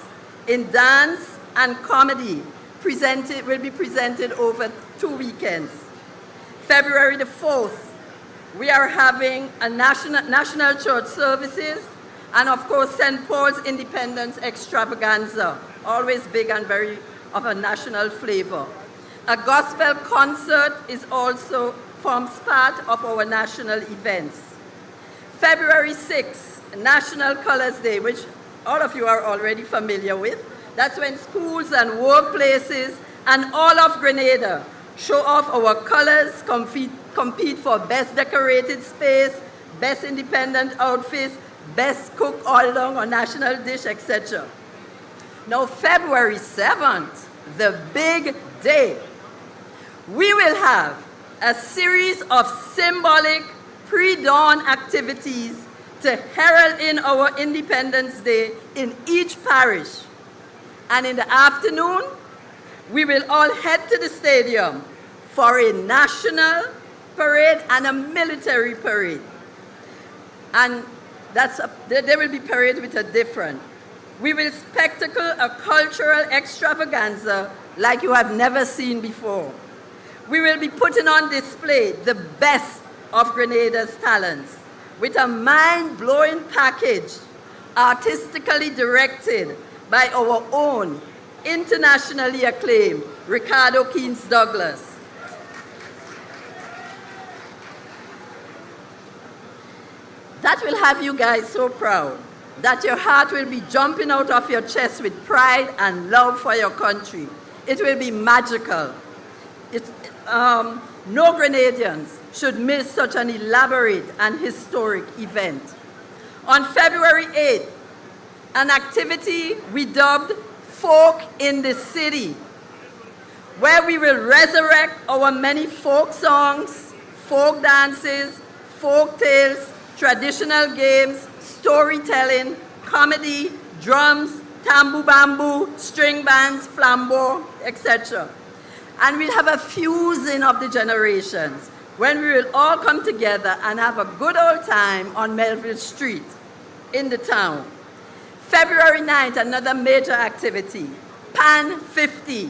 in dance, and comedy will be presented over 2 weekends. February the 4th, we are having a national church services, and of course St. Paul's Independence Extravaganza, always big and very of a national flavor. A gospel concert forms part of our national events. February 6th, National Colors Day, which all of you are already familiar with. That's when schools and workplaces and all of Grenada show off our colors, compete for best decorated space, best independent outfits, best cook all along or national dish, etc. Now, February 7th, the big day, we will have a series of symbolic pre-dawn activities to herald in our Independence Day in each parish. And in the afternoon, we will all head to the stadium for a national parade and a military parade. and they will be paraded with a different. We will spectacle a cultural extravaganza like you have never seen before. We will be putting on display the best of Grenada's talents with a mind-blowing package artistically directed by our own internationally acclaimed Ricardo Keynes Douglas. That will have you guys so proud that your heart will be jumping out of your chest with pride and love for your country. It will be magical. No Grenadians should miss such an elaborate and historic event. On February 8th, an activity we dubbed Folk in the City, where we will resurrect our many folk songs, folk dances, folk tales, traditional games, storytelling, comedy, drums, tambu bamboo, string bands, flambeau, etc. And we'll have a fusing of the generations when we will all come together and have a good old time on Melville Street in the town. February 9th, another major activity, Pan 50.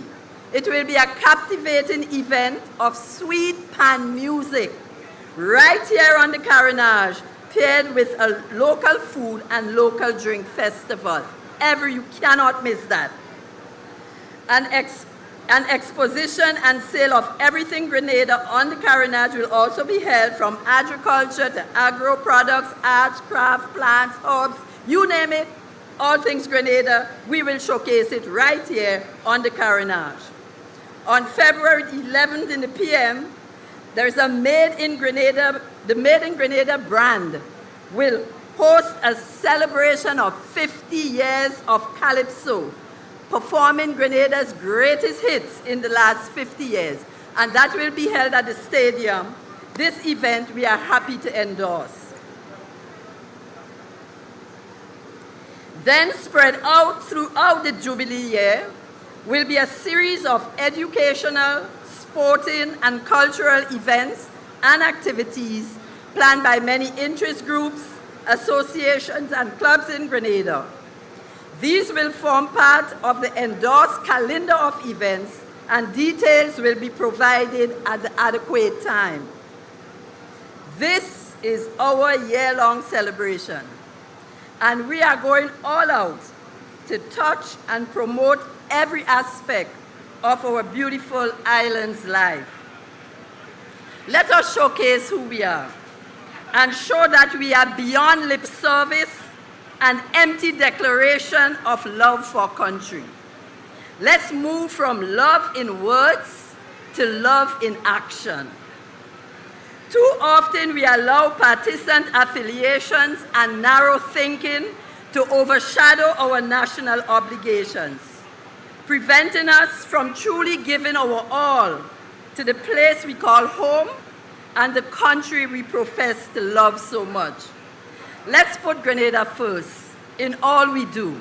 It will be a captivating event of sweet pan music right here on the Carnage, paired with a local food and local drink festival. You cannot miss that. An exposition and sale of everything Grenada on the Carnage will also be held, from agriculture to agro products, arts, craft, plants, herbs, you name it, all things Grenada, we will showcase it right here on the Carnage. On February 11th in the PM, there's a Made in Grenada, the Made in Grenada brand will host a celebration of 50 years of Calypso, performing Grenada's greatest hits in the last 50 years. And that will be held at the stadium. This event we are happy to endorse. Then spread out throughout the Jubilee year will be a series of educational, sporting, and cultural events and activities planned by many interest groups, associations, and clubs in Grenada. These will form part of the endorsed calendar of events, and details will be provided at the adequate time. This is our year-long celebration, and we are going all out to touch and promote every aspect of our beautiful island's life. Let us showcase who we are and show that we are beyond lip service and empty declaration of love for country. Let's move from love in words to love in action. Too often we allow partisan affiliations and narrow thinking to overshadow our national obligations, preventing us from truly giving our all to the place we call home and the country we profess to love so much. Let's put Grenada first in all we do.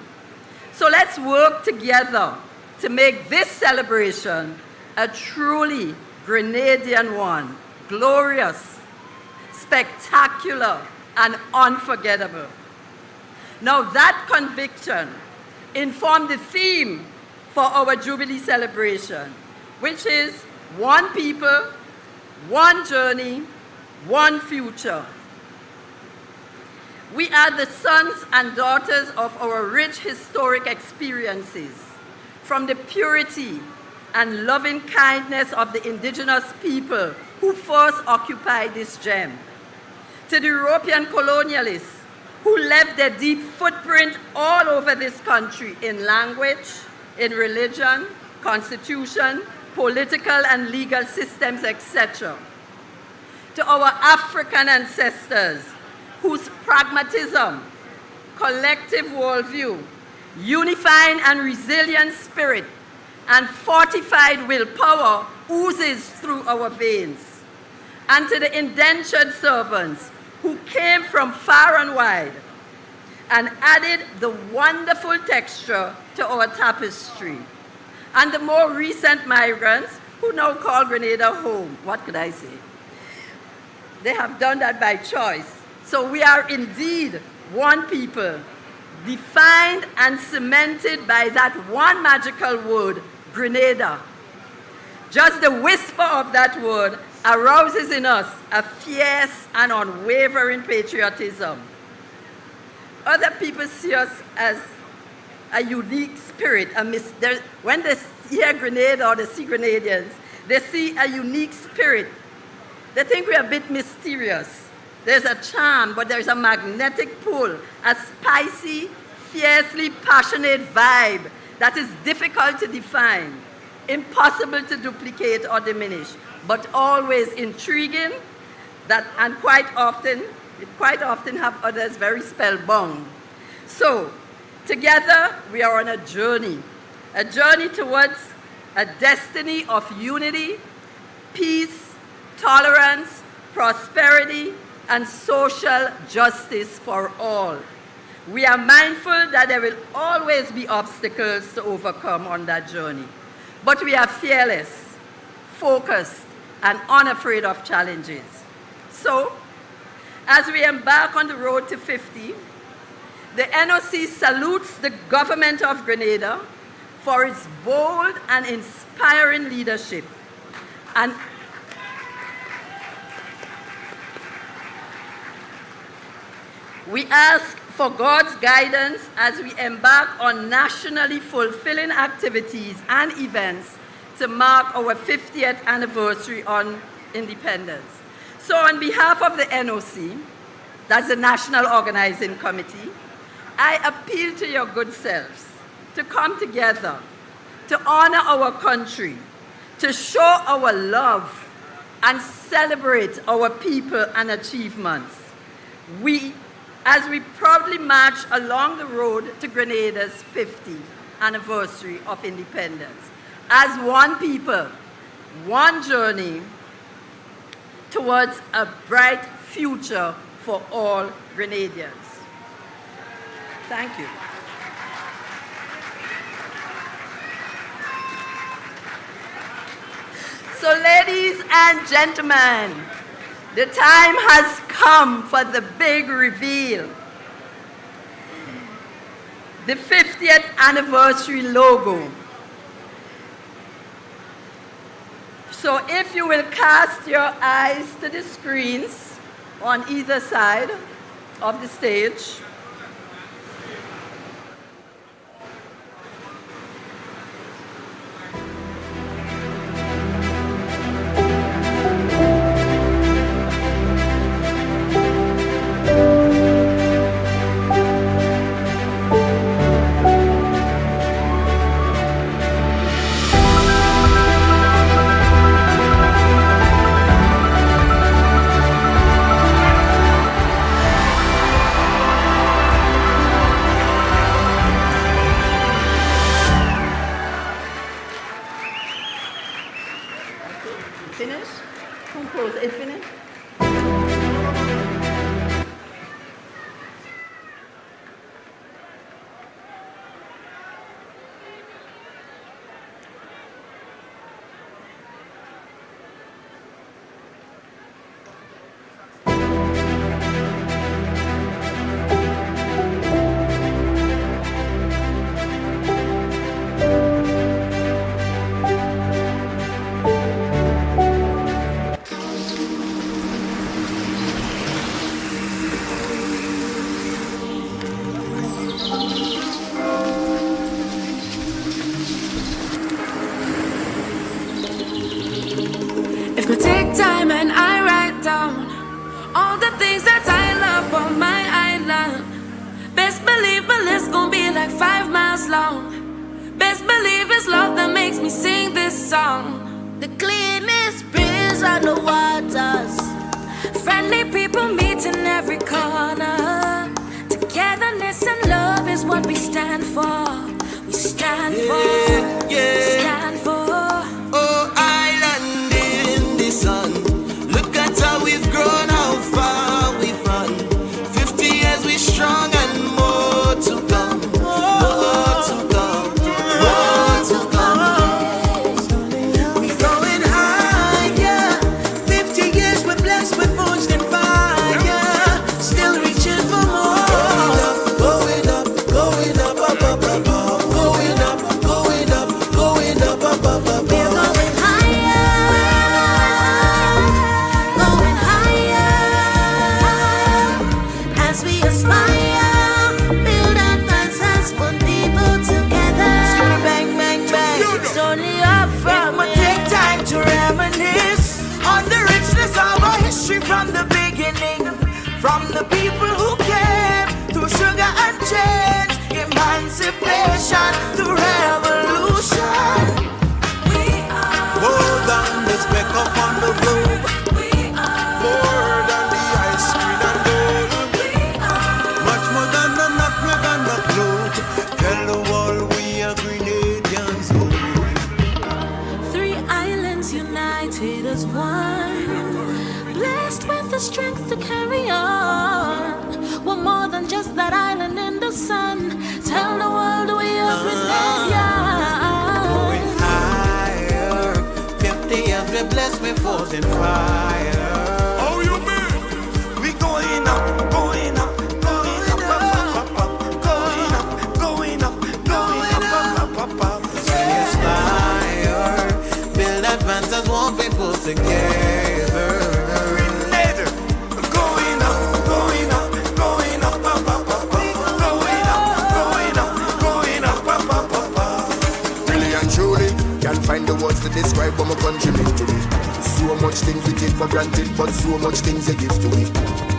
So let's work together to make this celebration a truly Grenadian one, glorious, spectacular, and unforgettable. Now that conviction informed the theme for our Jubilee celebration, which is one people, one journey, one future. We are the sons and daughters of our rich historic experiences, from the purity and loving kindness of the indigenous people who first occupied this gem, to the European colonialists who left their deep footprint all over this country in language, in religion, constitution, political and legal systems, etc. To our African ancestors, whose pragmatism, collective worldview, unifying and resilient spirit, and fortified willpower oozes through our veins. And to the indentured servants who came from far and wide and added the wonderful texture to our tapestry. And the more recent migrants who now call Grenada home. What could I say? They have done that by choice. So we are indeed one people, defined and cemented by that one magical word, Grenada. Just the whisper of that word arouses in us a fierce and unwavering patriotism. Other people see us as a unique spirit. When they hear Grenada or they see Grenadians, they see a unique spirit. They think we're a bit mysterious. There's a charm, but there's a magnetic pull, a spicy, fiercely passionate vibe that is difficult to define, impossible to duplicate or diminish, but always intriguing, and quite often have others very spellbound. So, together we are on a journey towards a destiny of unity, peace, tolerance, prosperity, and social justice for all. We are mindful that there will always be obstacles to overcome on that journey, but we are fearless, focused, and unafraid of challenges. So, as we embark on the road to 50, the NOC salutes the government of Grenada for its bold and inspiring leadership, and we ask for God's guidance as we embark on nationally fulfilling activities and events to mark our 50th anniversary on independence. So on behalf of the NOC, that's the National Organizing Committee, I appeal to your good selves to come together, to honor our country, to show our love, and celebrate our people and achievements. As we proudly march along the road to Grenada's 50th anniversary of independence, as one people, one journey towards a bright future for all Grenadians. Thank you. So ladies and gentlemen, the time has come for the big reveal. The 50th anniversary logo. So if you will cast your eyes to the screens on either side of the stage. If we take time and I write down all the things that I love on my island, best believe my list gon' be like 5 miles long. Best believe it's love that makes me sing this song. The cleanest breeze on the waters, friendly people meet in every corner. Togetherness and love is what we stand for. We stand for. Stand for. Oh, island in the sun. Look at how we've grown, how far we've run. 50 years we strong and more to come. More to come. More to come. We going higher. 50 years we're blessed with forged in fire. from the people who came through sugar and chains, emancipation to revolution. We are more than the speck upon the globe. We are more than the ice cream and gold. We are much more than the nutmeg and the clove. Tell the world we are Grenadians. Three islands united as one, blessed with the strength to carry on. We're more than just that island in the sun. Tell the world we are Grenadians. Going higher, 50 years we blessed with force and fire. Oh, you mean? We going up, going up, going up, up, up, up, going up, going up, going up, up, up, up. Inspire, build advance as one people together. Grenada, going up, going up, going up, up, up, up, going up, going up, going up, up, up, up, up. Really and truly, can't find the words to describe what my country meant to me. So much things we take for granted, but so much things they give to me.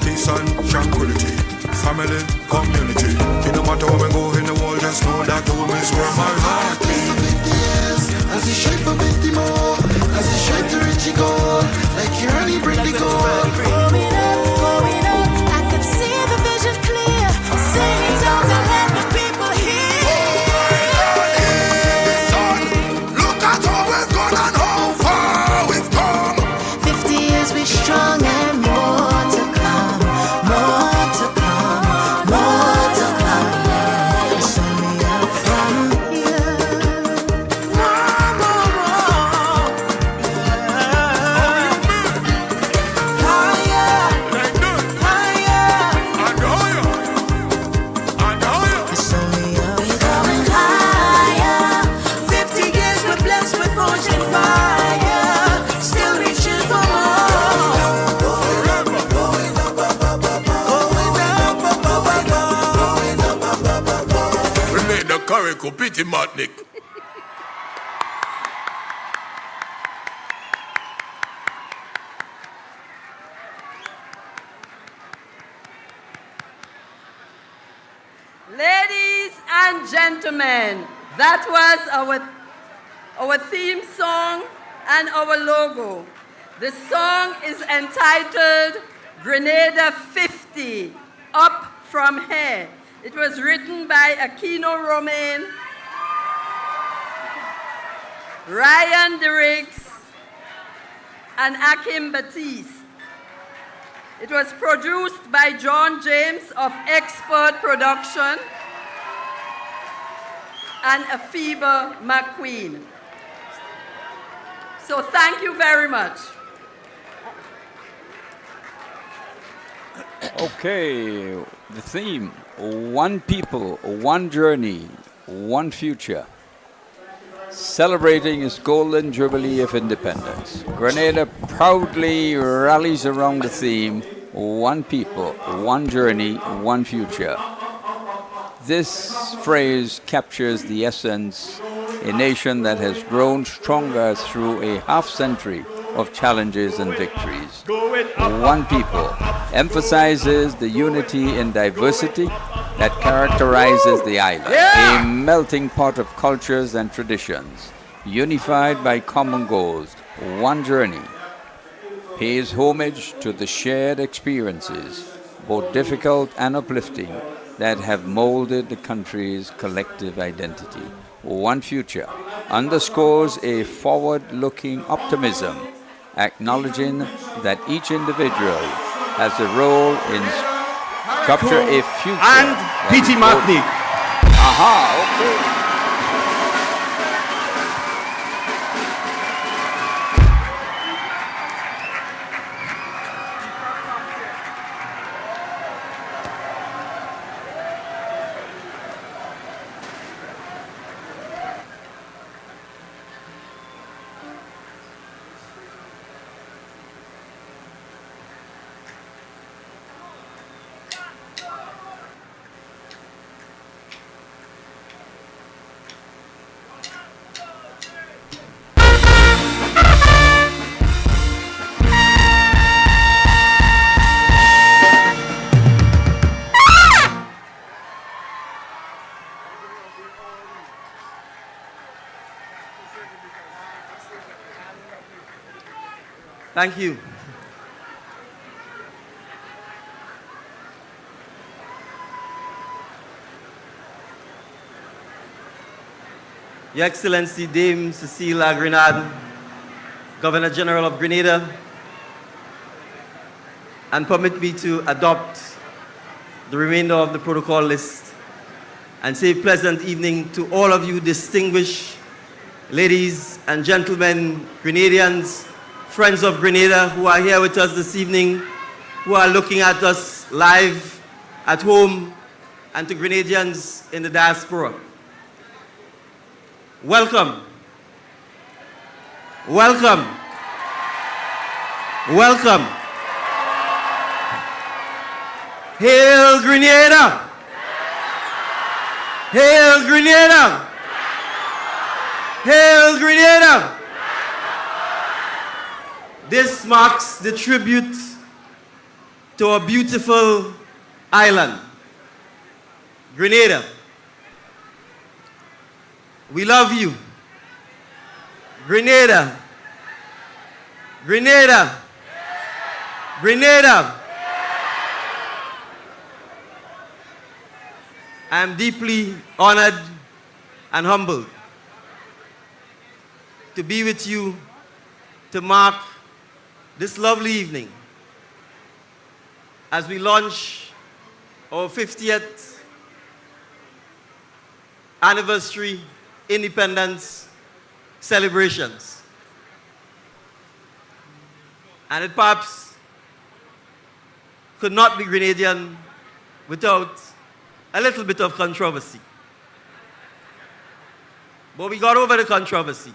Peace and tranquility, family, community. No matter where we go in the world, just know that home is where my heart is. As you strive for 50 more, as you strive to reach your goal, like your honey bring the gold. Going up, I could see the vision clear. Sing it out and let the people hear. Look at how we've gone and how far we've come. 50 years we strong and more to come, more to come, more to come. It's only up from here. It's only up. We're going higher. 50 years we're blessed with forge and fire. Still reaching for Grenada, Carrico, Pity Matnik. Ladies and gentlemen, that was our theme song and our logo. The song is entitled Grenada 50, Up From Here. It was written by Aquino Romain, Ryan Derricks, and Akim Batiste. It was produced by John James of Expert Production and Afiba McQueen. So thank you very much. Okay, the theme, one people, one journey, one future. Celebrating its golden jubilee of independence, Grenada proudly rallies around the theme, one people, one journey, one future. This phrase captures the essence, a nation that has grown stronger through a half-century of challenges and victories. One people emphasizes the unity in diversity that characterizes the island, a melting pot of cultures and traditions, unified by common goals. One journey pays homage to the shared experiences, both difficult and uplifting, that have molded the country's collective identity. One future underscores a forward-looking optimism, acknowledging that each individual has a role in capture a future. And P.T. Matnik. Aha, okay. Thank you. Your Excellency Dame Cecilia Grenada, Governor General of Grenada, and permit me to adopt the remainder of the protocol list and say pleasant evening to all of you distinguished ladies and gentlemen, Grenadians, friends of Grenada who are here with us this evening, who are looking at us live at home, and to Grenadians in the diaspora. Welcome. Welcome. Welcome. Hail Grenada! Hail Grenada! Hail Grenada! This marks the tribute to a beautiful island, Grenada. We love you. Grenada. Grenada. Grenada. I am deeply honored and humbled to be with you to mark this lovely evening as we launch our 50th anniversary independence celebrations. And it perhaps could not be Grenadian without a little bit of controversy. But we got over the controversy.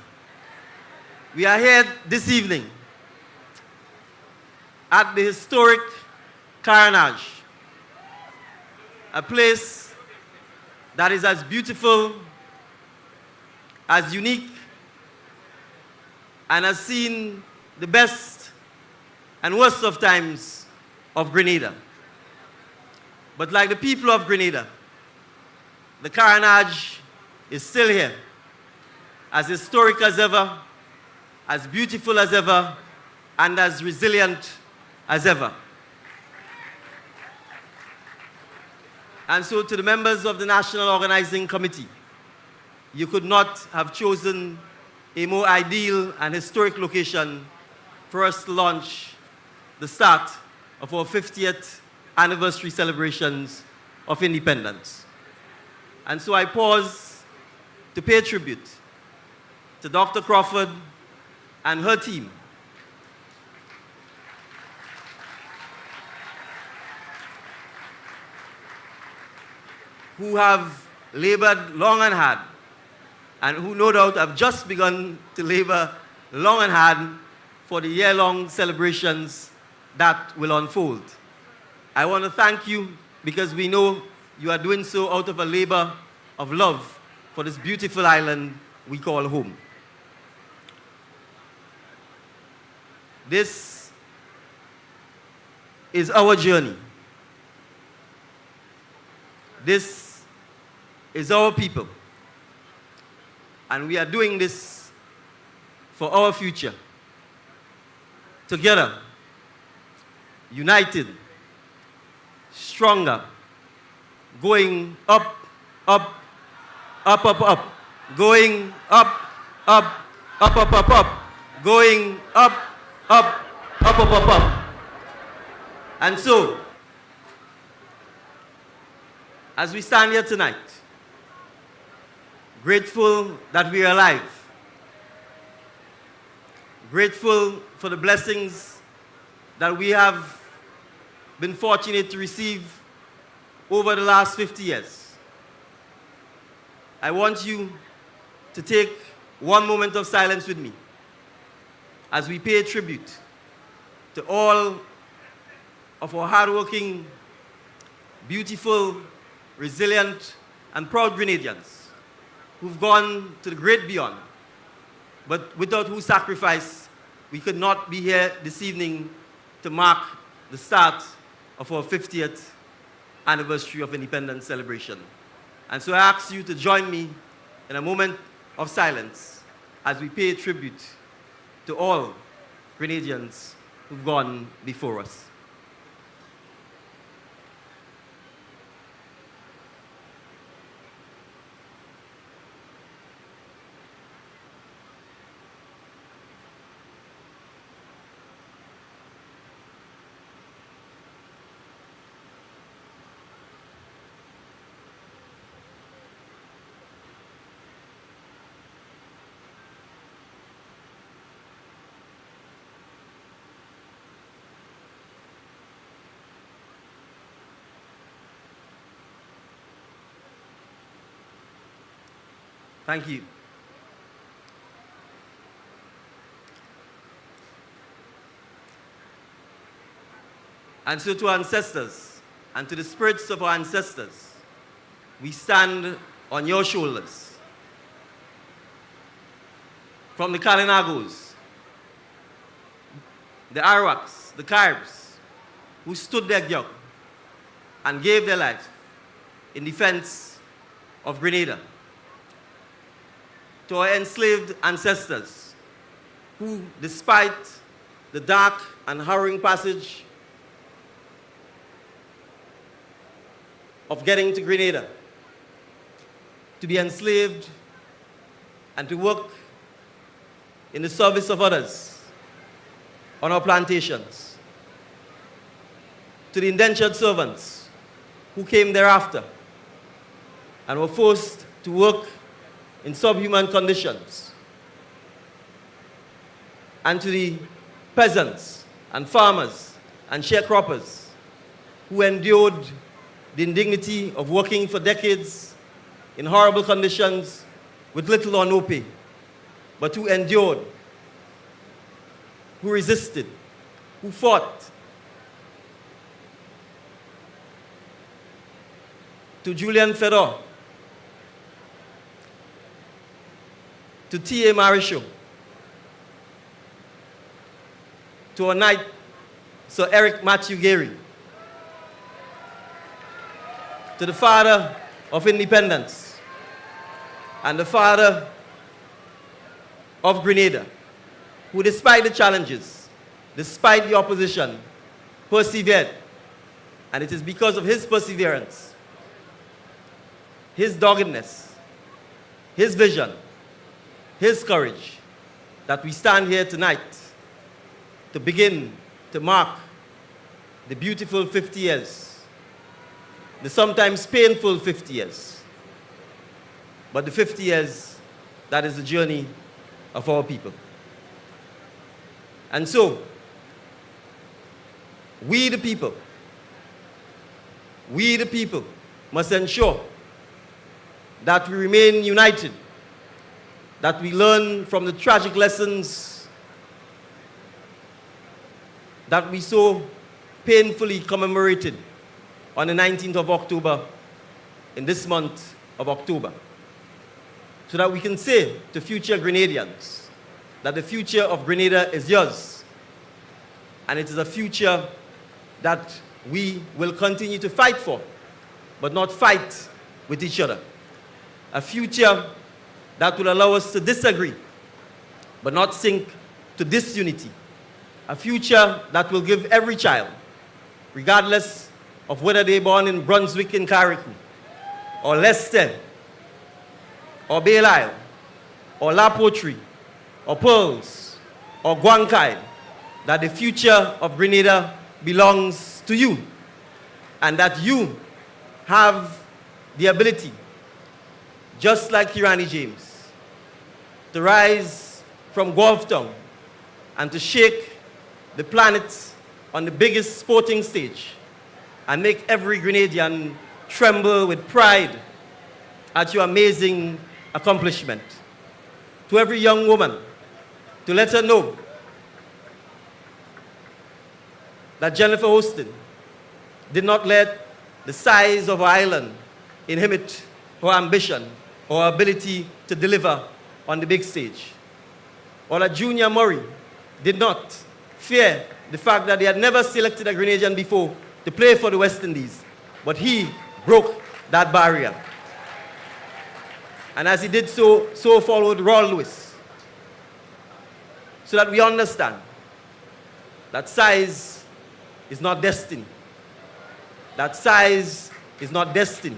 We are here this evening at the historic Carnage, a place that is as beautiful, as unique, and has seen the best and worst of times of Grenada. But like the people of Grenada, the Carnage is still here, as historic as ever, as beautiful as ever, and as resilient as ever. And so to the members of the National Organizing Committee, you could not have chosen a more ideal and historic location for us to launch the start of our 50th anniversary celebrations of independence. And so I pause to pay tribute to Dr. Crawford and her team, who have labored long and hard, and who no doubt have just begun to labor long and hard for the year-long celebrations that will unfold. I want to thank you because we know you are doing so out of a labor of love for this beautiful island we call home. This is our journey. This is our people. And we are doing this for our future. Together, united, stronger, going up, up, up, up, up, going up, up, up, up, up, up, going up, up, up, up, up, up. And so, as we stand here tonight, grateful that we are alive, grateful for the blessings that we have been fortunate to receive over the last 50 years. I want you to take one moment of silence with me as we pay tribute to all of our hardworking, beautiful, resilient, and proud Grenadians who've gone to the great beyond, but without whose sacrifice we could not be here this evening to mark the start of our 50th anniversary of independence celebration. And so I ask you to join me in a moment of silence as we pay tribute to all Grenadians who've gone before us. Thank you. And so to our ancestors and to the spirits of our ancestors, we stand on your shoulders. From the Kalinagos, the Arawaks, the Caribs, who stood their ground and gave their life in defense of Grenada, to our enslaved ancestors who, despite the dark and harrowing passage of getting to Grenada, to be enslaved and to work in the service of others on our plantations, to the indentured servants who came thereafter and were forced to work in subhuman conditions, and to the peasants and farmers and sharecroppers who endured the indignity of working for decades in horrible conditions with little or no pay, but who endured, who resisted, who fought. To Julian Fedor, to T.A. Marichaud, to our knight, Sir Eric Matthew Gary, to the father of independence and the father of Grenada, who despite the challenges, despite the opposition, persevered. And it is because of his perseverance, his doggedness, his vision, his courage, that we stand here tonight to begin to mark the beautiful 50 years, the sometimes painful 50 years, but the 50 years that is the journey of our people. And so, we the people must ensure that we remain united, that we learn from the tragic lessons that we so painfully commemorated on the 19th of October in this month of October, so that we can say to future Grenadians that the future of Grenada is yours, and it is a future that we will continue to fight for, but not fight with each other. A future that will allow us to disagree, but not sink to disunity. A future that will give every child, regardless of whether they're born in Brunswick in Carriacou, or Leicester, or Belle Isle, or La Poterie, or Pearls, or Guankai, that the future of Grenada belongs to you, and that you have the ability, just like Kirani James, to rise from Guelph and to shake the planet on the biggest sporting stage and make every Grenadian tremble with pride at your amazing accomplishment. To every young woman, to let her know that Jennifer Hostin did not let the size of her island inhibit her ambition or her ability to deliver on the big stage. Or that Junior Murray did not fear the fact that they had never selected a Grenadian before to play for the West Indies, but he broke that barrier. And as he did so followed Royal Lewis, so that we understand that size is not destiny. That size is not destiny.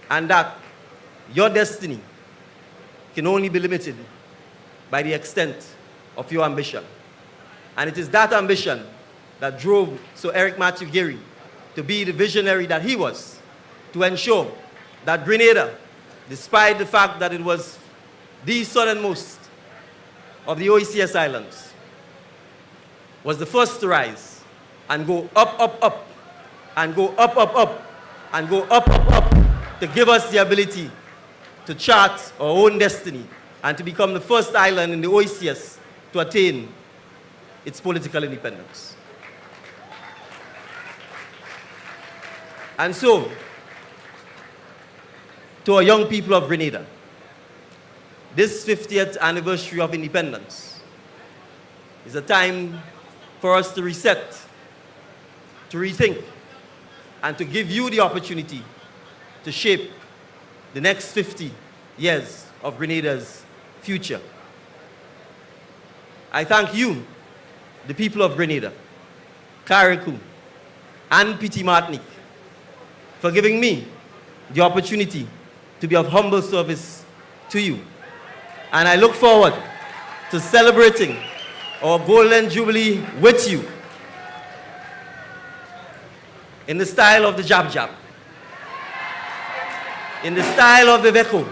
And that your destiny can only be limited by the extent of your ambition. And it is that ambition that drove Sir Eric Matthew Geary to be the visionary that he was, to ensure that Grenada, despite the fact that it was the southernmost of the OECS islands, was the first to rise and go up, up, up, and go up, up, up, and go up, up, up, to give us the ability to chart our own destiny and to become the first island in the OECS to attain its political independence. And so, to our young people of Grenada, this 50th anniversary of independence is a time for us to reset, to rethink, and to give you the opportunity to shape the next 50 years of Grenada's future. I thank you, the people of Grenada, Carriacou, and Petit Martinique, for giving me the opportunity to be of humble service to you. And I look forward to celebrating our Golden Jubilee with you in the style of the Jab Jab, in the style of the Veko,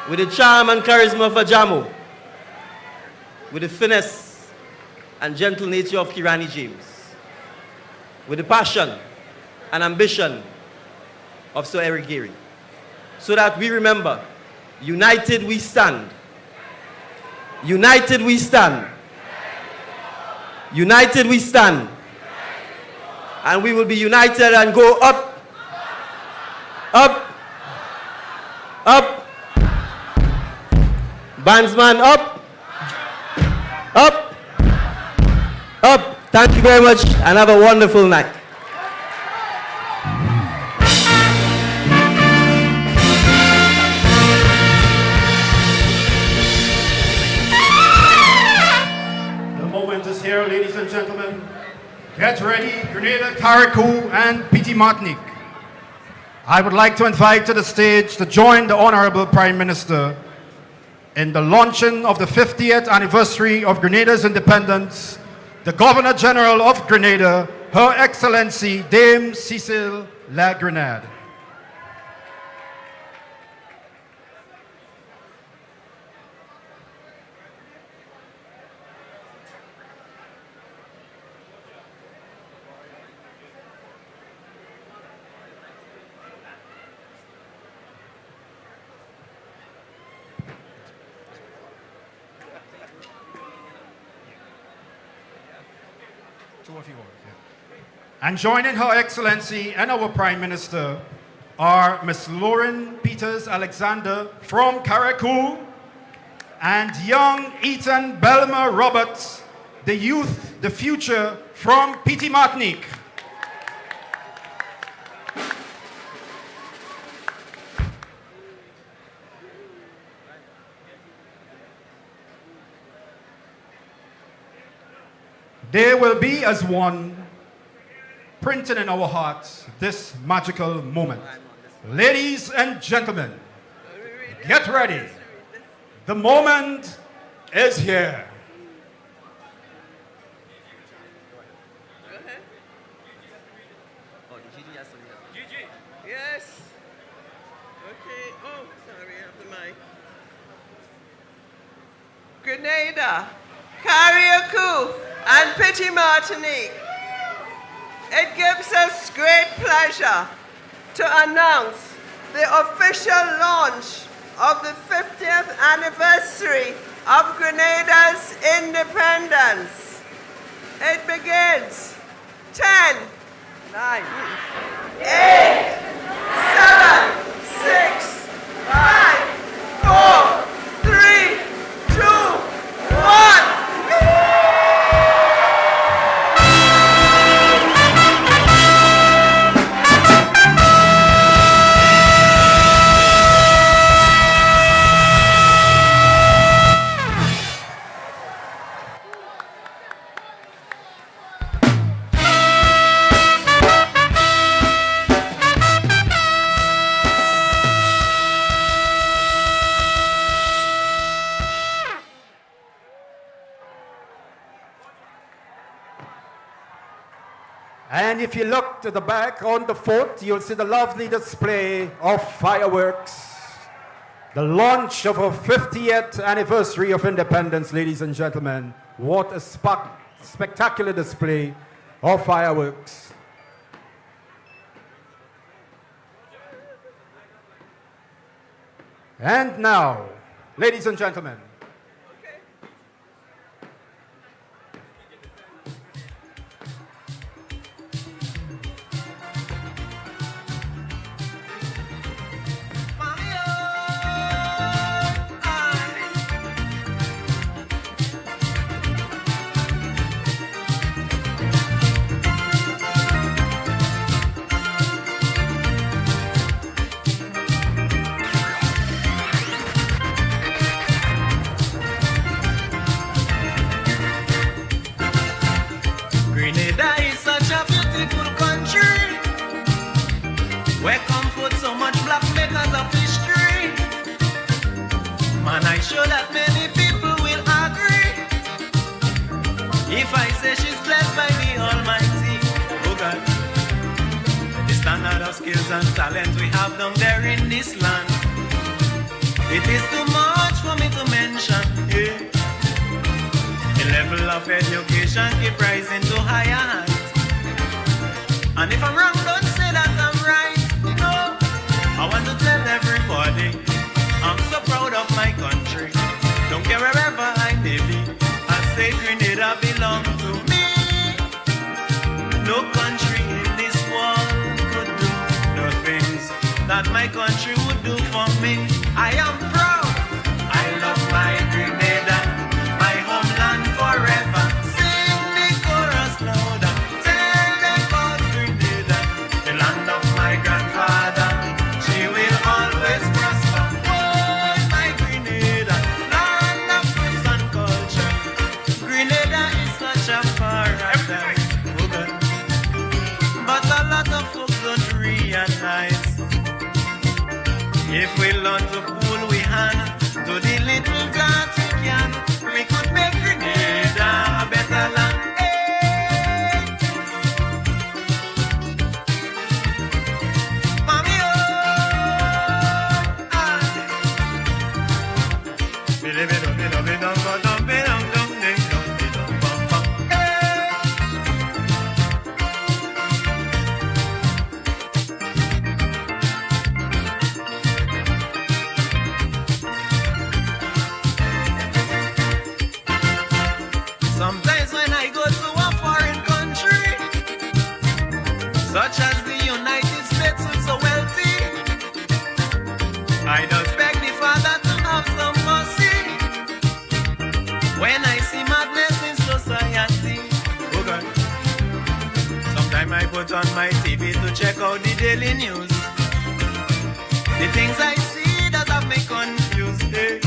with the charm and charisma of a Jamo, with the finesse and gentle nature of Kirani James, with the passion and ambition of Sir Eric Geary, so that we remember, united we stand. United we stand. United we stand. And we will be united and go up, up, up. Bandsman, up, up, up. Thank you very much and have a wonderful night. The moment is here, ladies and gentlemen. Get ready, Grenada, Carriacou, and Petit Martinique. I would like to invite to the stage to join the Honorable Prime Minister in the launching of the 50th anniversary of Grenada's independence, the Governor General of Grenada, Her Excellency Dame Cecile La Grenade. And joining Her Excellency and our Prime Minister are Ms. Lauren Peters Alexander from Carriacou and young Ethan Belmer Roberts, the youth, the future from Petit Martinique. They will be as one, printed in our hearts this magical moment. Ladies and gentlemen, get ready. The moment is here. Yes. Okay. Oh, sorry, I have the mic. Grenada, Carriacou, and Petit Martinique. It gives us great pleasure to announce the official launch of the 50th anniversary of Grenada's independence. It begins 10, 9, 8, 7, 6, 5, 4, 3, 2, 1. And if you look to the back on the fort, you'll see the lovely display of fireworks. The launch of our 50th anniversary of independence, ladies and gentlemen. What a spectacular display of fireworks. And now, ladies and gentlemen, Grenada is such a beautiful country, where come forth so much black makers of history. Man, I'm sure that many people will agree if I say she's blessed by the Almighty. Oh God, the standard of skills and talent we have down there in this land, it is too much for me to mention. Yeah. The level of education keep rising to higher heights. And if I'm wrong, don't say that I'm right. No, I want to tell everybody I'm so proud of my country. Don't care wherever I may be, I say Grenada belong to me. No country in this world could do the things that my country would do for me. I am proud. I love my Grenada, my homeland forever. Sing the chorus louder. Tell them about Grenada, the land of my grandfather. She will always prosper. Oh, my Grenada, land of roots and culture. Grenada is such a paradise. Oh God. But a lot of folks don't realize, if we learn to pull we hand to the little that we can, we could make Grenada a better land. Hey. Mommy, oh, sometimes when I go to a foreign country, such as the United States, who's so wealthy, I just beg the Father to have some mercy. When I see madness in society, oh God, sometimes I put on my TV to check out the daily news. The things I see that have me confused, eh?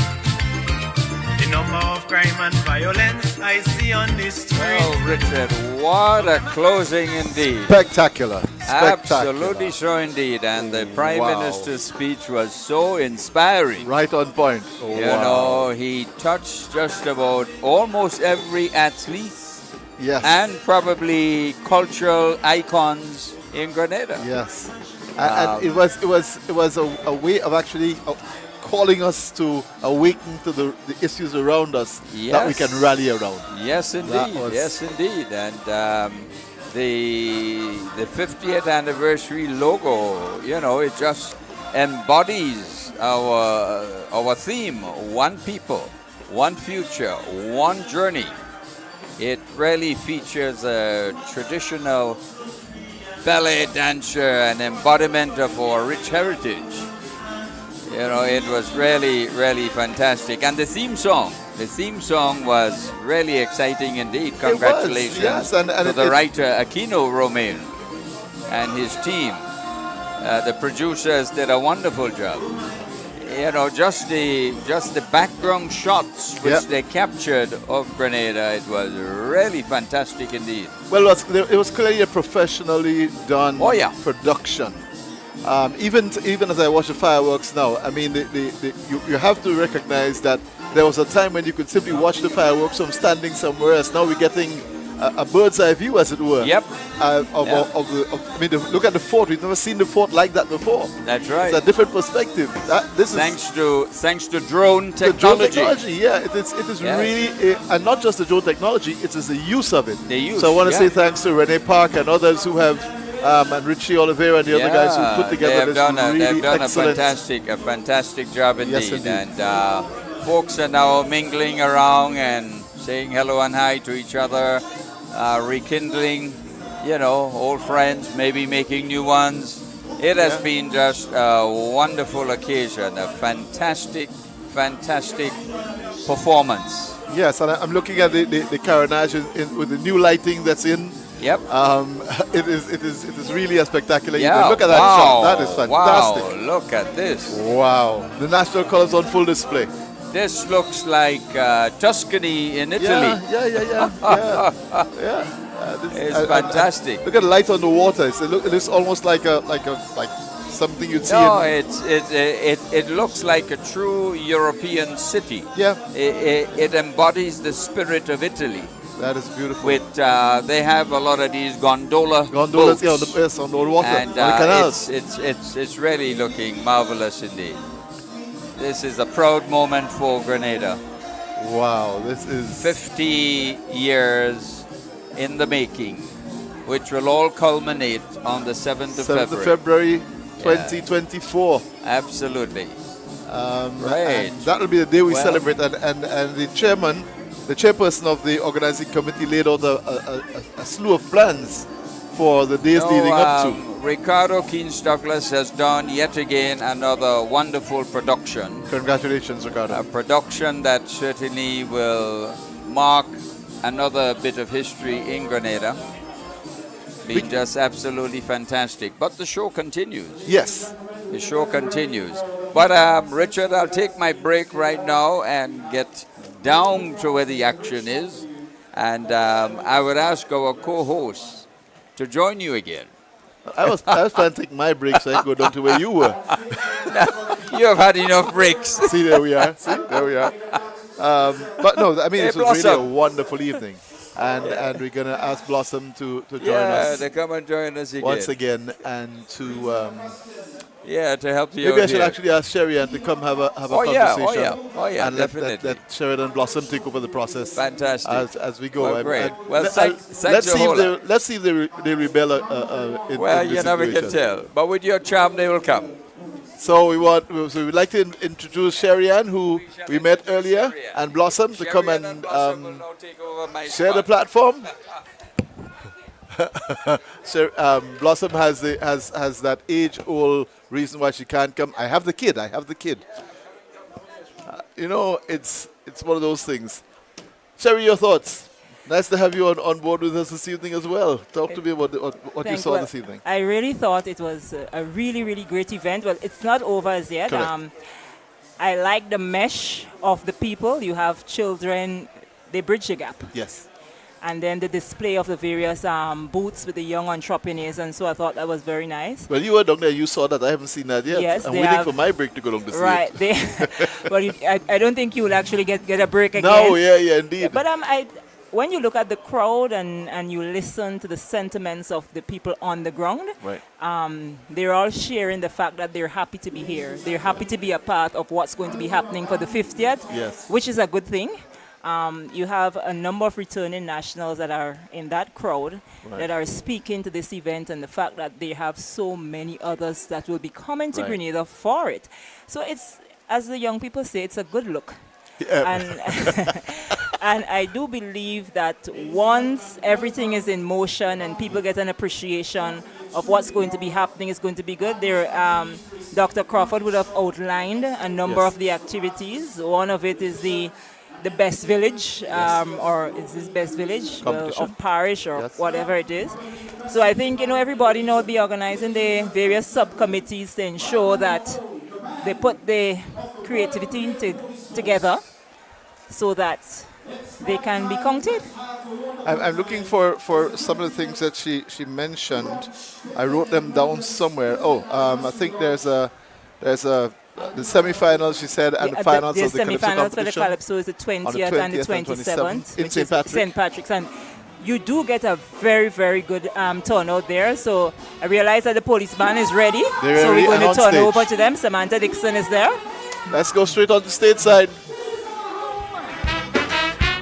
The number of crime and violence I see on the street. Well, Richard, what a closing indeed. Spectacular. Absolutely so indeed. And the Prime Minister's speech was so inspiring. Right on point. You know, he touched just about almost every athlete. Yes. And probably cultural icons in Grenada. Yes. And it was a way of actually calling us to awaken to the issues around us that we can rally around. Yes, indeed. Yes, indeed. And the 50th anniversary logo, you know, it just embodies our theme: one people, one future, one journey. It really features a traditional ballet dancer, an embodiment of our rich heritage. You know, it was really, really fantastic. And the theme song was really exciting indeed. Congratulations to the writer Aquino Romain and his team. The producers did a wonderful job. You know, just the background shots which they captured of Grenada, it was really fantastic indeed. Well, it was clearly a professionally done production. Even as I watch the fireworks now, I mean, you have to recognize that there was a time when you could simply watch the fireworks from standing somewhere else. Now we're getting a bird's eye view, as it were. Yep. Look at the fort. We've never seen the fort like that before. That's right. It's a different perspective. Thanks to drone technology. The drone technology, yeah. It is Yes. really, and not just the drone technology, it is the use of it. The use, so I want to yeah. say thanks to Rene Park and others who have, and Richie Oliveira and the other guys who put together this really they've done excellent. a fantastic job indeed. Yes, indeed. And folks are now mingling around and saying hello and hi to each other, rekindling, old friends, maybe making new ones. It has been just a wonderful occasion, a fantastic performance. Yes, and I'm looking at the Carnage with the new lighting that's in. Yep. It is really a spectacular Yeah. event. Look at that shot. That is fantastic. Wow, look at this. Wow. The national colors on full display. This looks like Tuscany in Italy. Yeah. It's fantastic. Look at the light on the water. It looks almost like something you'd see. No, it looks like a true European city. Yeah. It embodies the spirit of Italy. That is beautiful. With they have a lot of these gondolas, boats, on the water, and on the canals. it's really looking marvelous indeed. This is a proud moment for Grenada. Wow, this is 50 years in the making, which will all culminate on the 7th of 7th of February 2024. Absolutely. Right. That will be the day we celebrate, and the chairperson of the organizing committee laid out a slew of plans for the days leading up to. Ricardo Keynes Douglas has done yet again another wonderful production. Congratulations, Ricardo. A production that certainly will mark another bit of history in Grenada. Being just absolutely fantastic. But the show continues. Yes. The show continues. But Richard, I'll take my break right now and get down to where the action is. And I would ask our co-host to join you again. I was planning to take my break so I could go down to where you were. You have had enough breaks. See, there we are. But no, I mean, it was really a wonderful evening. And we're going to ask Blossom to join us. Yeah, to come and join us again. Once again, and to... to help you maybe out I should here. actually ask Sheridan to come have a conversation. Oh yeah, and definitely. let Sheridan Blossom take over the process. Fantastic. As we go. Well, great. Let's see if they rebel in well, this you never can situation. tell. But with your charm, they will come. So we'd like to introduce Sheridan, who we met earlier, and Blossom to come and share the platform. Blossom has that age-old reason why she can't come. I have the kid. It's one of those things. Sherry, your thoughts? Nice to have you on board with us this evening as well. Talk to me about what you saw this evening. I really thought it was a really, really great event. Well, it's not over as yet. I like the mesh of the people. You have children, they bridge the gap. Yes. And then the display of the various booths with the young entrepreneurs, and so I thought that was very nice. Well, you were down there, you saw that. I haven't seen that yet. Yes, I'm waiting for my break to go down to see it. Right. I don't think you will actually get a break again. No, yeah, indeed. But when you look at the crowd and you listen to the sentiments of the people on the ground, right. They're all sharing the fact that they're happy to be here. They're happy to be a part of what's going to be happening for the 50th, which is a good thing. You have a number of returning nationals that are in that crowd that are speaking to this event, and the fact that they have so many others that will be coming to Grenada for it. So it's, as the young people say, it's a good look. And I do believe that once everything is in motion and people get an appreciation of what's going to be happening, it's going to be good. Dr. Crawford would have outlined a number of the activities. One of it is the best village, or is this best village of parish or whatever it is. So I think, everybody now will be organizing the various subcommittees to ensure that they put the creativity together so that they can be counted. I'm looking for some of the things that she mentioned. I wrote them down somewhere. I think there's the semi-finals, she said, and the finals of the Calypso competition. The semi-finals for the Calypso is the 20th and the 27th. In St. Patrick's. St. Patrick's. And you do get a very, very good turnout there. So I realize that the police band is ready. They're So ready we're going and to on turn stage. over to them. Samantha Dixon is there. Let's go straight on the state side.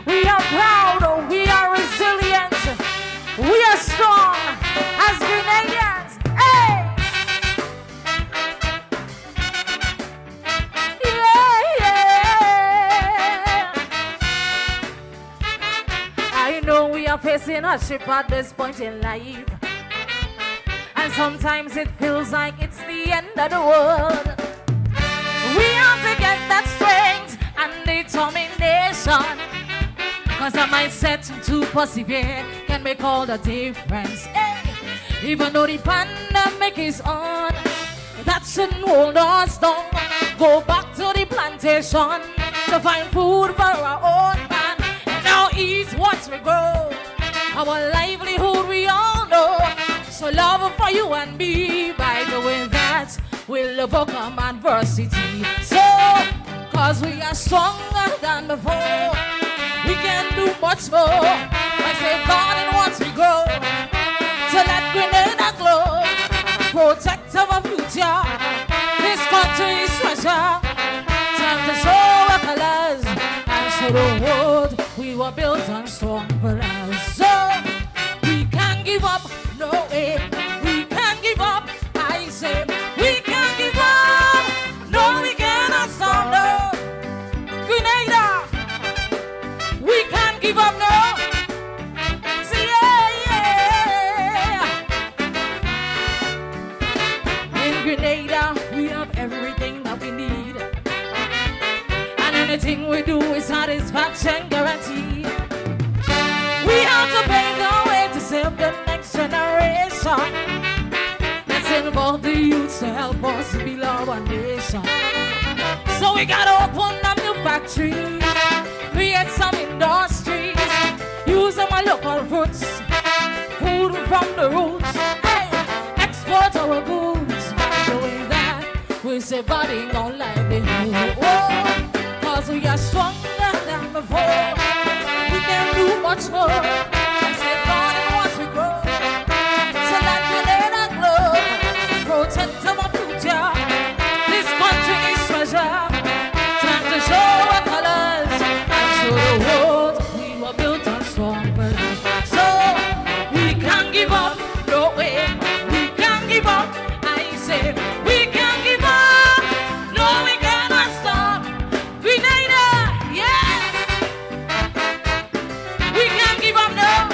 We are proud, we are resilient, we are strong as Grenadians. Hey! Yeah, yeah. I know we are facing hardship at this point in life, and sometimes it feels like it's the end of the world. We have to get that strength and determination, cause a mindset to persevere can make all the difference. Hey, even though the pandemic is on, that shouldn't hold us down. Go back to the plantation to find food for our own man. And now eat what we grow, our livelihood we all know. So love for you and me, by the way that we'll overcome adversity. So, cause we are stronger than before, we can do much more. I say God and once we grow, to let Grenada glow, protect our future, this country's treasure. Time to show our colors and show the world we were built on strong pillars. So we can't give up, no way. We can't give up, I say. We can't give up, no we cannot stop, no. Grenada, we can't give up, no. See, yeah, yeah. In Grenada, we have everything that we need, and anything we do is satisfaction guaranteed. We have to pave the way to save the next generation. Let's involve the youth to help us build our nation. So we gotta open up new factories, create some industries, use our local fruits, food from the roots, hey, export our goods. Doing that, we're surviving on livelihood. Oh, cause we are stronger than before, we can do much more. I say God and once we grow, so that Grenada glow, protect our future, this country is treasure. Time to show our colors and show the world we were built on strong pillars. So we can't give up, no way. We can't give up, I say. We can't give up, no we cannot stop. Grenada, yes. We can't give up, no.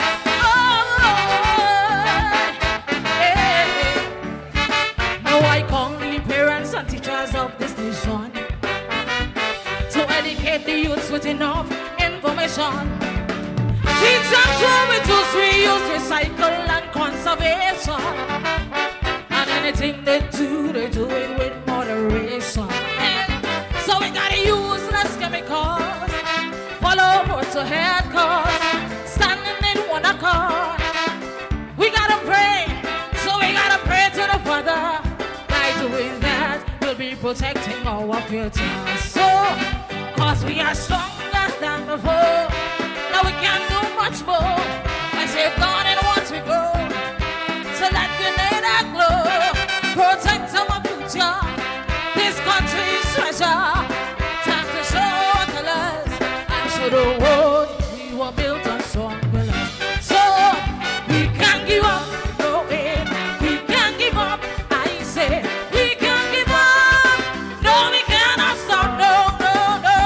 Now I call the parents and teachers of this nation to educate the youths with enough information. Teach them to reduce, reuse, recycle, and conservation. And anything they do it with moderation. So we gotta use less chemicals, follow what's ahead, cause standing in one accord. We gotta pray, so we gotta pray to the Father. By doing that, we'll be protecting our future. So, cause we are stronger than before, now we can do much more. I say God and once we go, so let Grenada glow, protect our future, this country's treasure. Time to show our colors and show the world we were built on strong pillars. So we can't give up, no way. We can't give up, I say. We can't give up, no we cannot stop, no, no, no.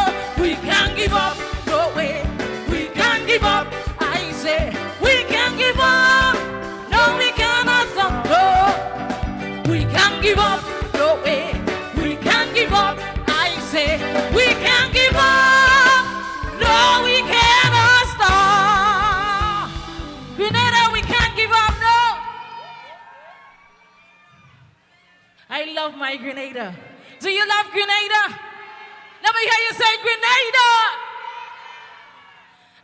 We can't give up, no way. We can't give up, I say. We can't give up, no we cannot stop, no. We can't give up, no way. We can't give up, I say. We can't give up, no we cannot stop. Grenada, we can't give up, no. I love my Grenada. Do you love Grenada? Let me hear you say Grenada.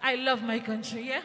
I love my country, yeah?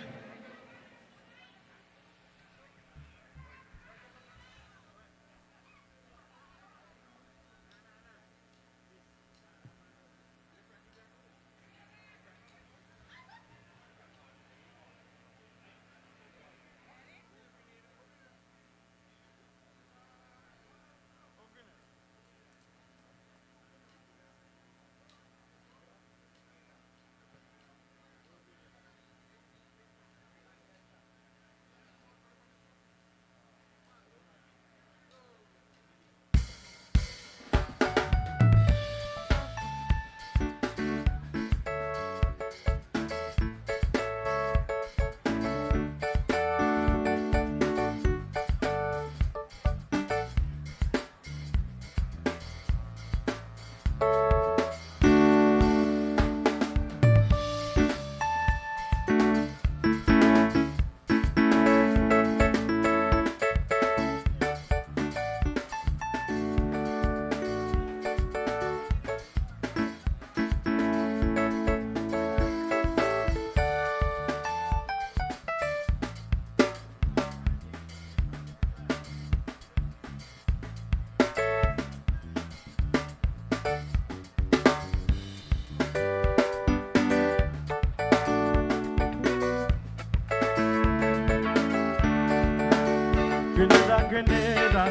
Grenada, Grenada,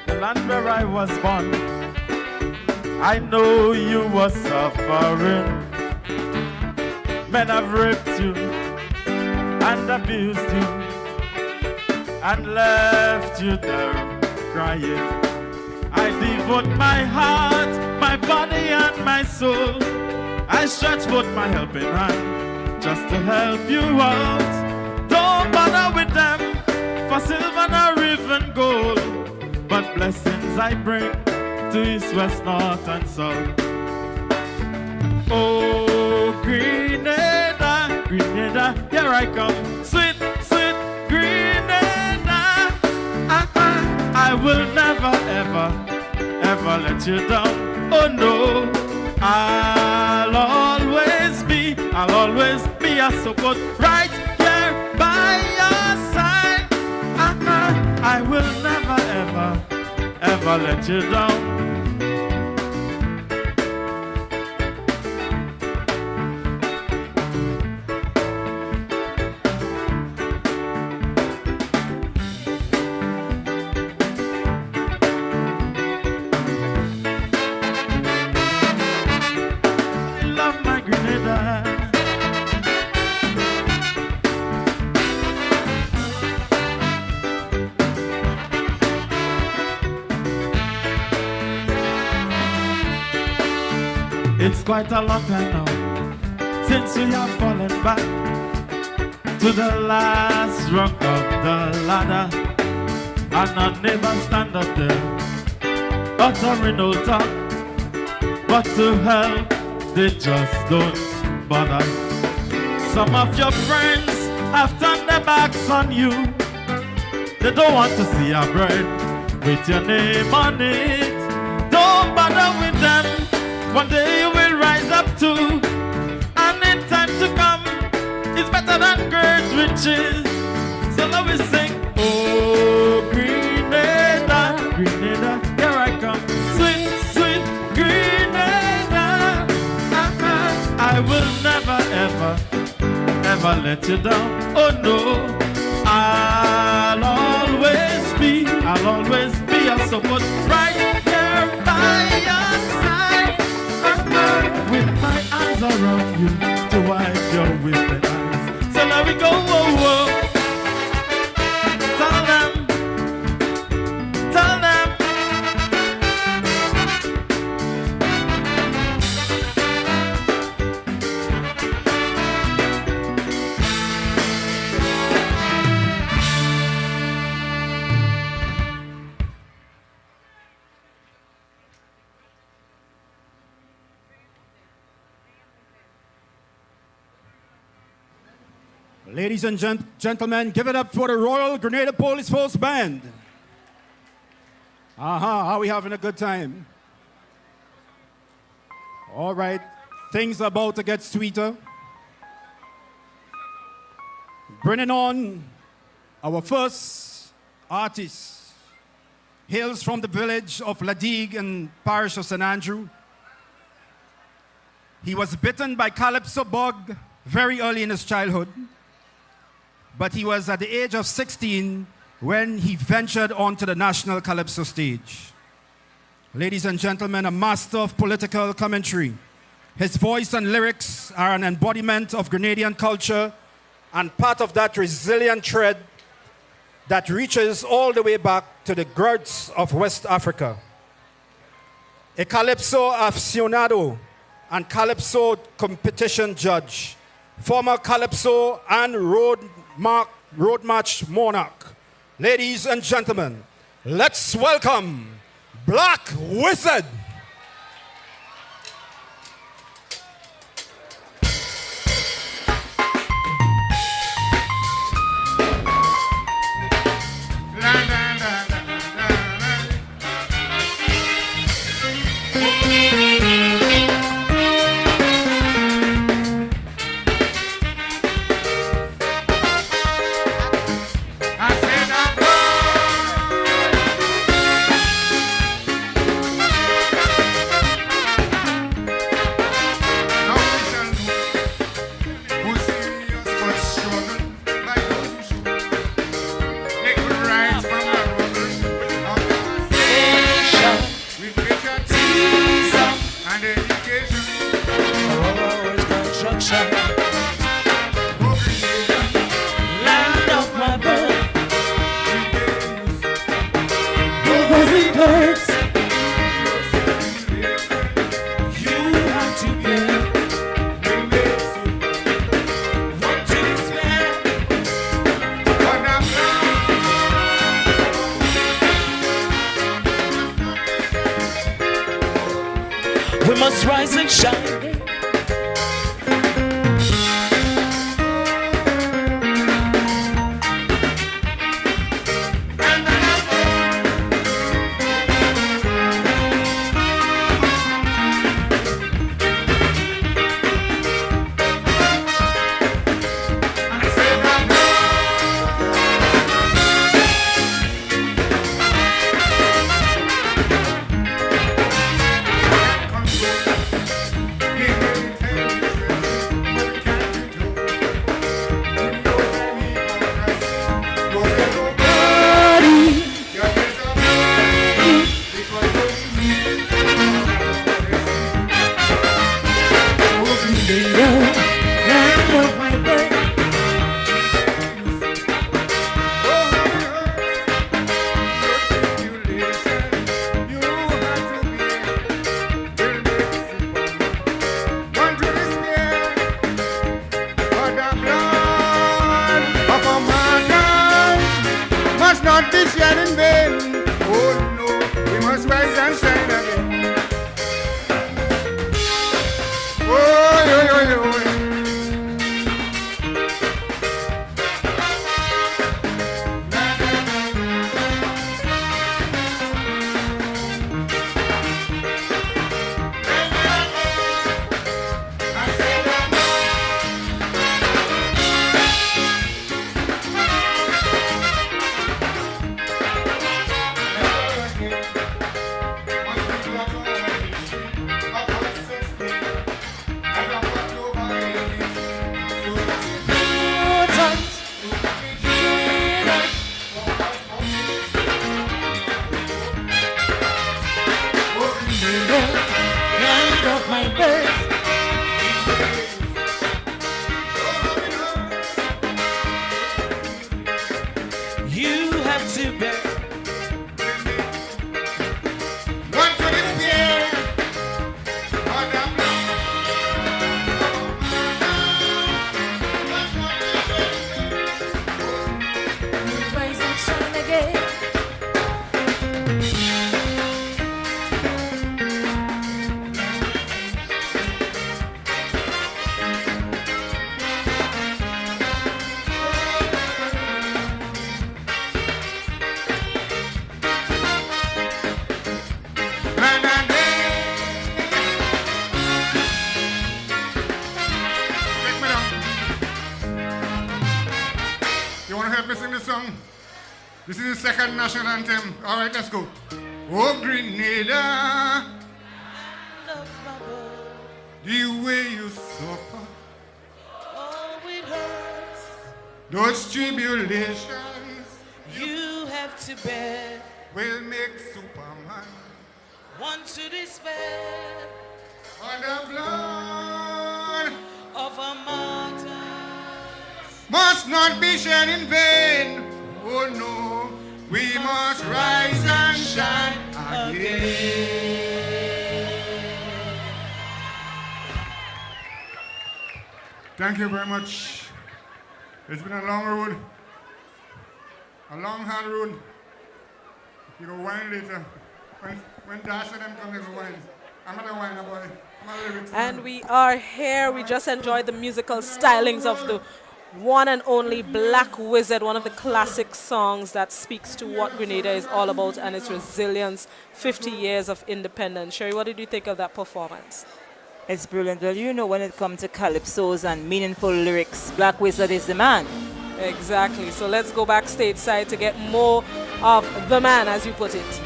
the land where I was born. I know you were suffering. Men have raped you and abused you and left you there crying. I devote my heart, my body and my soul. I stretch forth my helping hand just to help you out. Don't bother with them for silver nor even gold, but blessings I bring to east, west, north and south. Oh, Grenada, Grenada, here I come. Sweet, sweet Grenada. I will never, ever, ever let you down. Oh no, I'll always be a support right here by your side. I will never, ever, ever let you down. It's quite a long time now since we have fallen back to the last rung of the ladder, and our neighbors stand up there uttering no talk, but to help they just don't bother. Some of your friends have turned their backs on you. They don't want to see your bread with your name on it. Don't bother with them. One day you will rise up too, and in time to come, it's better than great riches. So let me sing, oh Grenada, Grenada, here I come. Sweet, sweet Grenada. I will never, ever, ever let you down. Oh no, I'll always be a support right here by your side. With my arms around you to wipe your weeping eyes. So let me go, whoa, whoa. Tell them, tell them. Ladies and gentlemen, give it up for the Royal Grenada Police Force Band. Are we having a good time? All right, things are about to get sweeter. Bringing on our first artist. Hails from the village of Ladigue and parish of St. Andrew. He was bitten by calypso bug very early in his childhood, but he was at the age of 16 when he ventured onto the national calypso stage. Ladies and gentlemen, a master of political commentary. His voice and lyrics are an embodiment of Grenadian culture and part of that resilient thread that reaches all the way back to the girths of West Africa. A calypso aficionado and calypso competition judge, former calypso and road march monarch. Ladies and gentlemen, let's welcome Black Wizard. I said must rise and shine. This is the second national anthem. All right, let's go. Oh, Grenada, the way you suffer, Oh, it hurts. those tribulations You have to bear. will make Superman Want to despair on the blood of a martyr. must not be shed in vain. Oh no, we must rise and shine again. Thank you very much. It's been a long road, a long hard road. You go wine later. When Dash and them come, they go wine. I'm not a wine boy. I'm a lyrics man. And we are here. We just enjoyed the musical stylings of the one and only Black Wizard, one of the classic songs that speaks to what Grenada is all about and its resilience, 50 years of independence. Sherry, what did you think of that performance? It's brilliant. Well, you know, when it comes to calypsos and meaningful lyrics, Black Wizard is the man. Exactly. So let's go back stateside to get more of the man, as you put it.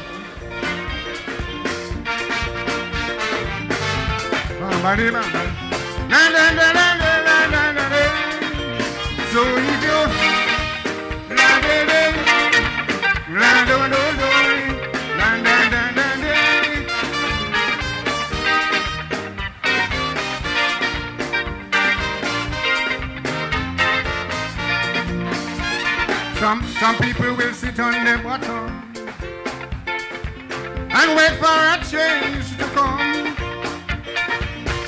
So if you some people will sit on their bottom and wait for a change to come.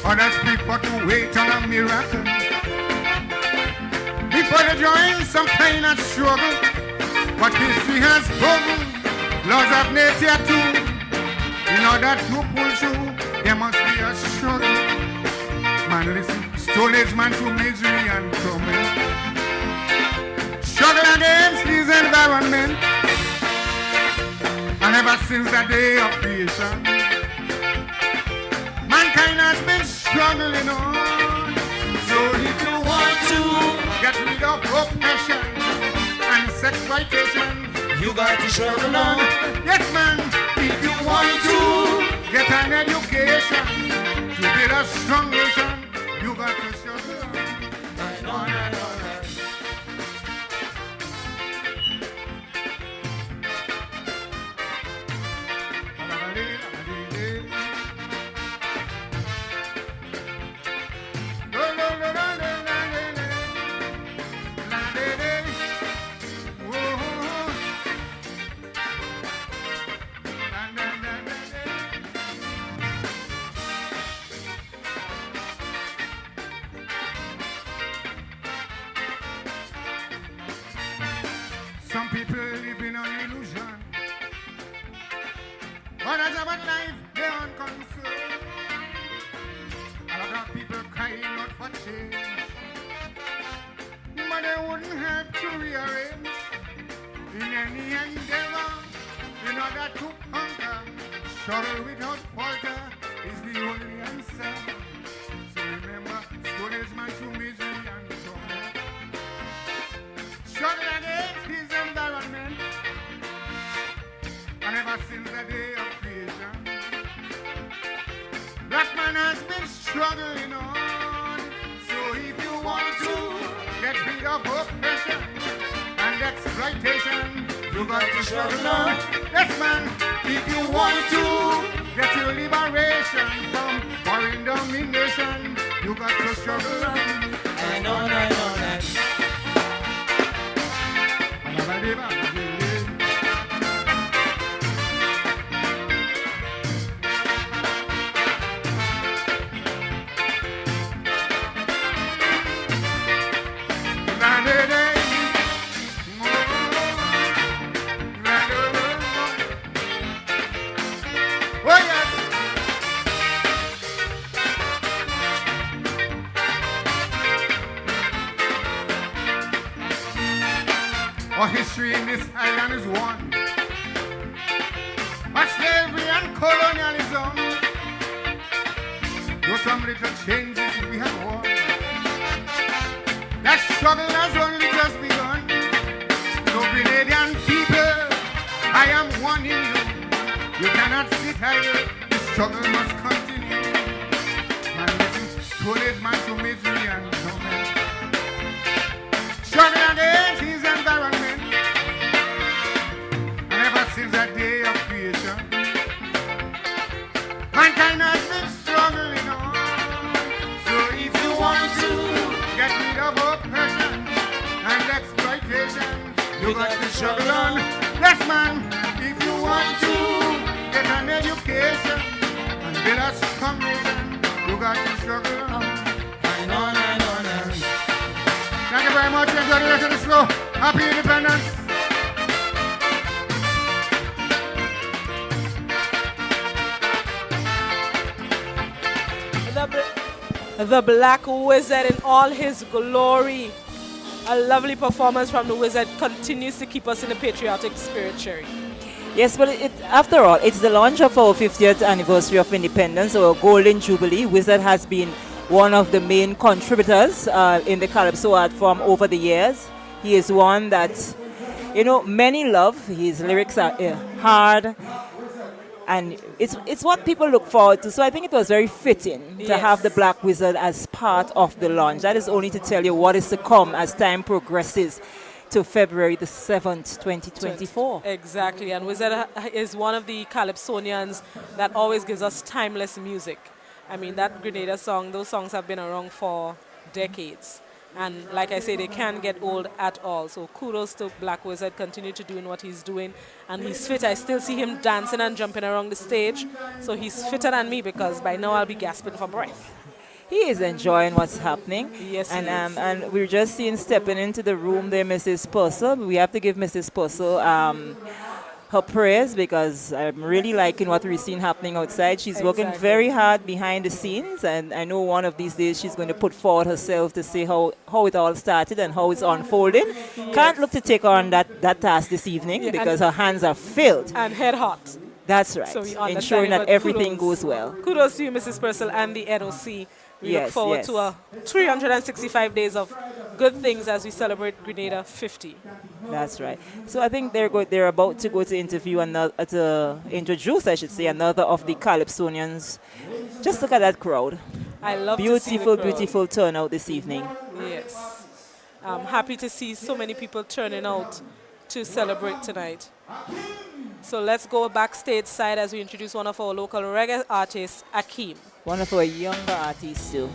Others prefer to wait on a miracle before they join some pain and struggle. But history has proven laws of nature too, in order to pull through. There must be a struggle. Man, listen, Stone Age man through misery and torment. Struggle against his environment. And ever since the day of creation, mankind has been struggling on. So if you want to get rid of oppression and sexploitation, you got to struggle on. Yes, man, if you want to get an education to build a strong nation, you got to struggle on. And on and on. Some people live in an illusion. Others about life, they're unconcerned. A lot of people crying out for change, but they wouldn't help to rearrange in any endeavor in order to conquer. Struggle without falter is the only answer. So remember, Stone Age man through misery and torment. Struggle against his environment. And ever since the day of creation, black man has been struggling on. So if you want to get rid of oppression and exploitation, you got to struggle on. Yes, man, if you want to get your liberation from foreign domination, you got to struggle on. And on and on and our history in this island is one. But slavery and colonialism, though some little changes we have won, that struggle has only just begun. So Grenadian people, I am warning you, you cannot sit idle, the struggle must continue. Man, listen, Stone Age man to misery and torment. Struggle against his environment. And ever since the day of creation, mankind has been struggling on. So if you want to get rid of oppression and exploitation, you got to struggle on. Yes, man, if you want to get an education and build a strong nation, you got to struggle on. And on and on and on. Thank you very much. Enjoy the rest of the show. Happy Independence. The Black Wizard in all his glory. A lovely performance from the Wizard continues to keep us in the patriotic spirit, Sherry. Yes, well, after all, it's the launch of our 50th anniversary of independence, our Golden Jubilee. Wizard has been one of the main contributors in the Calypso art form over the years. He is one that, you know, many love. His lyrics are hard, and it's what people look forward to. So I think it was very fitting to have the Black Wizard as part of the launch. That is only to tell you what is to come as time progresses to February the 7th, 2024. Exactly, and Wizard is one of the Calypsonians that always gives us timeless music. I mean, that Grenada song, those songs have been around for decades. And like I say, they can't get old at all. So kudos to Black Wizard, continue to doing what he's doing. And he's fit. I still see him dancing and jumping around the stage. So he's fitter than me because by now I'll be gasping for breath. He is enjoying what's happening. Yes, and we're just seeing stepping into the room there, Mrs. Purcell. We have to give Mrs. Purcell her prayers, because I'm really liking what we're seeing happening outside. She's working Exactly. very hard behind the scenes, and I know one of these days she's going to put forward herself to see how it all started and how it's unfolding. Can't look to take on that task this evening, Yeah, because and- her hands are filled. And head hot. That's right. So we understand Ensuring it, that but everything kudos. goes well. Kudos to you, Mrs. Purcell, and the NOC. We look Yes, forward yes. to a 365 days of good things as we celebrate Grenada 50. That's right. So I think they're about to go to interview another, to introduce, I should say, another of the Calypsonians. Just look at that crowd. I love to see the beautiful, crowd. beautiful turnout this evening. Yes. I'm happy to see so many people turning out to celebrate tonight. So let's go backstage side as we introduce one of our local reggae artists, Akeem. One of our younger artists too.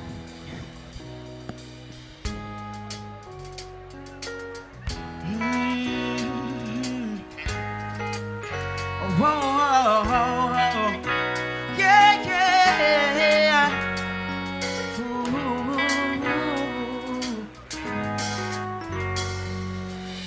Yeah, yeah.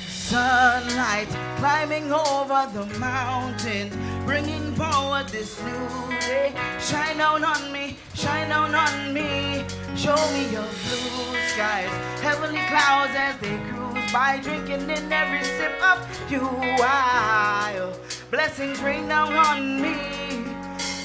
Sunlight climbing over the mountains, bringing forward this new day. Shine down on me, shine down on me. Show me your blue skies, heavenly clouds as they cruise by, drinking in every sip of you. Blessings rain down on me.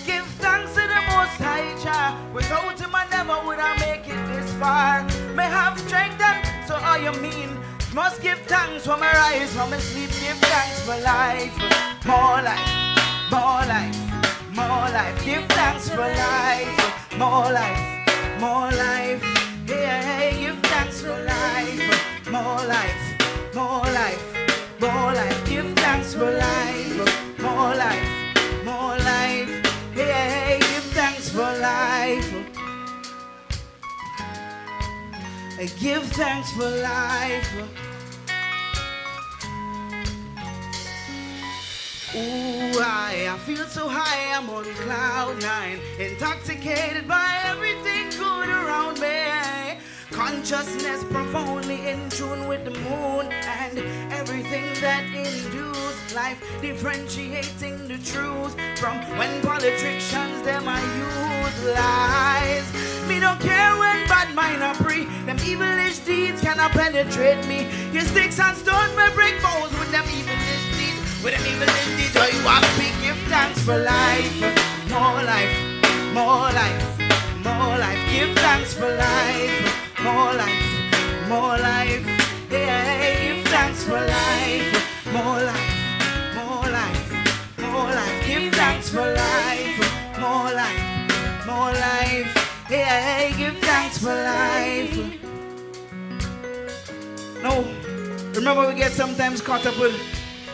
Give thanks to the Most High Jah. Without him I never would I make it this far. May have strength and so all you mean. Must give thanks when I rise from my sleep. Give thanks for life. More life, more life, more life. Give thanks for life. More life, more life. Hey, give thanks for life. More life, more life, more life. Give thanks for life. More life, more life. Hey, give thanks for life. Give thanks for life. Ooh, I feel so high, I'm on cloud nine, intoxicated by everything good around me. Consciousness profoundly in tune with the moon and everything that induced life, differentiating the truth from when politicians them I use lies. Me don't care when bad mind are free, them evilish deeds cannot penetrate me. Your sticks and stones may break bones with them evilish deeds. With them evilish deeds, all you have to be, give thanks for life. More life, more life, more life. Give thanks for life. More life, more life. Yeah, give thanks for life. More life, more life, more life. Give thanks for life. More life, more life. Yeah, give thanks for life. No, remember we get sometimes caught up with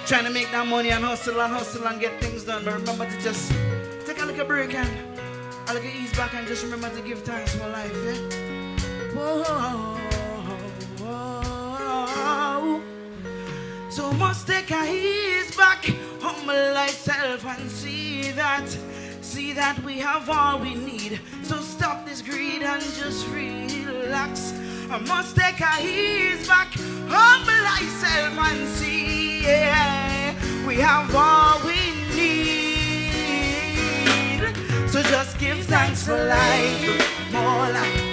trying to make that money and hustle and get things done. But remember to just take a little break and a little ease back and just remember to give thanks for life. Yeah? Whoa. So must take a ease back, humble thyself and see that we have all we need. So stop this greed and just relax. I must take a ease back, humble thyself and see we have all we need. So just give thanks for life, more life.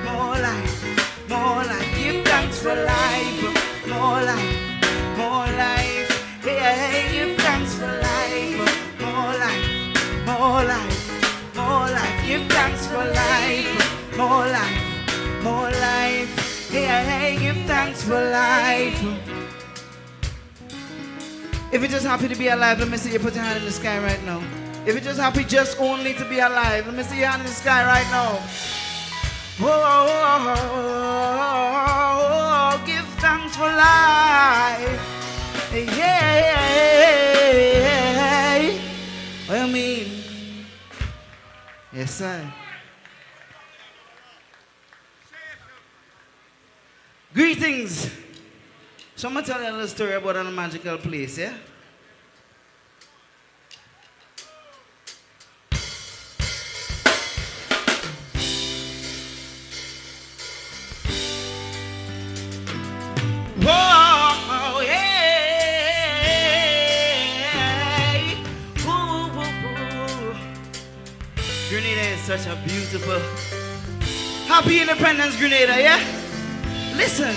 More life, more life, give thanks for life. More life, more life, hey, give thanks for life. More life, more life, more life, give thanks for life. More life, hey, give thanks for life. If you're just happy to be alive, let me see you put your hand in the sky right now. If you're just happy just only to be alive, let me see your hand in the sky right now. Oh, give thanks for life. Yeah. What do you mean? Yes, sir. Greetings. So I'm going to tell you a little story about a magical place, yeah? Whoa, yeah. such a beautiful, happy Independence, Grenada, yeah? Listen.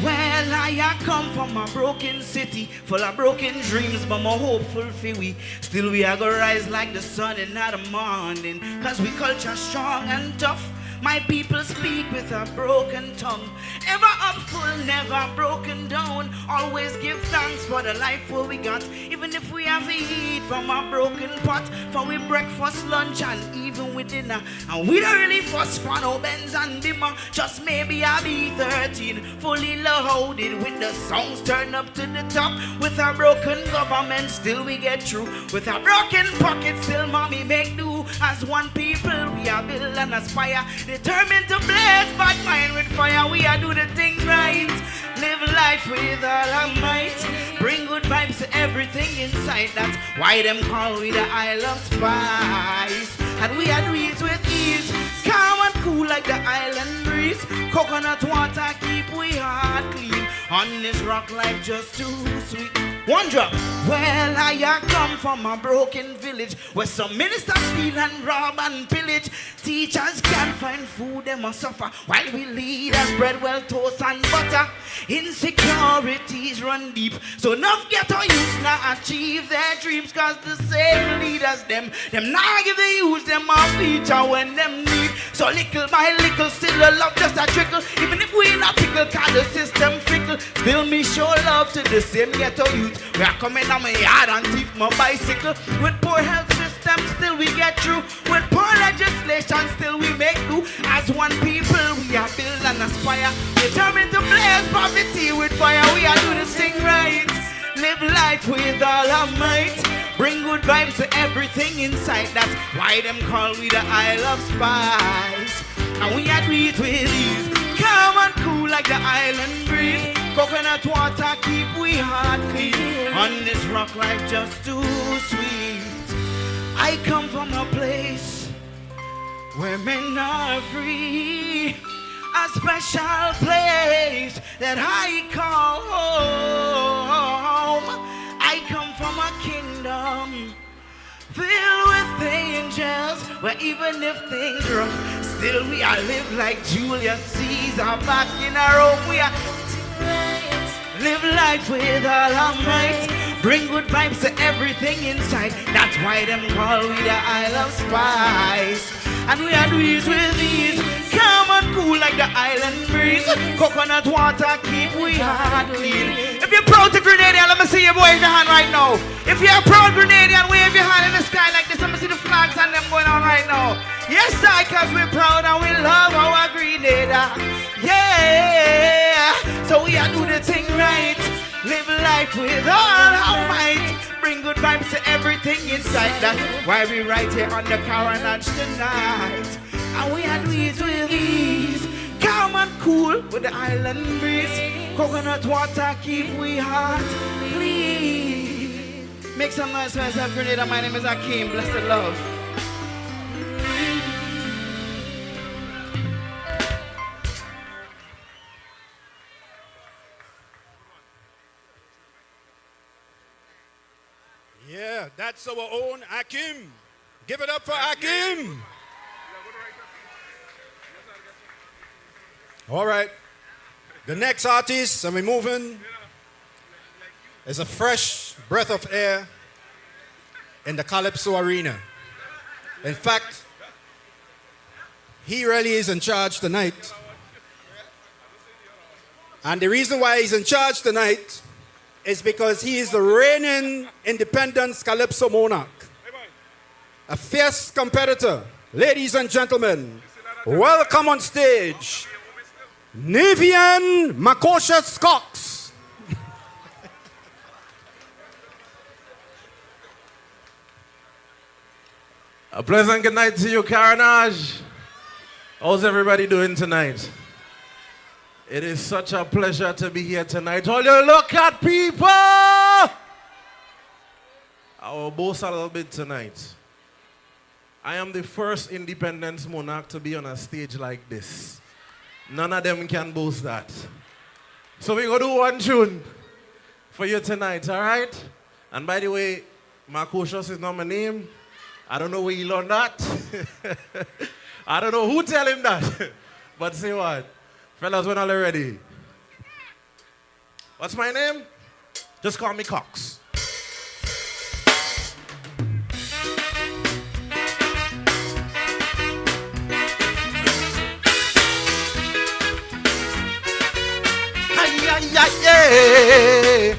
Well, I come from a broken city, full of broken dreams, but more hopeful for we. Still we are gonna rise like the sun in the morning, cause we culture strong and tough. My people speak with a broken tongue. Ever up full, never broken down. Always give thanks for the life what we got. Even if we have to eat from a broken pot. For we breakfast, lunch, and even with dinner. And we don't really fuss for no Benz and Bimmer. Just maybe I'll be 13, fully loaded with the songs turned up to the top. With a broken government, still we get through. With a broken pocket, still mommy make do. As one people, we are build and aspire. Determined to blaze bad mind with fire. We are do the thing right. Live life with all our might. Bring good vibes to everything inside. That's why them call we the Isle of Spice. And we are do it with ease. Calm and cool like the island breeze. Coconut water keep we heart clean. On this rock life just too sweet. One drop. Well, I come from a broken village where some ministers steal and rob and pillage. Teachers can't find food, they must suffer. While we leaders bread, well, toast and butter. Insecurities run deep. So enough ghetto youth now achieve their dreams. Cause the same leaders, them now give the youth them a feature when them need. So little by little, still a love just a trickle. Even if we not pickle, cause the system fickle. Still me show love to the same ghetto youth. We are coming on my yard and thief my bicycle. With poor health system, still we get through. With poor legislation, still we make do. As one people, we are build and aspire. Determined to blaze poverty with fire. We are doing this thing right. Live life with all our might. Bring good vibes to everything inside. That's why them call we the Isle of Spice. And we are do it with ease. Calm and cool like the island breeze. Coconut water keep we heart clean. On this rock life just too sweet. I come from a place where men are free. A special place that I call home. I come from a kingdom filled with angels, where even if things rough, still we are live like Julius Caesar back in our home. We are live life with all our might. Bring good vibes to everything inside. That's why them call we the Isle of Spice. And we are doing with these. Calm and cool like the island breeze. Coconut water keep we heart clean. If you're proud to Grenadian, let me see you wave your hand right now. If you're a proud Grenadian, wave your hand in the sky like this. Let me see the flags and them going on right now. Yes, I, cause we're proud and we love our Grenada. Yeah. So we are doing the thing right. Live life with all our might. Bring good vibes to everything inside. That's why we right here on the Carnage tonight. And we are doing it with ease. Calm and cool with the island breeze. Coconut water keep we heart clean. Make some noise for yourself, Grenada. My name is Akeem. Blessed love. Yeah, that's our own Akim. Give it up for Akim. All right. The next artist, and we're moving, is a fresh breath of air in the Calypso arena. In fact, he really is in charge tonight. And the reason why he's in charge tonight is because he is the reigning independence Calypso monarch. A fierce competitor. Ladies and gentlemen, welcome on stage, Nivian Makosha Cox. A pleasant good night to you, Carnage. How's everybody doing tonight? It is such a pleasure to be here tonight. All you look at people! I will boast a little bit tonight. I am the first independence monarch to be on a stage like this. None of them can boast that. So we're going to do one tune for you tonight, all right? And by the way, Marcocious is not my name. I don't know where he learned that. I don't know who tell him that. But say what? Fellas, when are you ready? What's my name? Just call me Cox. Yeah.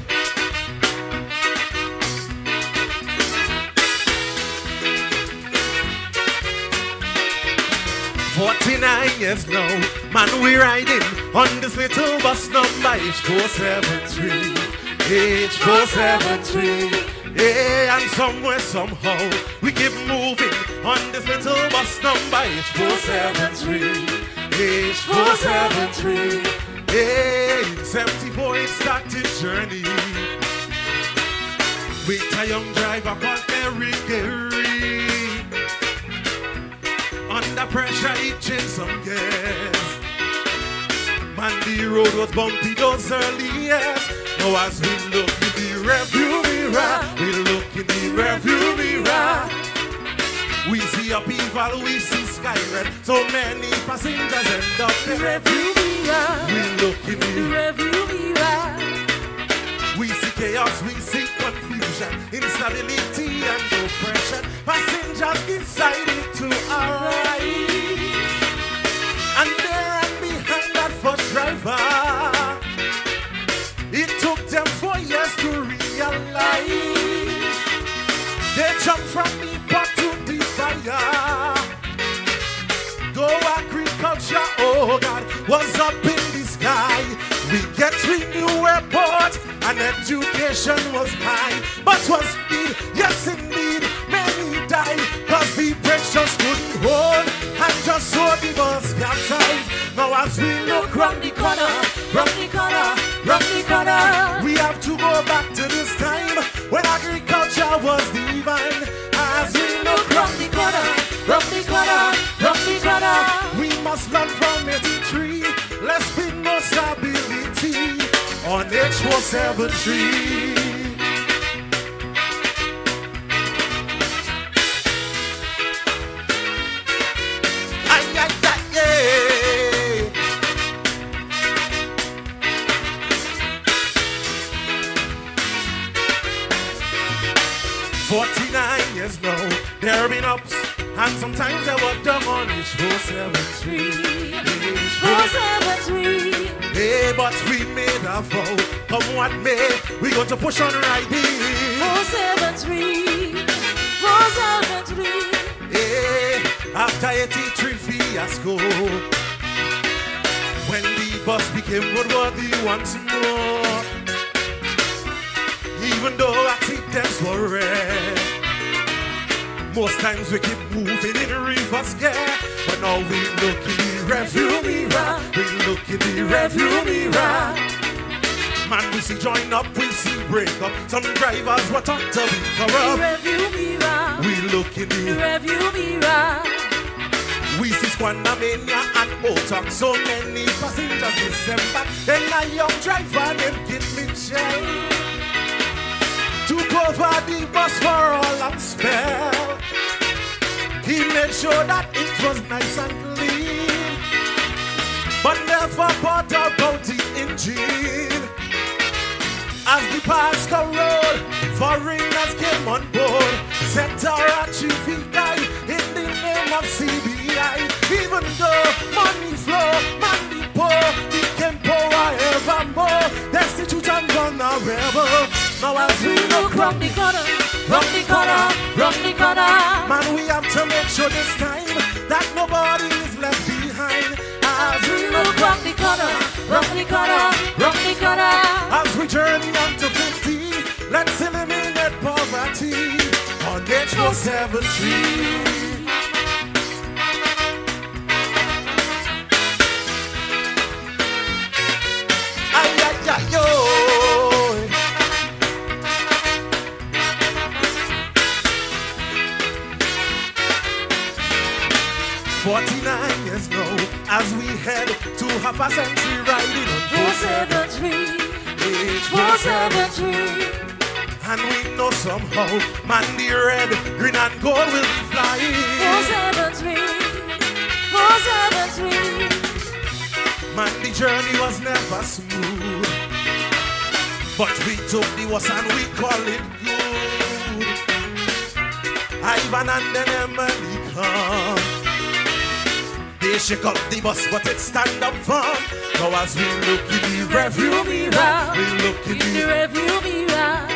49 years now, man, we riding on this little bus number H473, H473. Yeah, and somewhere, somehow, we keep moving on this little bus number H473, H473. Yeah, in 74 it started journey with a young driver called Eric Gary. Under pressure, he changed some gas. Man, the road was bumpy those early years. Now as we look in the rearview mirror, we look in the rearview mirror, we see a people, we see sky red. So many passengers end up in the rearview mirror. We look in the rearview mirror. We see chaos, we see confusion, instability and oppression. Passengers decided to arrive, and there and behind that first driver, it took them 4 years to realize. They jumped from the pot to the fire. Though agriculture, oh God, was up in the sky, we get 3 new airports and education was high. But was speed, yes indeed, many died, cause the brakes just couldn't hold, and just so the bus capsized. Now as we look round the corner, round the corner, round the corner, we have to go back to this time when agriculture was divine. As we look round the corner, round the corner, round the corner, we must learn from 83. Let's bring more stability on H473. Yeah. 49 years now, there have been ups, and sometimes there were down on H473. H473. Hey, but we made a vow, come what may, we going to push on right here. 473, 473. Hey, after 83 fiasco, when the bus became roadworthy once more, even though accidents were rare, most times we keep moving in reverse gear. But now we look in the rearview mirror, we look in the rearview mirror. Man, we see join up, we see break up. Some drivers were taught to be corrupt. Rearview mirror, we look in the rearview mirror. We see squander mania and Oct. So many passengers December. Then a young driver named Kid Mitchell took over the bus for all and spell. He made sure that it was nice and clean, but never bought about the engine. As the past road, foreigners came on board, set our chief guy in the name of CBI. Even though money flow, money poor, became poor evermore, destitute and vulnerable. Now as we look round the corner, round the corner, round the corner, man, we have to make sure this time that nobody is left behind. As we look round the corner, round the corner, round the corner, as we journey on to 50, let's eliminate poverty on H473. Yo. 49 years now, as we head to half a century riding on 473, H473. And we know somehow, man, the red, green and gold will be flying. 473, 473. Man, the journey was never smooth, but we took the worst and we call it good. Ivan and then Emily come. They shake up the bus, but it stand up firm. Now as we look in the review mirror, we look in the review mirror.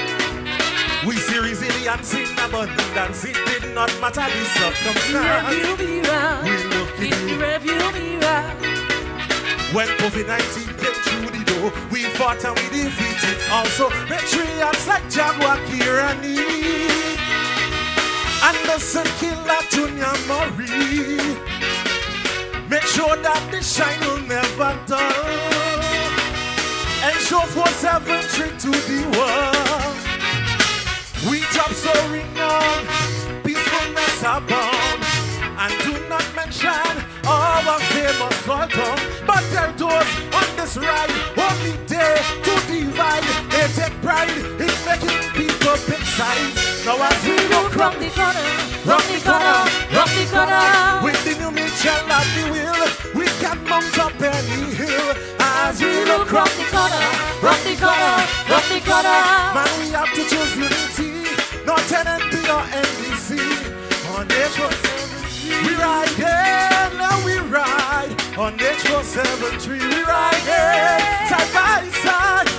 We see resilience in abundance. It did not matter the circumstance. Review mirror. We look in the review mirror. When COVID-19 came through the door, we fought and we defeated. Also, patriots like Jaguar Kirani, Anderson Killer Junior Murray. Make sure that the shine will never dull. Ensure 473 to the world. We drop so renowned, peacefulness abound. And do not mention our famous custom. But there those on this ride, only day to divide. They take pride in making people pick sides. Now as we look round the corner, round the corner, round the corner, with the new Mitchell at the wheel, we can mount up any hill. As we look round the corner, round the corner, round the corner, man, we have to choose unity, not NNP or NBC. On H473, we ride it, now we ride. On H473, we ride it, side by side.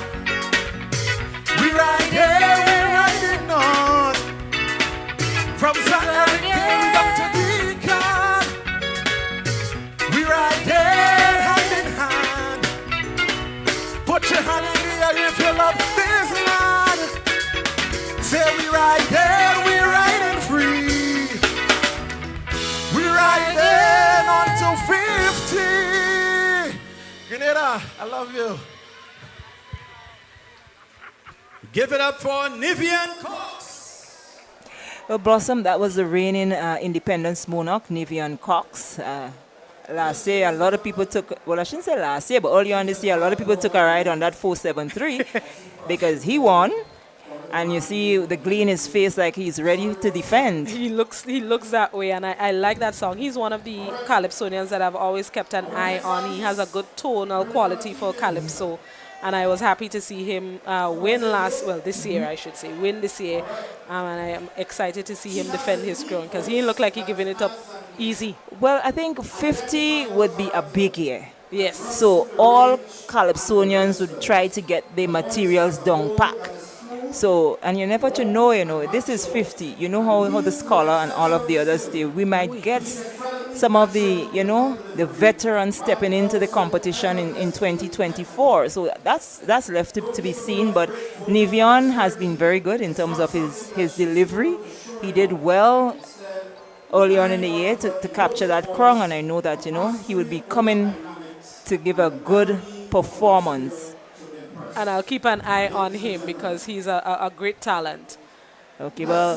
We ride it on. From Zion Kingdom to Deacon, we ride it hand in hand. Put your hand in the air if you love this land. Say we ride it free. We ride it on to 50. Grenada, I love you. Give it up for Nivian Cox. Well, Blossom, that was the reigning independence monarch, Nivian Cox. Last year, a lot of people took, well, I shouldn't say last year, but earlier on this year, a lot of people took a ride on that 473 because he won. And you see the glee in his face like he's ready to defend. He looks that way, and I like that song. He's one of the Calypsonians that I've always kept an eye on. He has a good tonal quality for Calypso. And I was happy to see him win this year, I should say, win this year. And I am excited to see him defend his crown because he looked like he's giving it up easy. Well, I think 50 would be a big year. Yes. So all Calypsonians would try to get their materials down pack. So, and you never to know, this is 50. You know how the scholar and all of the others do. We might get some of the, the veterans stepping into the competition in 2024. So that's left to be seen. But Nivian has been very good in terms of his delivery. He did well early on in the year to capture that crown. And I know that, he will be coming to give a good performance. And I'll keep an eye on him because he's a great talent. Okay, well,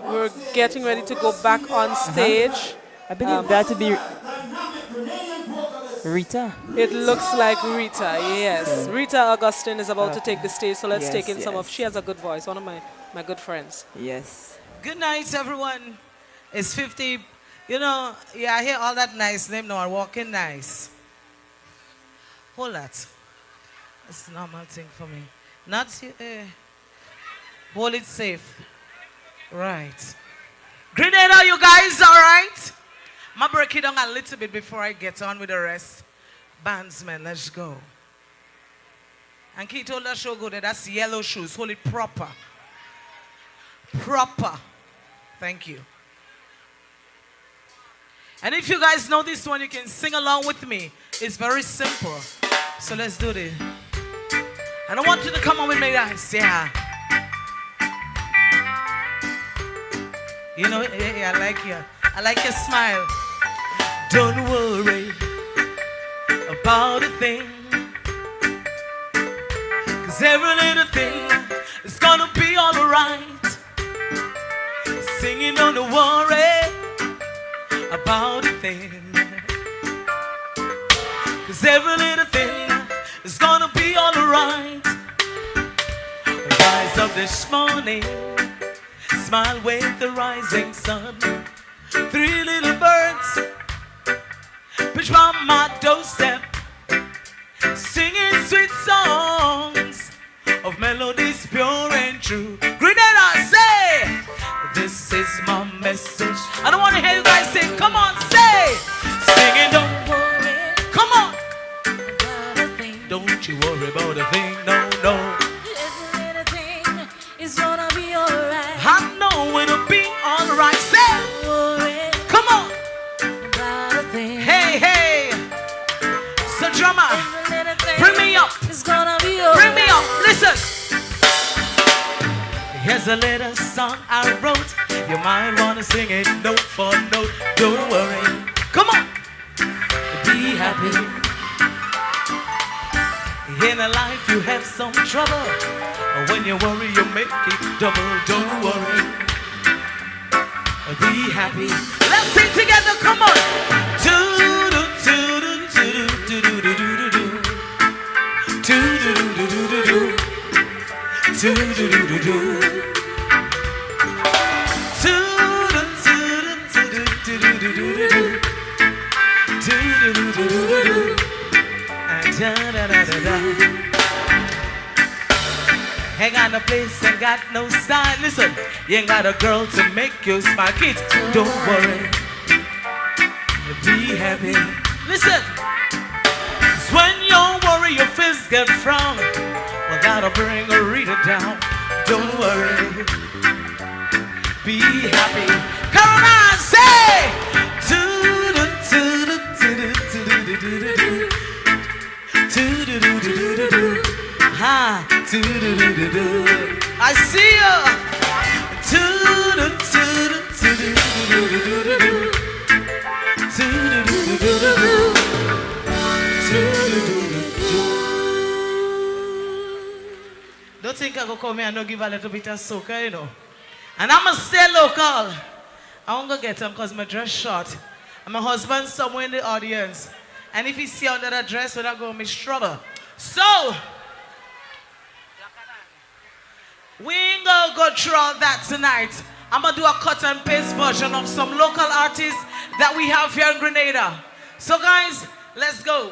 we're getting ready to go back on stage. I believe that to be Rita. It looks like Rita, yes. Rita Augustine is about to take the stage, so let's take in some of. She has a good voice, one of my good friends. Yes. Good night, everyone. It's 50. I hear all that nice name now. Walking nice. Hold that. It's a normal thing for me. Not hold it safe. Right. Grenada, you guys all right? I'm break it down a little bit before I get on with the rest. Bandsmen, let's go. And Keith, hold that show good. That's yellow shoes. Hold it proper. Proper. Thank you. And if you guys know this one, you can sing along with me. It's very simple. So let's do this. And I want you to come on with me, guys. Yeah. I like you. I like your smile. Don't worry about a thing, 'cause every little thing is gonna be alright. Singing, don't worry about a thing, 'cause every little thing is gonna be alright. Rise breeze of this morning, smile with the rising sun. 3 little birds perch on my doorstep, singing sweet songs of melodies pure and true. Grenada, say, this is my message. I don't want to hear you guys sing. Come on, say, singing, don't worry. Come on. Don't you worry about a thing, no, no. Everything is gonna be alright. I know it'll be alright. Say, Don't worry come on. about a thing. Hey, hey. So drummer, bring me up. It's gonna be alright. Bring me up. Listen. Here's a little song I wrote. You might wanna sing it note for note. Don't worry. Come on. Be happy. In a life you have some trouble. When you worry you make it double. Don't worry. Be happy. Let's sing together. Come on. Ain't got no place, ain't got no style. Listen, you ain't got a girl to make you smile. Kids, don't worry. Be happy. Listen, 'cause when you worry, your fists get frown. Well, that'll bring a reader down. Don't worry. Be happy. Come on, say. Ha, I see you. Don't think I go come here and not give a little bit of soca, you know. And I'ma stay local. I won't go get him because my dress short. And my husband somewhere in the audience. And if he see under that dress, we're not going to miss trouble. So, we ain't gonna go through all that tonight. I'm gonna do a cut and paste version of some local artists that we have here in Grenada. So guys, let's go.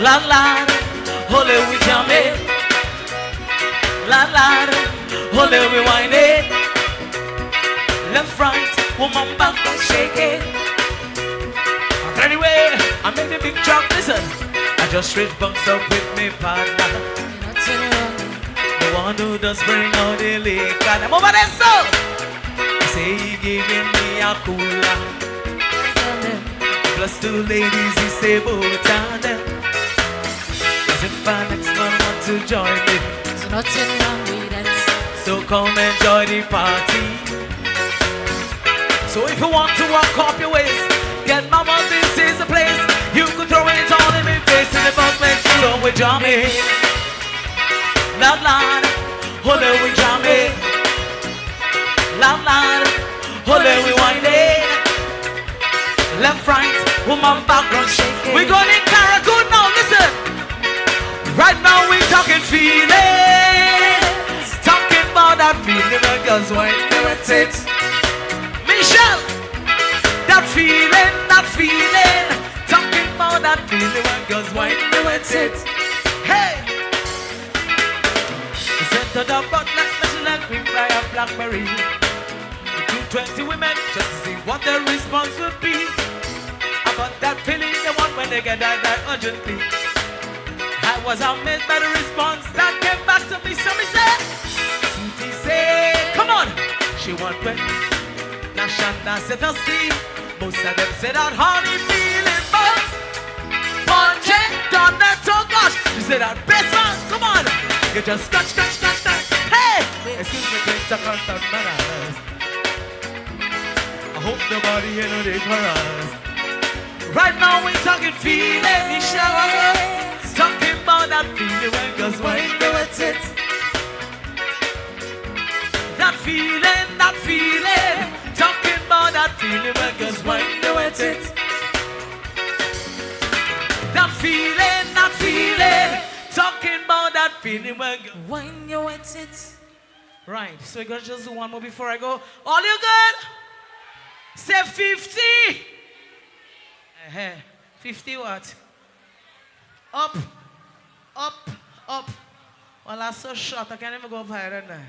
La la, holy we jamming. La la, holy we whining. Left, right, woman back and shake it. Anyway, I made a big jump. Listen, I just straight bunks up with me partner. The one who does bring out the liquor. I'm over there, so say he giving me a cooler. Plus 2 ladies, he say both on them. As if our next man want to join me. There's nothing wrong with that. So come enjoy the party. So if you want to walk up your waist, get mama, this is the place. You can throw it all in my face in the movement. So we jamming. Loud, loud, holy we jamming. Loud, loud, holy we whining. Left, right, woman background shaking. We going in Carnage now, listen. Right now we talking feelings. Talking about that feeling that girls whine with it. Michelle, that feeling. Talking about that feeling when girls whine with it. Hey! We sent to the butler, national queen by a blackberry. We took 20 women just to see what their response would be. About that feeling they want when they get that urgently. I was amazed by the response that came back to me. So me say, Sweetie say, come on. She want when Nashana said to see. Most of them said that honey feeling but Punching down that oh gosh. She said that best man, come on. You just scratch. Hey! Excuse me, please, I can't stop manners. I hope nobody here know the chorus. Right now we talking feeling, Michelle. Talking about that feeling when girls whine with it. that feeling. Talking about that feeling when girls wind you at it. That feeling. Talking about that feeling when girls wind you at it. Right, so we're gonna just do one more before I go. All you good? Say 50. 50 what? Up. Well, that's so short, I can't even go up higher than that.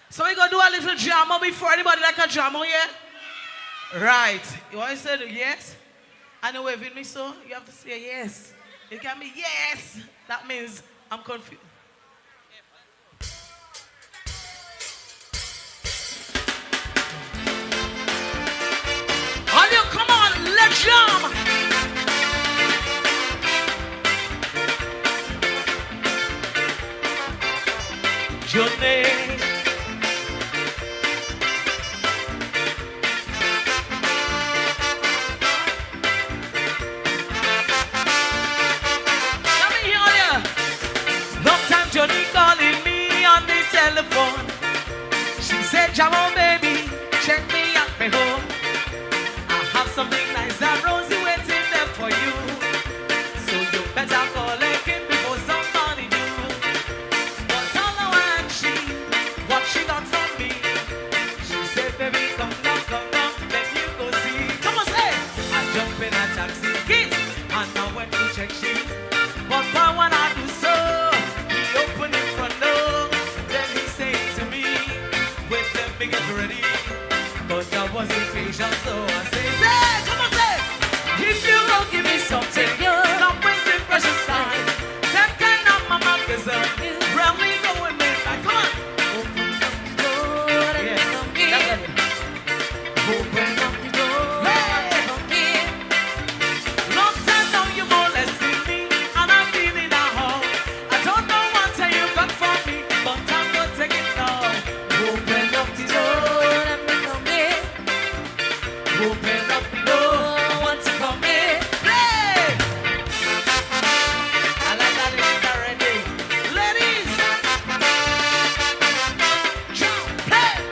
So we're going to do a little drama before anybody like a drama, yeah? Right. You want to say yes? And you're waving me, so you have to say yes. It can be yes. That means I'm confused. All you, come on, let's jam. Your name. Let me hear you. Long time Johnny calling me on the telephone. She said, Jamo baby, check me out my home. I have something nice and rosy waiting there for you. So you better call again before somebody do. What she got from me? She said, baby, come down, let you go see. Come on, say! I jump in a taxi, kids, and I went to check she. But when I do so, he opened in front door. Then he said to me, wait, let me get ready. But I wasn't patient, so I say, come on, say! If you don't give me something, some wasting precious time. That kind of mama deserve, really go with me, like, come on! Open up the door. Hey. Long time now you molesting me, and I'm feeling at home. I don't know what you got for me, but I'm gonna take it now. Open up the door, let me come in. Open up the door, I want to come in. Hey! I like that it's already. Ladies, jump, hey!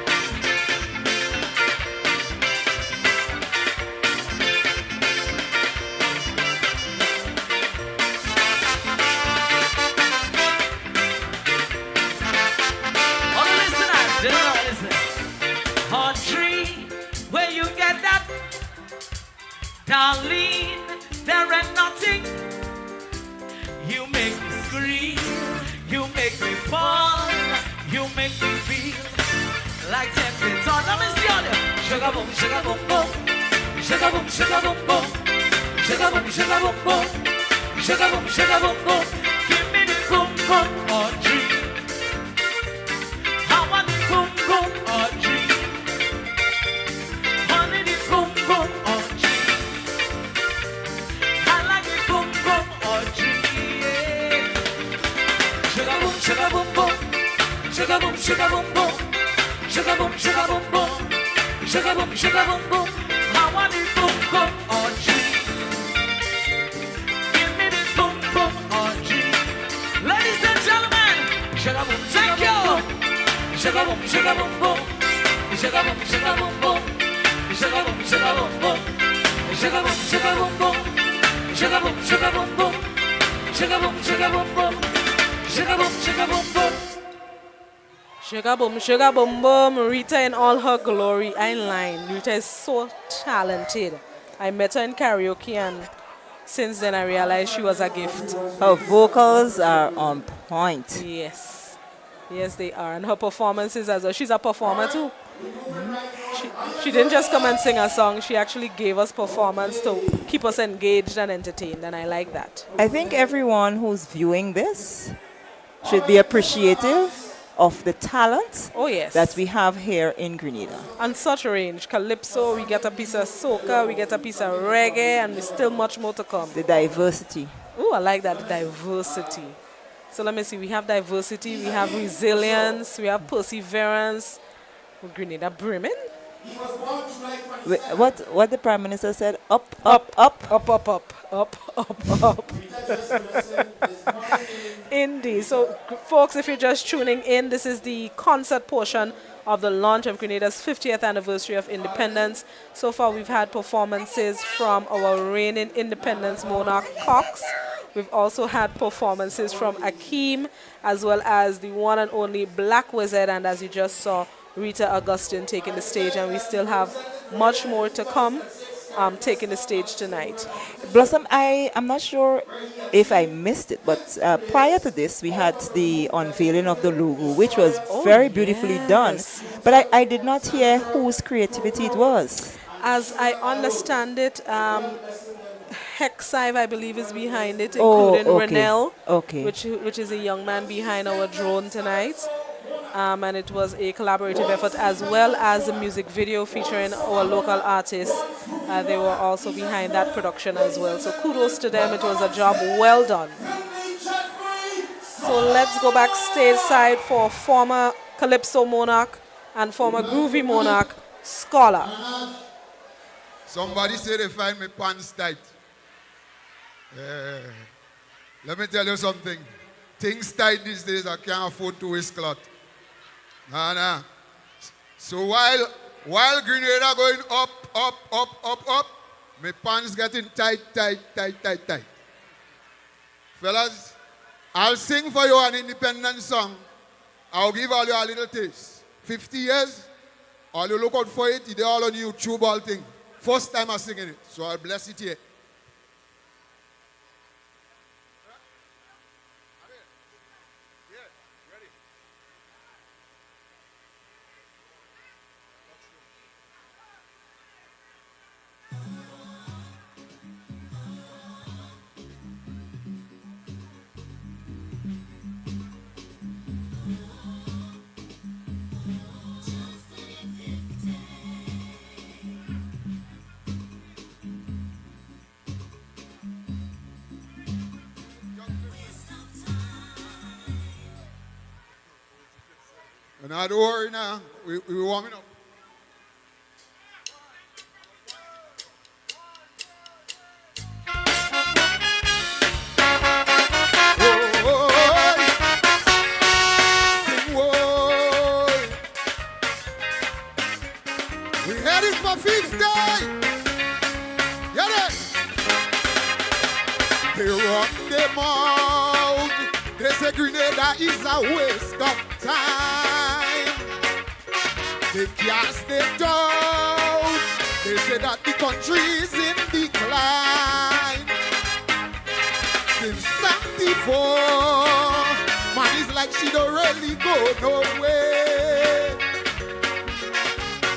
Audrey, where you get that? Darlene, there ain't nothing. You make me scream, you make me fall, you make me feel like 10 feet on. Let me see all you. Sugar boom, boom. Sugar boom, boom. Sugar boom, boom. Sugar boom, boom. Give me the boom, boom, Audrey. I want the boom, boom, Audrey. Honey, the boom, boom, Audrey. I like the boom, boom, Audrey. Yeah. Sugar boom, boom. Sugar boom, boom. Sugar boom, boom. Sugar boom, boom. I want the boom, boom, Audrey. Give me the boom, boom, Audrey. Ladies and gentlemen, sugar boom, thank you. Sugar boom, boom. Sugar boom, boom. Sugar boom, boom. Sugar boom, boom. Sugar boom, boom. Sugar boom, boom. Sugar boom, boom. Sugar boom, boom. Sugar boom boom, Rita in all her glory. I ain't lying. Rita is so talented. I met her in karaoke and since then I realized she was a gift. Her vocals are on point. Yes. Yes, they are. And her performances as well. She's a performer too. She didn't just come and sing a song. She actually gave us performance to keep us engaged and entertained. And I like that. I think everyone who's viewing this should be appreciative of the talent that we have here in Grenada. And such range. Calypso, we get a piece of soca, we get a piece of reggae, and there's still much more to come. The diversity. Oh, I like that, diversity. So let me see, we have diversity, we have resilience, we have perseverance. Grenada brimming. What the Prime Minister said? Up, up, up. Up, up, up. Up, up, up. Indeed. So, folks, if you're just tuning in, this is the concert portion of the launch of Grenada's 50th anniversary of independence. So far, we've had performances from our reigning independence monarch, Cox. We've also had performances from Akeem, as well as the one and only Black Wizard, and as you just saw, Rita Augustine taking the stage, and we still have much more to come taking the stage tonight. Blossom, I'm not sure if I missed it, but prior to this, we had the unveiling of the logo, which was very beautifully done. But I did not hear whose creativity it was. As I understand it, Hexive, I believe, is behind it, including Renell, which is a young man behind our drone tonight. And it was a collaborative effort, as well as a music video featuring our local artists. They were also behind that production as well. So kudos to them. It was a job well done. So let's go back stateside for former Calypso monarch and former Groovy monarch, Scholar. Somebody said they find me pants tight. Let me tell you something. Things tight these days, I can't afford to waste cloth. Nah. So while Grenada going up, my pants getting tight. Fellas, I'll sing for you an independent song. I'll give all you a little taste. 50 years, all you look out for it, it's all on YouTube, all thing. First time I'm singing it, so I'll bless it here. Now don't worry now, we're warming up. We headed for 50. Get it? They run them out. They say Grenada is a waste of time. They cast it down. They say that the country is in decline. Since 74, man is like she don't really go nowhere.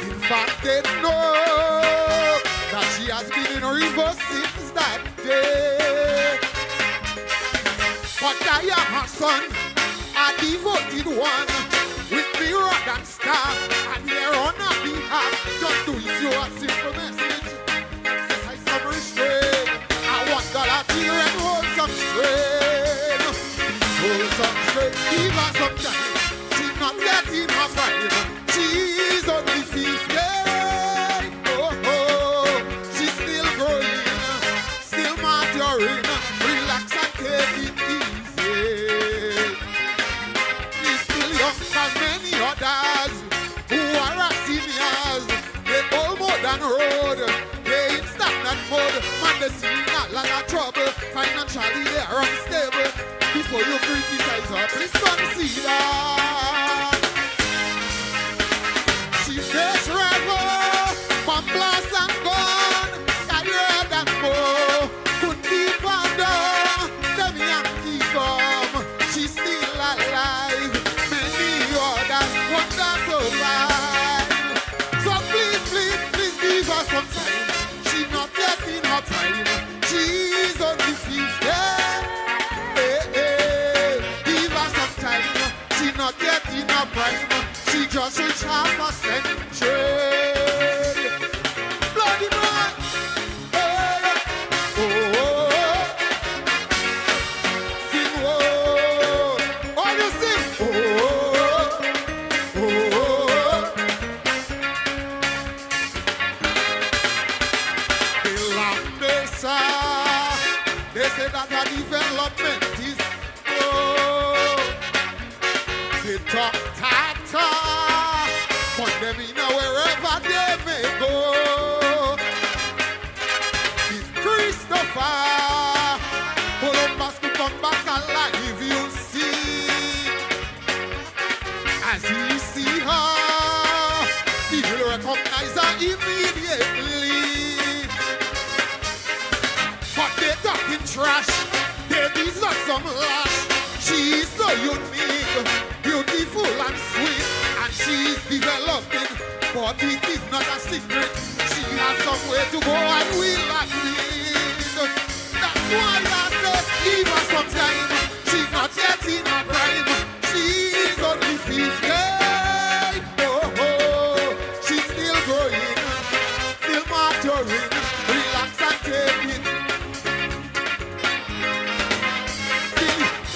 In fact, they know that she has been in reverse since that day. But I am her son, a devoted one, with me rod and staff, and here on her behalf, just to issue a simple message. Exercise some restraint. I want dollar here and hold some strength. Hold some strength, give her some time. She's not getting her pride. She's only 50. She's still growing, still maturing. Relax and take it easy. She's still young as many others who are seniors. They all more than road. They in stagnant mode. Man, they see a lot of trouble. Financially, they are unstable. Before you criticize her, please consider. She face rebel, bomb blast and gun, sky red and more. Could be pardon, them Yankee come. She's still alive. Many others want to survive. So please give her some time. She's not yet in her prime. She's only 50. Give her some time. She's not yet in her prime. She just reached half a century. Bloody man. Sing whoa. All you sing. They say that our development is slow. They talk tata, As he see her, he will recognize her immediately. But they talking trash, they deserve some lash. She's so unique, beautiful and sweet, and she's developing, but it is not a secret. She has somewhere to go and will agree. That's why I say, give her some time. She's not yet in her prime. She's only 15. Oh, oh, she's still growing, still maturing. Relax and take it.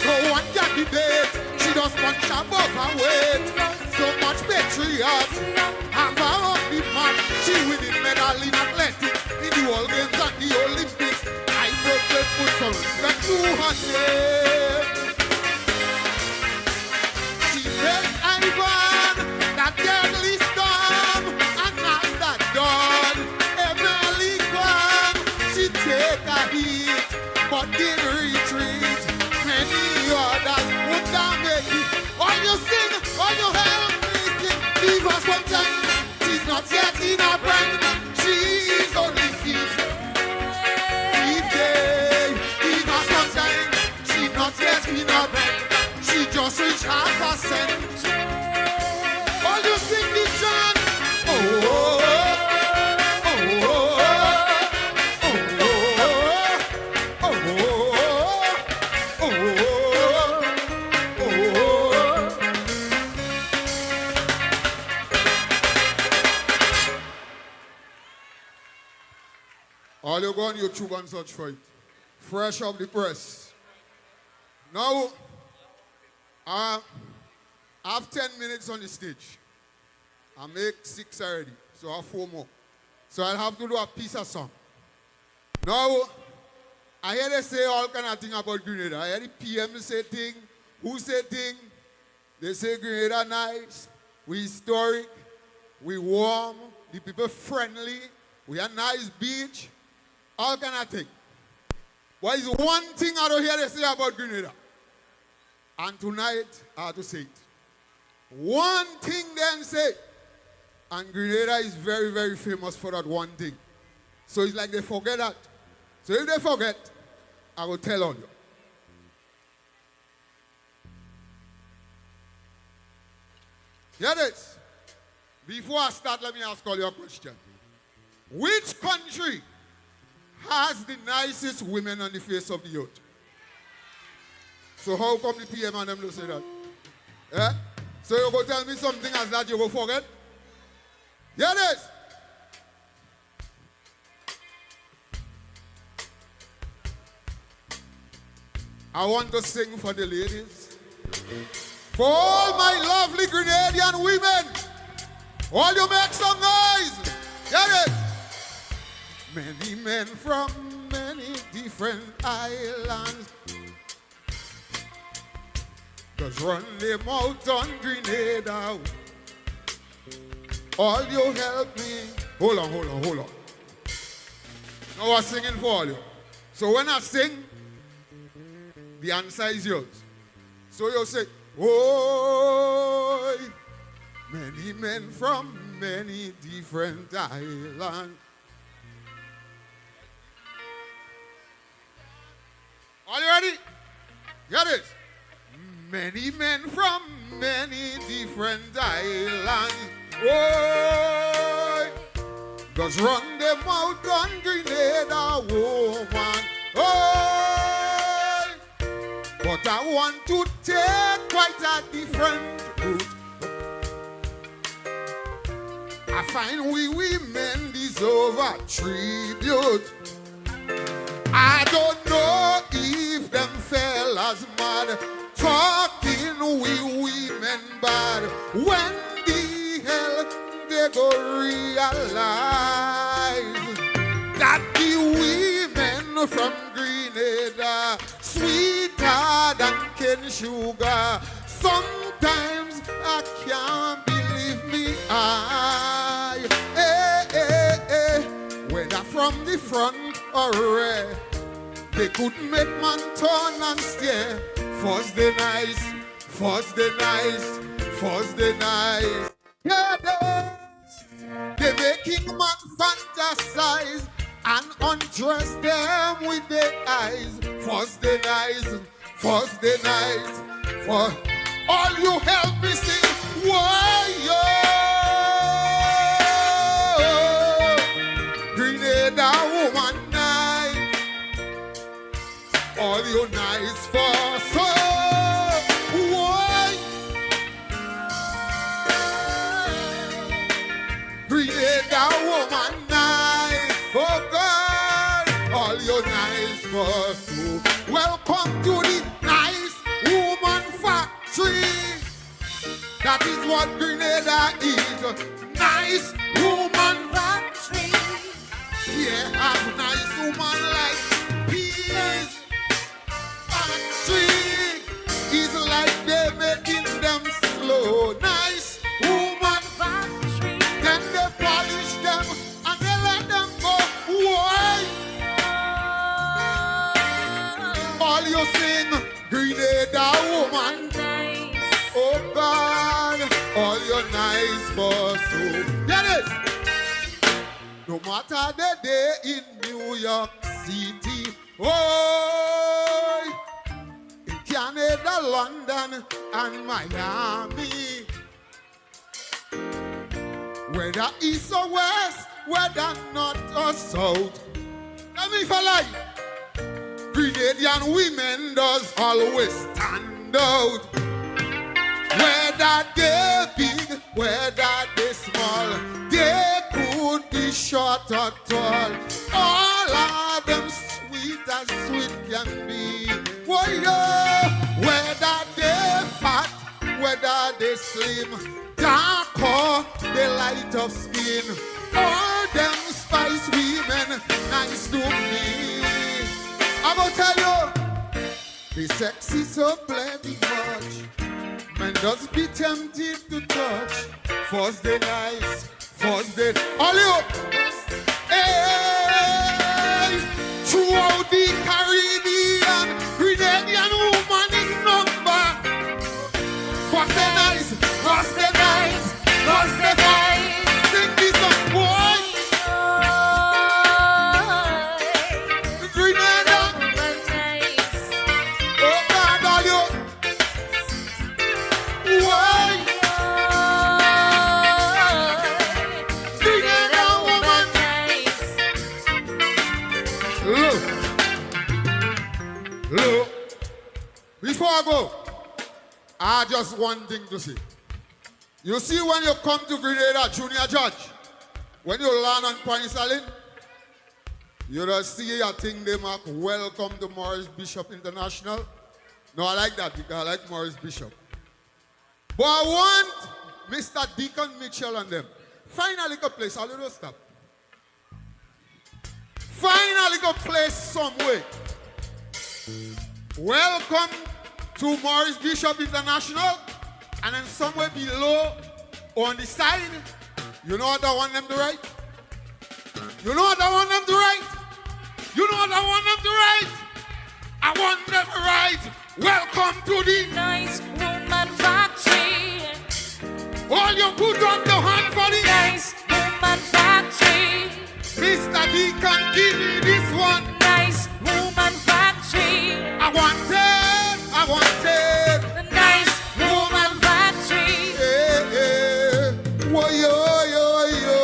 No one can debate. She does punch above her weight. So much patriot. Have her on the map. She winning medal in athletics, in the World Games and the Olympics. I broke the foot so respect to her name. She takes Ivan, that deadly storm, and knocks that dog. Emily come, she take a hit, but did retreat. Many others would not make it. All you sing, all you help me sing. Give her some time. She's not yet in her prime. She's only 15. Give her some time. She's not yet in her prime. She just reached 100%. All you sing the chant. Oh, oh, oh, oh, oh, oh, oh, oh, oh, oh. All you go on YouTube and search for it. Fresh off the press. Now, I have 10 minutes on the stage. I make 6 already, so I have 4 more. So I'll have to do a piece of song. Now, I hear they say all kind of things about Grenada. I hear the PM say thing, who say thing. They say Grenada nice, we historic, we warm, the people friendly, we a nice beach, all kind of thing. But it's one thing I don't hear they say about Grenada. And tonight, I have to say it. One thing them say, and Grenada is very, very famous for that one thing. So it's like they forget that. So if they forget, I will tell on you. Hear this. Before I start, let me ask all you a question. Which country has the nicest women on the face of the earth? So how come the PM and them don't say that? Yeah? So you go tell me something as that you go forget? Hear this. I want to sing for the ladies. For all my lovely Grenadian women. All you make some noise. Hear it. Many men from many different islands just run them out on Grenada. All you help me. Hold on. Now I'm singing for all you. So when I sing, the answer is yours. So you say, oh, many men from many different islands. Are you ready? Get it. Many men from many different islands. Oh, just run them out on Grenada, woman. Oh, but I want to take quite a different route. I find we women deserve a tribute. I don't know if them fellas mad, talking we women bad. When the hell they go realize that the women from Grenada sweeter than cane sugar. Sometimes I can't believe me eye. Whether from the front or rear, they could make man turn and stare. First they nice, first day nice. Yeah, they making man fantasize and undress them with their eyes. First day nice, first day nice. For all you help me sing, why yo? Grenada woman nice, all you nice for so. Why? Grenada woman nice, oh God, all you nice for so. Welcome to the nice woman factory. That is what Grenada is. Nice woman factory. Yeah, have nice woman like peace. Factory is like they making them slow. Nice woman factory. Then they polish them and they let them go. Why? All you sing, Grenada woman. Oh God, all your nice for so. Get it? No matter the day in New York City, oh, in Canada, London, and Miami. Whether east or west, whether north or south. Let me follow you. Grenadian women does always stand out. Whether they big, whether they small, they could be short or tall. All of them sweet as sweet can be. Whoa, yeah. Whether they fat, whether they slim, dark or they light of skin. All them spice women nice to me. I'm gonna tell you, the sexy so plenty much. Man just be tempted to touch. First day nice, first day. All you, hey, throughout the Caribbean, Grenadian woman is number. First day nice, first day nice, first day nice. Think this up, boy. Grenada, oh God, all you. Why? Grenada woman. Look. Before I go, I just one thing to say. You see when you come to Grenada, junior judge, when you land on Point Salin, you just see a thing they mark, welcome to Morris Bishop International. No, I like that because I like Morris Bishop. But I want Mr. Deacon Mitchell and them. Find a little place, a little stop. Find a little place somewhere. Welcome to Morris Bishop International. And then somewhere below, on the side, you know what I want them to write? You know what I want them to write? You know what I want them to write? I want them to write, welcome to the nice woman factory. All you put on the hand for the nice woman factory. Mr. Deacon, give me this one. Nice woman factory. I want it. The nice woman factory. Yeah, yeah. Whoa, yo, yo, yo.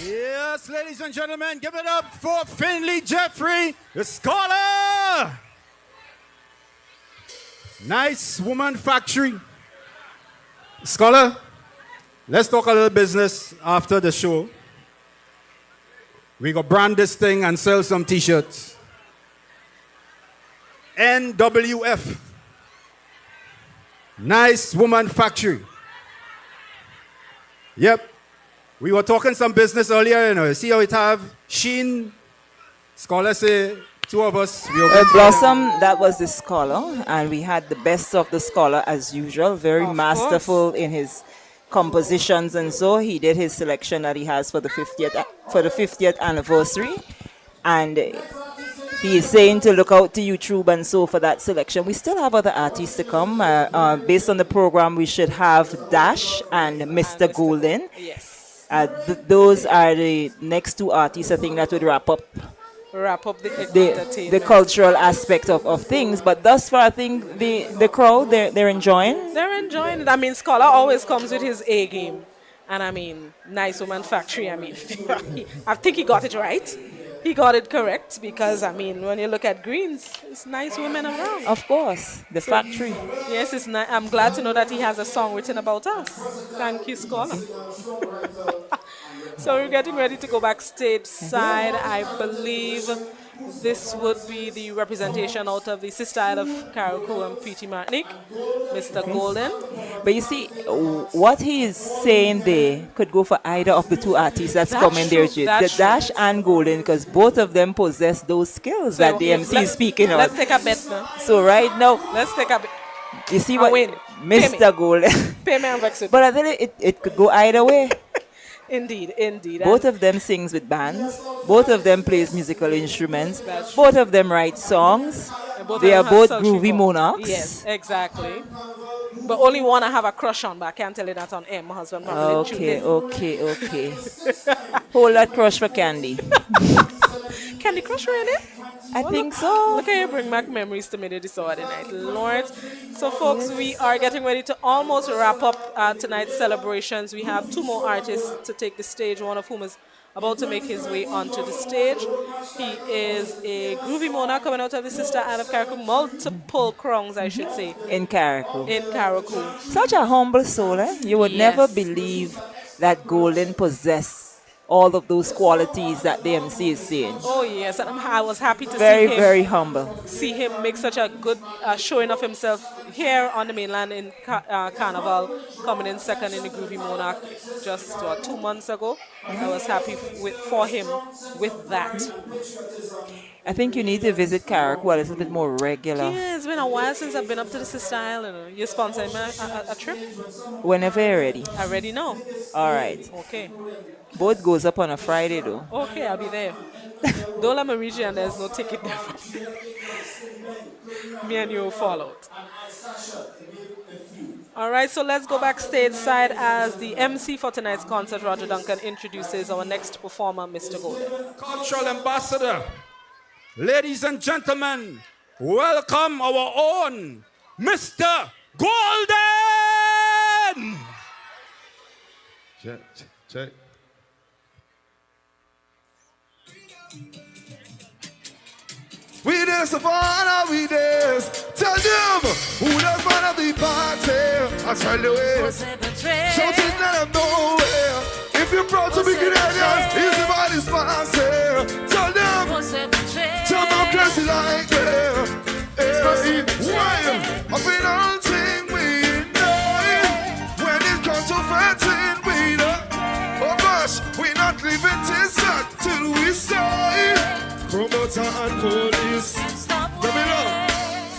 Yes, ladies and gentlemen, give it up for Finley Jeffrey, the scholar. Nice woman factory. Scholar, let's talk a little business after the show. We go brand this thing and sell some t-shirts. NWF. Nice woman factory. Yep. We were talking some business earlier, you know. See how it have Sheen, Scholar say, two of us. Blossom, that was the scholar, and we had the best of the scholar as usual. Very masterful in his compositions, and so he did his selection that he has for the 50th anniversary. And He is saying to look out to YouTube and so for that selection. We still have other artists to come. Based on the program, we should have Dash and Mr. Golden. Yes. Those are the next two artists, I think, that would wrap up the cultural aspect of things. But thus far, I think the crowd, they're enjoying. They're enjoying it. I mean, Scholar always comes with his A game. And I mean, Nice Woman Factory, I mean, I think he got it right. He got it correct because, I mean, when you look at Greens, it's nice women around. Of course, the factory. Yes, it's nice. I'm glad to know that he has a song written about us. Thank you, Scholar. So we're getting ready to go backstage side. I believe this would be the representation out of the Sister Isle of Carriacou and P.T. Martinique, Mr. Golden. But you see, what he is saying there could go for either of the two artists that's coming there. The Dash and Golden, because both of them possess those skills that the MC is speaking of. Let's take a bet now. So right now, let's take a bet. You see what Mr. Golden. Pay me and vex it. But I think it could go either way. Indeed, indeed. Both of them sings with bands. Both of them plays musical instruments. Both of them write songs. They are both groovy monarchs. Yes, exactly. But only one I have a crush on, but I can't tell you that on air. My husband probably Okay. Hold that crush for Candy. Candy Crush really? I think so. Look how you bring back memories to me this other night, Lord. So, folks, we are getting ready to almost wrap up tonight's celebrations. We have two more artists to take the stage, one of whom is about to make his way onto the stage. He is a groovy monarch coming out of the Sister Isle of Carriacou. Multiple crowns, I should say. In Carriacou. In Carriacou. Such a humble soul, eh? You would never believe that Golden possessed all of those qualities that the MC is saying. Oh, yes. And I was happy to see him. Very humble. See him make such a good showing of himself here on the mainland in Carnival, coming in second in the Groovy Monarch just 2 months ago. I was happy for him with that. I think you need to visit Carriacou a little bit more regular. Yeah, it's been a while since I've been up to the Sister Isle. You're sponsoring me a trip? Whenever you're ready. I already know. All right. Okay. Both goes up on a Friday, though. Okay, I'll be there. Don't let me reach you and there's no ticket there. Me and you will fall out. All right, so let's go backstage side as the MC for tonight's concert, Roger Duncan, introduces our next performer, Mr. Golden. Cultural Ambassador, ladies and gentlemen, welcome our own Mr. Golden! Check. We dance for honor, we dance. Tell them who does wanna be party. I tell you it. Shout it, let them know it. If you're proud to be Canadians, easy body sponsor. Tell them crazy like them. Hey, why? Up in all thing we know. When it comes to fighting, we know. Oh gosh, we not leaving this till we say. Promoter and police. Let me know.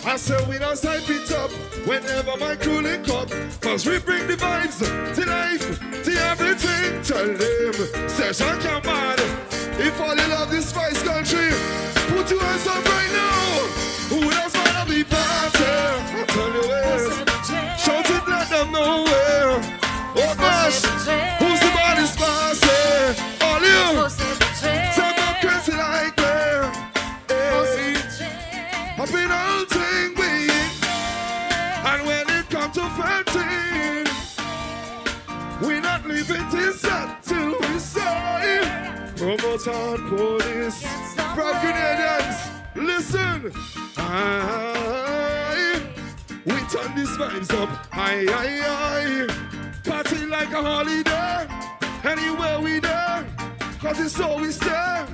I say we don't type it up whenever my crew link up. Cause we bring the vibes to life, to everything. Tell them, session come on. If all you love this spice country, put your hands up right now. Who else wanna be party? I tell you it. Shout it, let them know where. Oh gosh, who's the body spicy? All you. Tell them crazy like that. I've been all thing we and when it comes to 13, we not leaving this until we say promoter and police. Proud Canadians, listen. We turn these vibes up. Aye. Party like a holiday. Anywhere we there. Cause it's so we stay.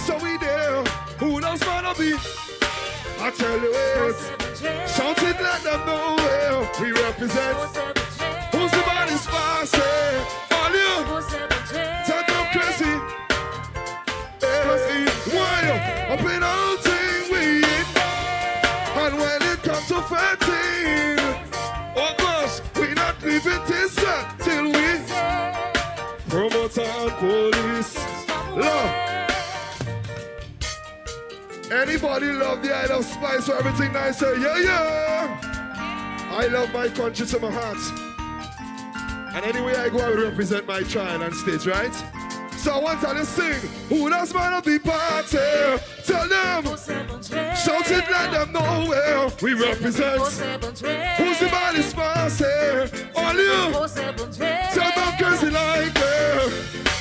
So we there. Who knows wanna be? I tell you it. Shout it, let them know where we represent. Who's the body's spicy? All you. Tell them crazy. Hey, why? Up in all thing we eat. And when it comes to 13, oh gosh, we not leaving this till we promoter and police. Love. Any Anybody love the I love spice or everything nice? Say yeah, yeah. I love my country to my heart. And anyway I go, I will represent my child on stage, right? So I want to sing. Who does man the party? Tell them. Shout it, let them know where we represent. Who's the body spicy? All you. Tell them crazy like them.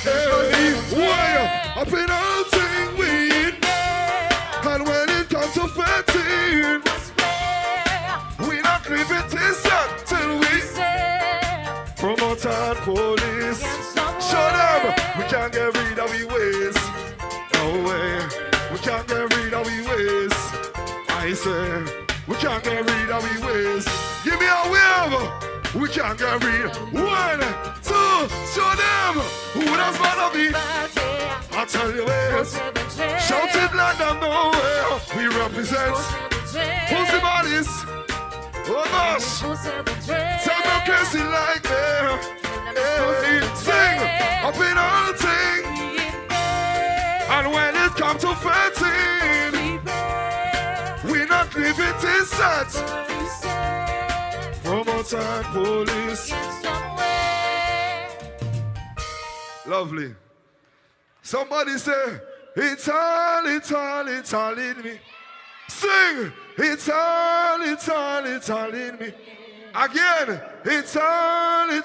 Hey, why? Up in all thing we. And when it comes to 13, we not leave it till we promote and police. Show them we can't get rid of we ways. No way, we can't get rid of we ways. I say we can't get rid of we ways. Give me a wave. We can't get rid. 1, 2, show them who does wanna be. I'll tell you ways. Shout it, let them know where we represent. Who's the bodies? Oh gosh. Tell them crazy like me. Hey, sing up in all thing. And when it comes to 13, we not leave it inside. Promoter and police. Lovely. Somebody say, it's all in me. Sing, it's all in me. Again, it's all in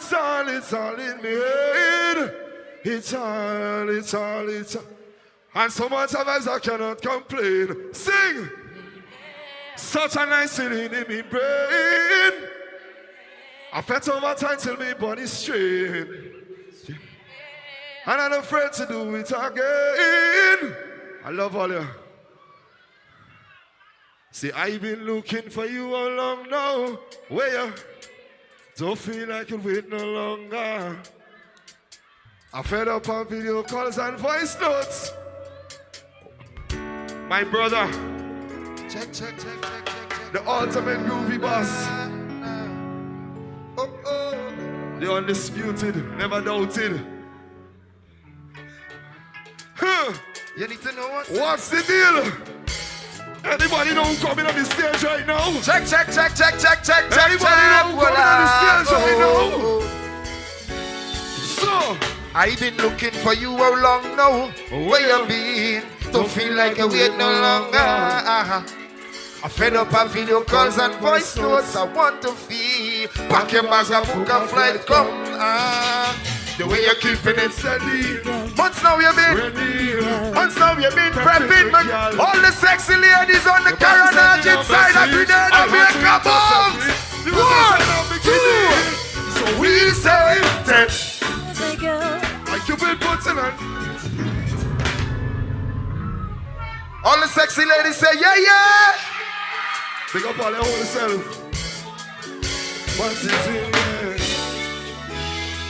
me. It's all. And so much of us I cannot complain. Sing, such a nice feeling in me brain. I felt over time till me body straight. And I'm not afraid to do it again. I love all you. See, I've been looking for you all along now. Where you don't feel like you wait no longer. I fed up on video calls and voice notes. My brother, check. The ultimate groovy boss. The undisputed, never doubted. You need to know what's the deal? Anybody know who coming on the stage right now? Check. Anybody know who coming on the stage right now? So, I've been looking for you how long now? Where you been? Don't feel like you wait no longer. I fed up on video calls and voice notes. I want to feel. Pack your bags and book a flight, come. The way you're keeping it steady. Months now you've been prepping. All the sexy ladies on the Carnage inside of Grenada make a bomb. 1, 2. So we say 10. Like you've been putting on. All the sexy ladies say yeah. Big up all their whole self.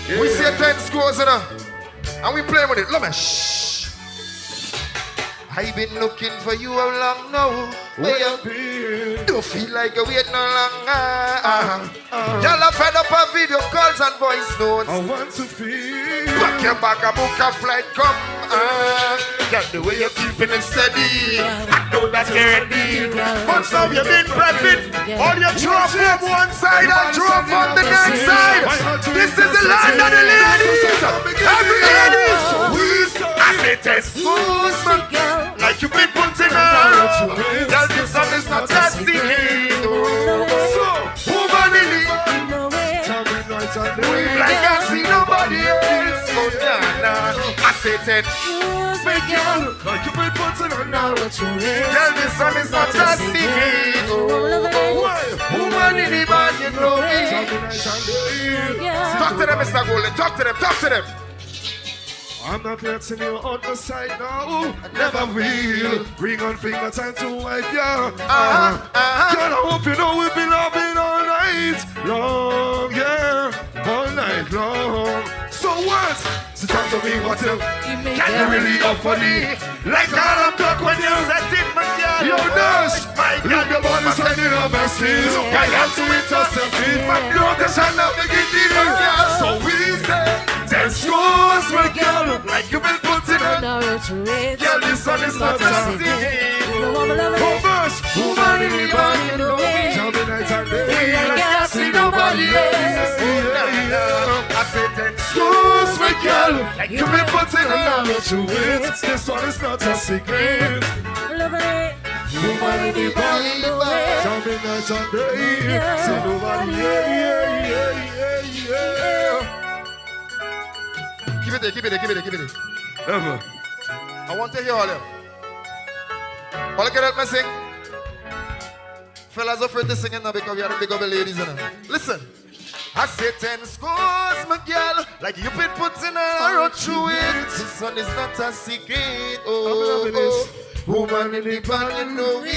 We say 10 scores and we play with it. Love me. Shh. I've been looking for you how long now? Where you been? Don't feel like you wait no longer. Y'all are fed up on video calls and voice notes. I want to feel. Pack your bag and book a flight, come. Girl, the way you're keeping it steady. I know that you're ready. Once now you've been prepping. All your drop from one side and drop on the next side. This is the land of the ladies. Every ladies. I say test. Like you've been putting on. Girl, this song is not testing. So, woman in it. Move like I see nobody else. Oh, nah. I say 10. Like you've been putting on now. Girl, this song is not testing. Woman in the band, you know me. Talk to them, Mr. Golden. Talk to them. I'm not letting you on the side now. Never will. Ring on finger, time to wipe ya. Girl, I hope you know we've been loving all night long, yeah, all night long. So what? So talk to me, what's up? Can you really up for me? Like all I'm talk when you set it, my girl. Yo, Nash, look your body standing up and see. I have to intercept it. My notice and now begin to. So we say. 10 scores, my girl, like you been putting on. Girl, this one is not a secret. Converse, woman in the bar, you know me. Shall be night and day. We ain't gonna see nobody else. I said 10 scores, my girl, like you been putting on. Don't you wait, this one is not a secret. Woman in the bar, shall be night and day. See nobody, Keep it there, keep it there, keep it there, keep it there. Never. I want to hear all of them. All can help me sing. Fellas afraid to sing it now because we are the big of the ladies. Listen. I say 10 scores, my girl, like you been putting a road through it. This one is not a secret. Oh. Woman in the band, you know me.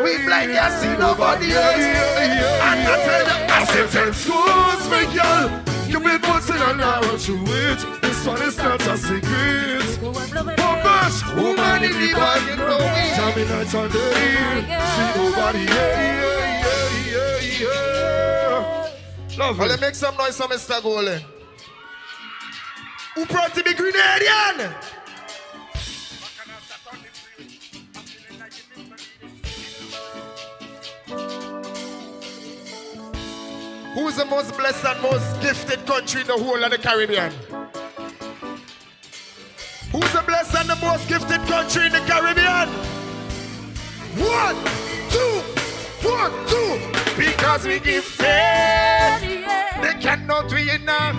We blind, you see nobody else. And I tell you, I say 10 scores, my girl. You been putting a narrow to it. This one is not a secret. Focus, woman in the band, you know me. Tell me nights and day. See nobody, Love it. Let's make some noise for Mr. Golden. Who proud to be Grenadian? Who is the most blessed and most gifted country in the whole of the Caribbean? Who's the blessed and the most gifted country in the Caribbean? 1, 2, 1, 2. Because we gifted, they cannot win now.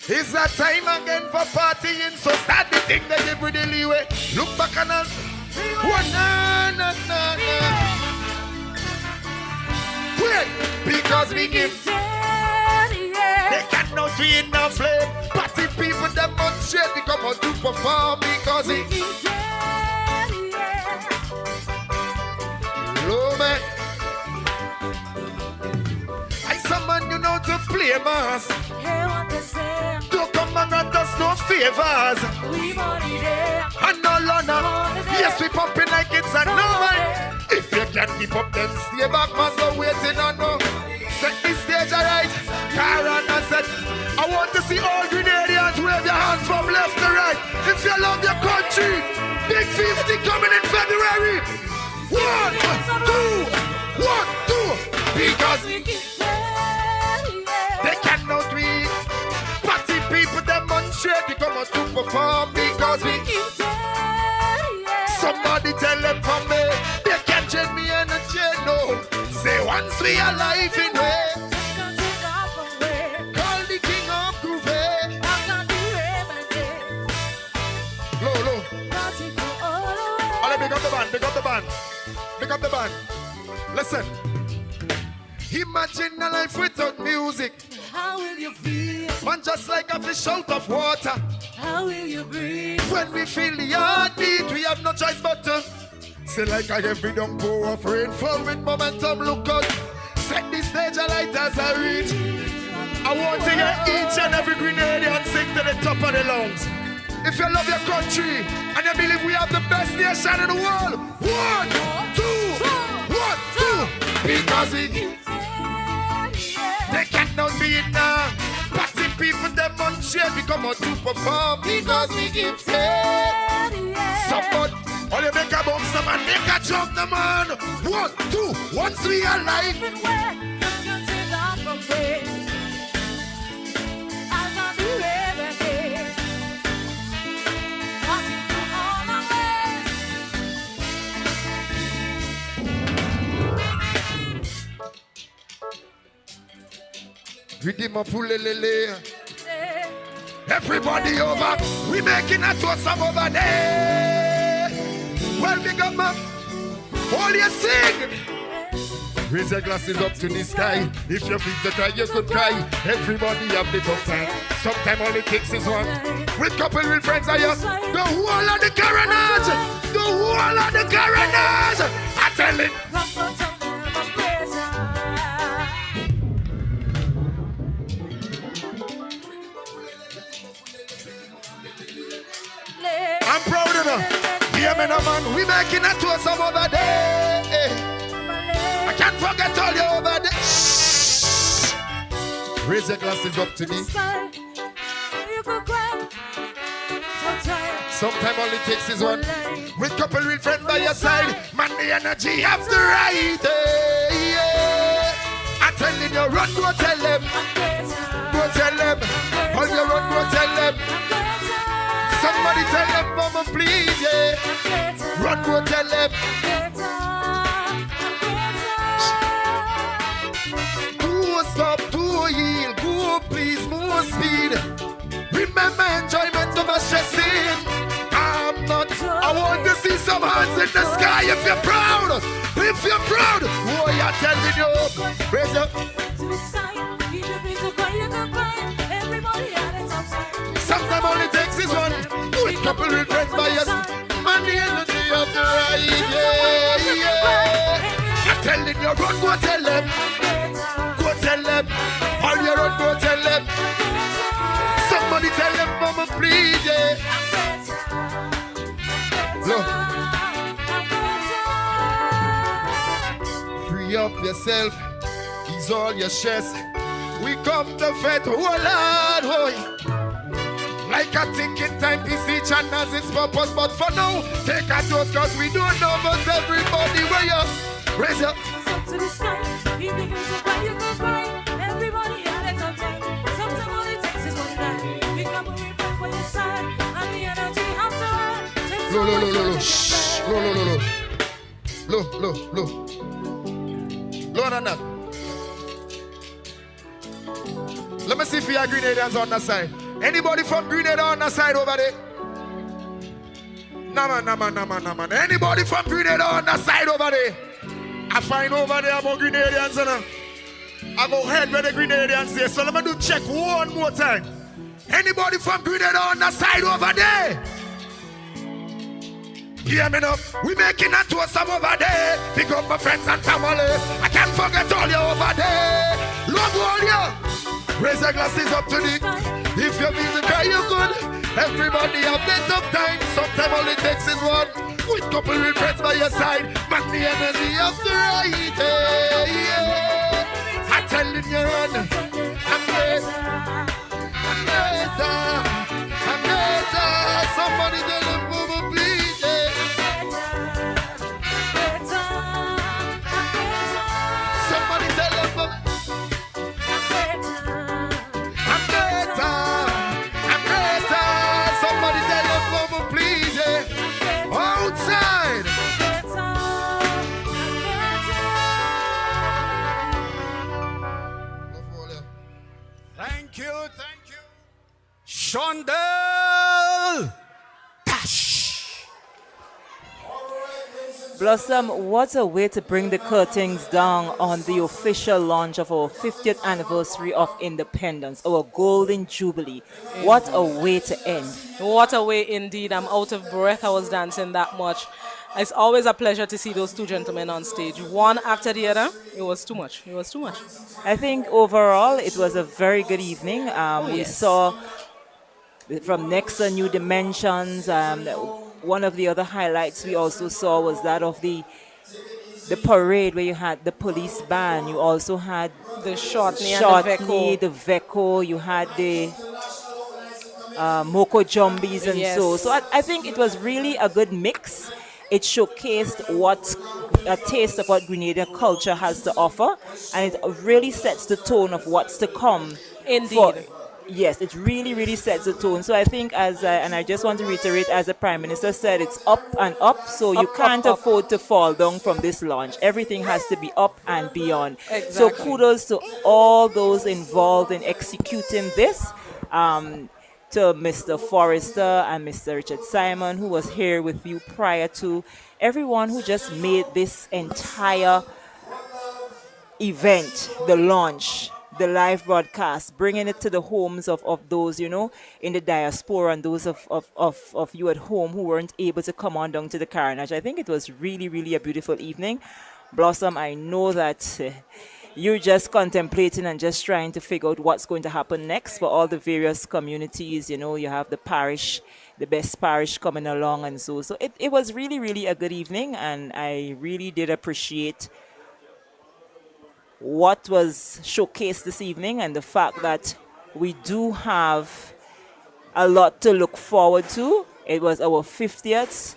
It's that time again for partying, so start the thing that give you the leeway. Look back on us. Oh, na. Wait, because we give they cannot win no flame. Party people demonstrate, we come out to perform because we Low man. I summon you know to play mass. Don't come and grant us no favors. And no Lana. Yes, we pumping like it's a normal. If you can't keep up, then stay back, man. So waiting on no. Set the stage alright. Carnage said, I want to see all Grenadians wave your hands from left to right. If you love your country, Big 50 coming in February. 1, 2, 1, 2. Because they cannot win. Party people demonstrate, we come out to perform because we somebody tell them from me, they can't change me energy, no. Say once we are live in way, call the king of groove. Low. Allez, big up the band, big up the band. Pick up the band. Listen. Imagine a life without music. How will you feel? Man, just like a fish out of water. How will you breathe? When we feel the heartbeat, we have no choice but to say like a every dump pour of rain, flow with momentum. Look out. Set the stage alight as I reach. I want to hear each and every Grenadian sing to the top of the lungs. If you love your country and you believe we have the best nation in the world, 1, 2, 1, 2. Because we they cannot be it now. Party people demonstrate, we come out to perform because we give support. All you make a bounce the man, make a jump the man. 1, 2, once we are live. Redeem up lele. Everybody over, we making a toast of over there. Well, big up, man. All you sing. Raise your glasses up to the sky. If you feel to cry, you could cry. Everybody have the tough time. Sometime all it takes is one. With couple real friends are you. The whole of the Carnage. The whole of the Carnage. I tell it. I'm proud of them. Yeah, man, we making a toast of over there. I can't forget all your over there. Shh. Raise your glasses up to me. Sometime all it takes is one. With couple real friends by your side. Man, the energy have to ride. Yeah. I'm telling you, run, go tell them. Go tell them. All you run, go tell them. Somebody tell them, mama, please, yeah. Run, go tell them. Go stop, go heal, go please, more speed. Remember enjoyment over stressing. I'm not, I want to see some hands in the sky if you're proud. If you're proud, oh, you're telling you. Raise up. Sometimes all it takes is one. With couple with friends by us. Man, the energy of the ride, yeah, yeah. I'm telling you, run, go tell them. Go tell them. All you run, go tell them. Somebody tell them, mama, please, yeah. Look. Free up yourself. Ease all your stress. We come to fight, oh Lord, oh. Like a thinking time, peace each and has its purpose. But for now, take a toast, cause we don't know but everybody where you raise up. Up to the sky, you begin to cry, you can cry. Everybody had it on time. Sometimes all it takes is one time. We come and we fight for your side. And the energy after. Low, shh. Low. Lower than that. Let me see if you are Grenadians on the side. Anybody from Grenada on the side over there? No man. Anybody from Grenada on the side over there? I find over there about Grenadians, I go ahead where the Grenadians say. So let me do check one more time. Anybody from Grenada on the side over there? Hear me now. We making a toast some over there. Pick up my friends and family. I can't forget all you over there. Love all you. Raise your glasses up to the. If you feel the cry, you good. Everybody have that tough time. Sometimes all it takes is one. With couple of friends by your side. Man, the energy of the right. Yeah. I'm telling you, run. I'm better. Somebody tell them, mama, please. Somebody tell them, mama. Somebody tell them, mama, please, outside. Thank you. Shondell. Blossom, what a way to bring the curtains down on the official launch of our 50th anniversary of independence, our golden jubilee. What a way to end. What a way indeed. I'm out of breath. I was dancing that much. It's always a pleasure to see those two gentlemen on stage. One after the other. It was too much. I think overall it was a very good evening. We saw from Nexa New Dimensions. One of the other highlights we also saw was that of the parade where you had the police band. You also had the Shortney, the Veco. You had the Moko Jumbies and so I think it was really a good mix. It showcased a taste of what Grenada culture has to offer, and it really sets the tone of what's to come. Indeed. Yes, it really, really sets the tone. So I think and I just want to reiterate, as the Prime Minister said, it's up and up. So you can't afford to fall down from this launch. Everything has to be up and beyond. Exactly. So kudos to all those involved in executing this. To Mr. Forrester and Mr. Richard Simon, who was here with you prior to, everyone who just made this entire event, the launch, the live broadcast, bringing it to the homes of those, in the diaspora and those of you at home who weren't able to come on down to the Carnage. I think it was really, really a beautiful evening. Blossom, I know that you're just contemplating and just trying to figure out what's going to happen next for all the various communities. You have the parish, the best parish coming along and so it was really, really a good evening, and I really did appreciate what was showcased this evening and the fact that we do have a lot to look forward to. It was our 50th.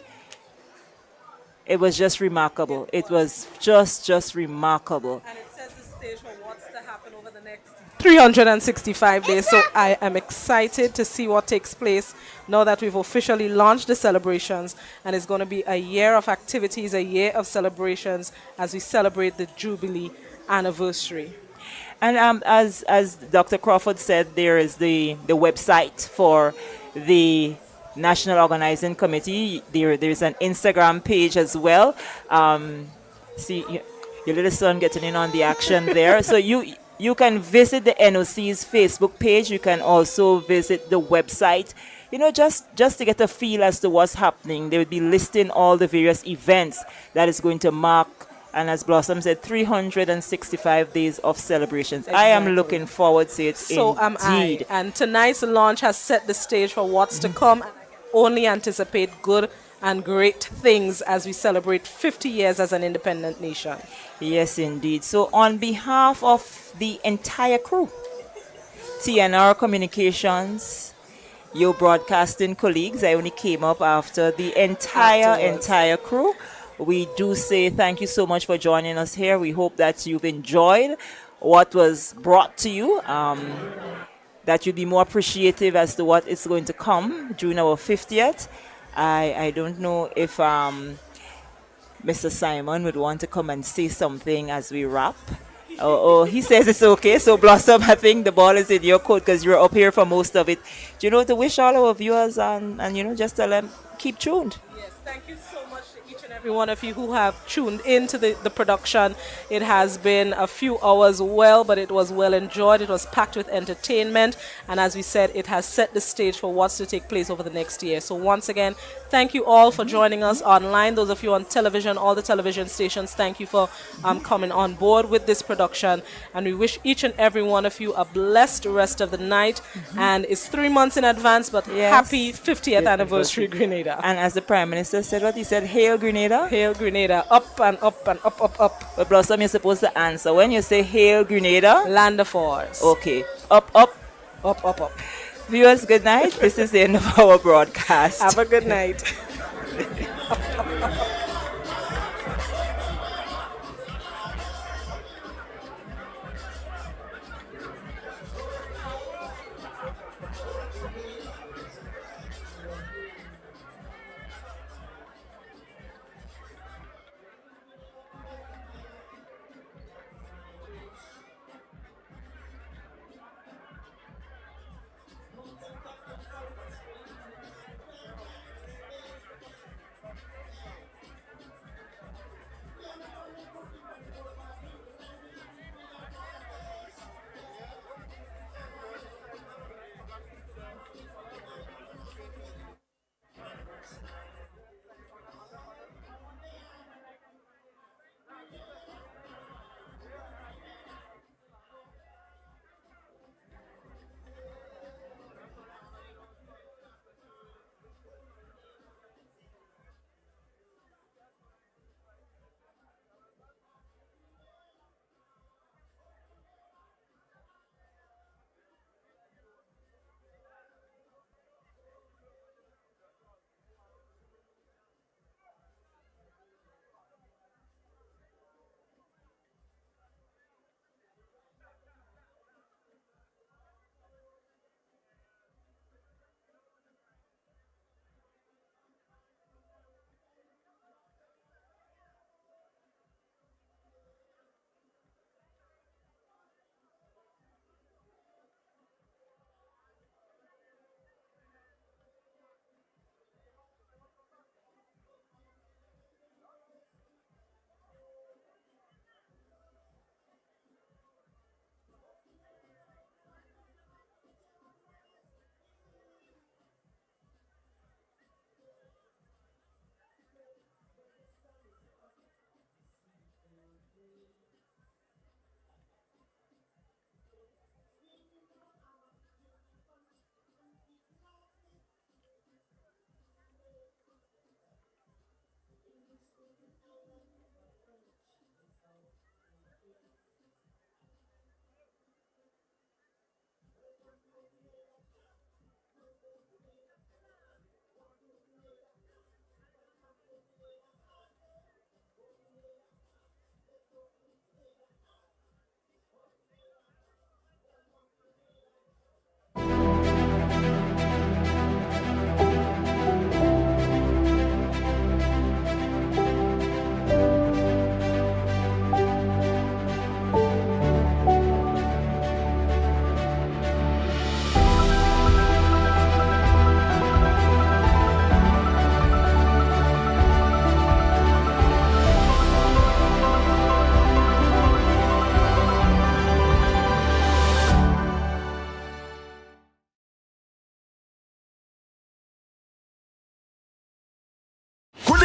It was just remarkable. It was just remarkable. And it sets the stage for what's to happen over the next 365 days. So I am excited to see what takes place now that we've officially launched the celebrations. And it's going to be a year of activities, a year of celebrations as we celebrate the Jubilee anniversary. And as Dr. Crawford said, there is the website for the National Organizing Committee. There's an Instagram page as well. See, your little son getting in on the action there. So you can visit the NOC's Facebook page. You can also visit the website. You know, just to get a feel as to what's happening. They will be listing all the various events that is going to mark, and as Blossom said, 365 days of celebrations. Exactly. I am looking forward to it. So am I. Indeed. And tonight's launch has set the stage for what's to come. And I can only anticipate good and great things as we celebrate 50 years as an independent nation. Yes, indeed. So on behalf of the entire crew, TNR Communications, your broadcasting colleagues, I only came up after the entire crew. We do say thank you so much for joining us here. We hope that you've enjoyed what was brought to you, that you'll be more appreciative as to what is going to come during our 50th. I don't know if Mr. Simon would want to come and say something as we wrap. Oh, he says it's okay. So, Blossom, I think the ball is in your court because you're up here for most of it. Do you know, to wish all our viewers and you know, just tell them, keep tuned. Yes, thank you so much to each and every one of you who have tuned into the production. It has been a few hours but it was well enjoyed. It was packed with entertainment. And as we said, it has set the stage for what's to take place over the next year. So once again, thank you all for joining us online. Those of you on television, all the television stations, thank you for coming on board with this production. And we wish each and every one of you a blessed rest of the night. And it's 3 months in advance, but happy 50th anniversary, Grenada. And as the Prime Minister said, what he said, hail Grenada. Hail Grenada, up and up and up, up, up. But Blossom, you're supposed to answer. When you say hail Grenada, land of force. Okay, up, up. Up, up, up. Viewers, good night. This is the end of our broadcast. Have a good night.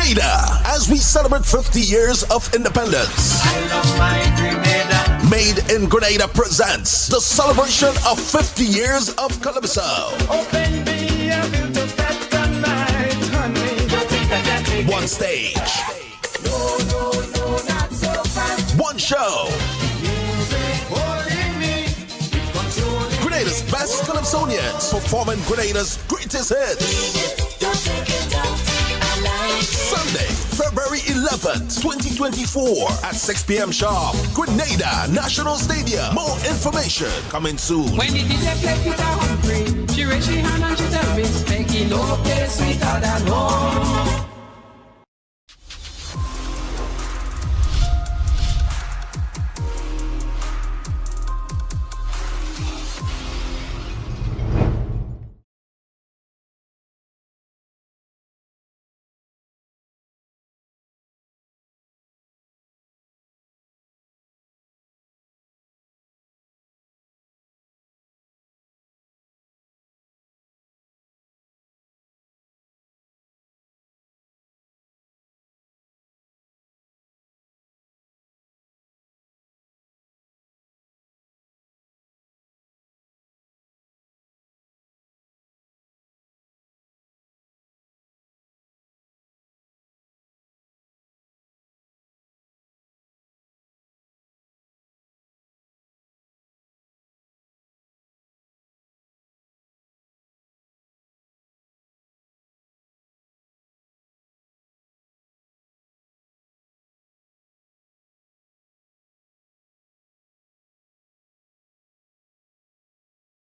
Grenada, as we celebrate 50 years of independence. I love my Grenada. Made in Grenada presents the celebration of 50 years of Calypso. Open me a bill to fat tonight, honey. One stage. No, not so fast. One show. Music holding me, controlling. Grenada's best Calypsonians performing Grenada's greatest hits. Sunday, February 11th, 2024 at 6 p.m. sharp. Grenada National Stadium. More information coming soon. When the DJ play Peter Humphrey, she raise she hand and she tell me, making no place sweeter than home.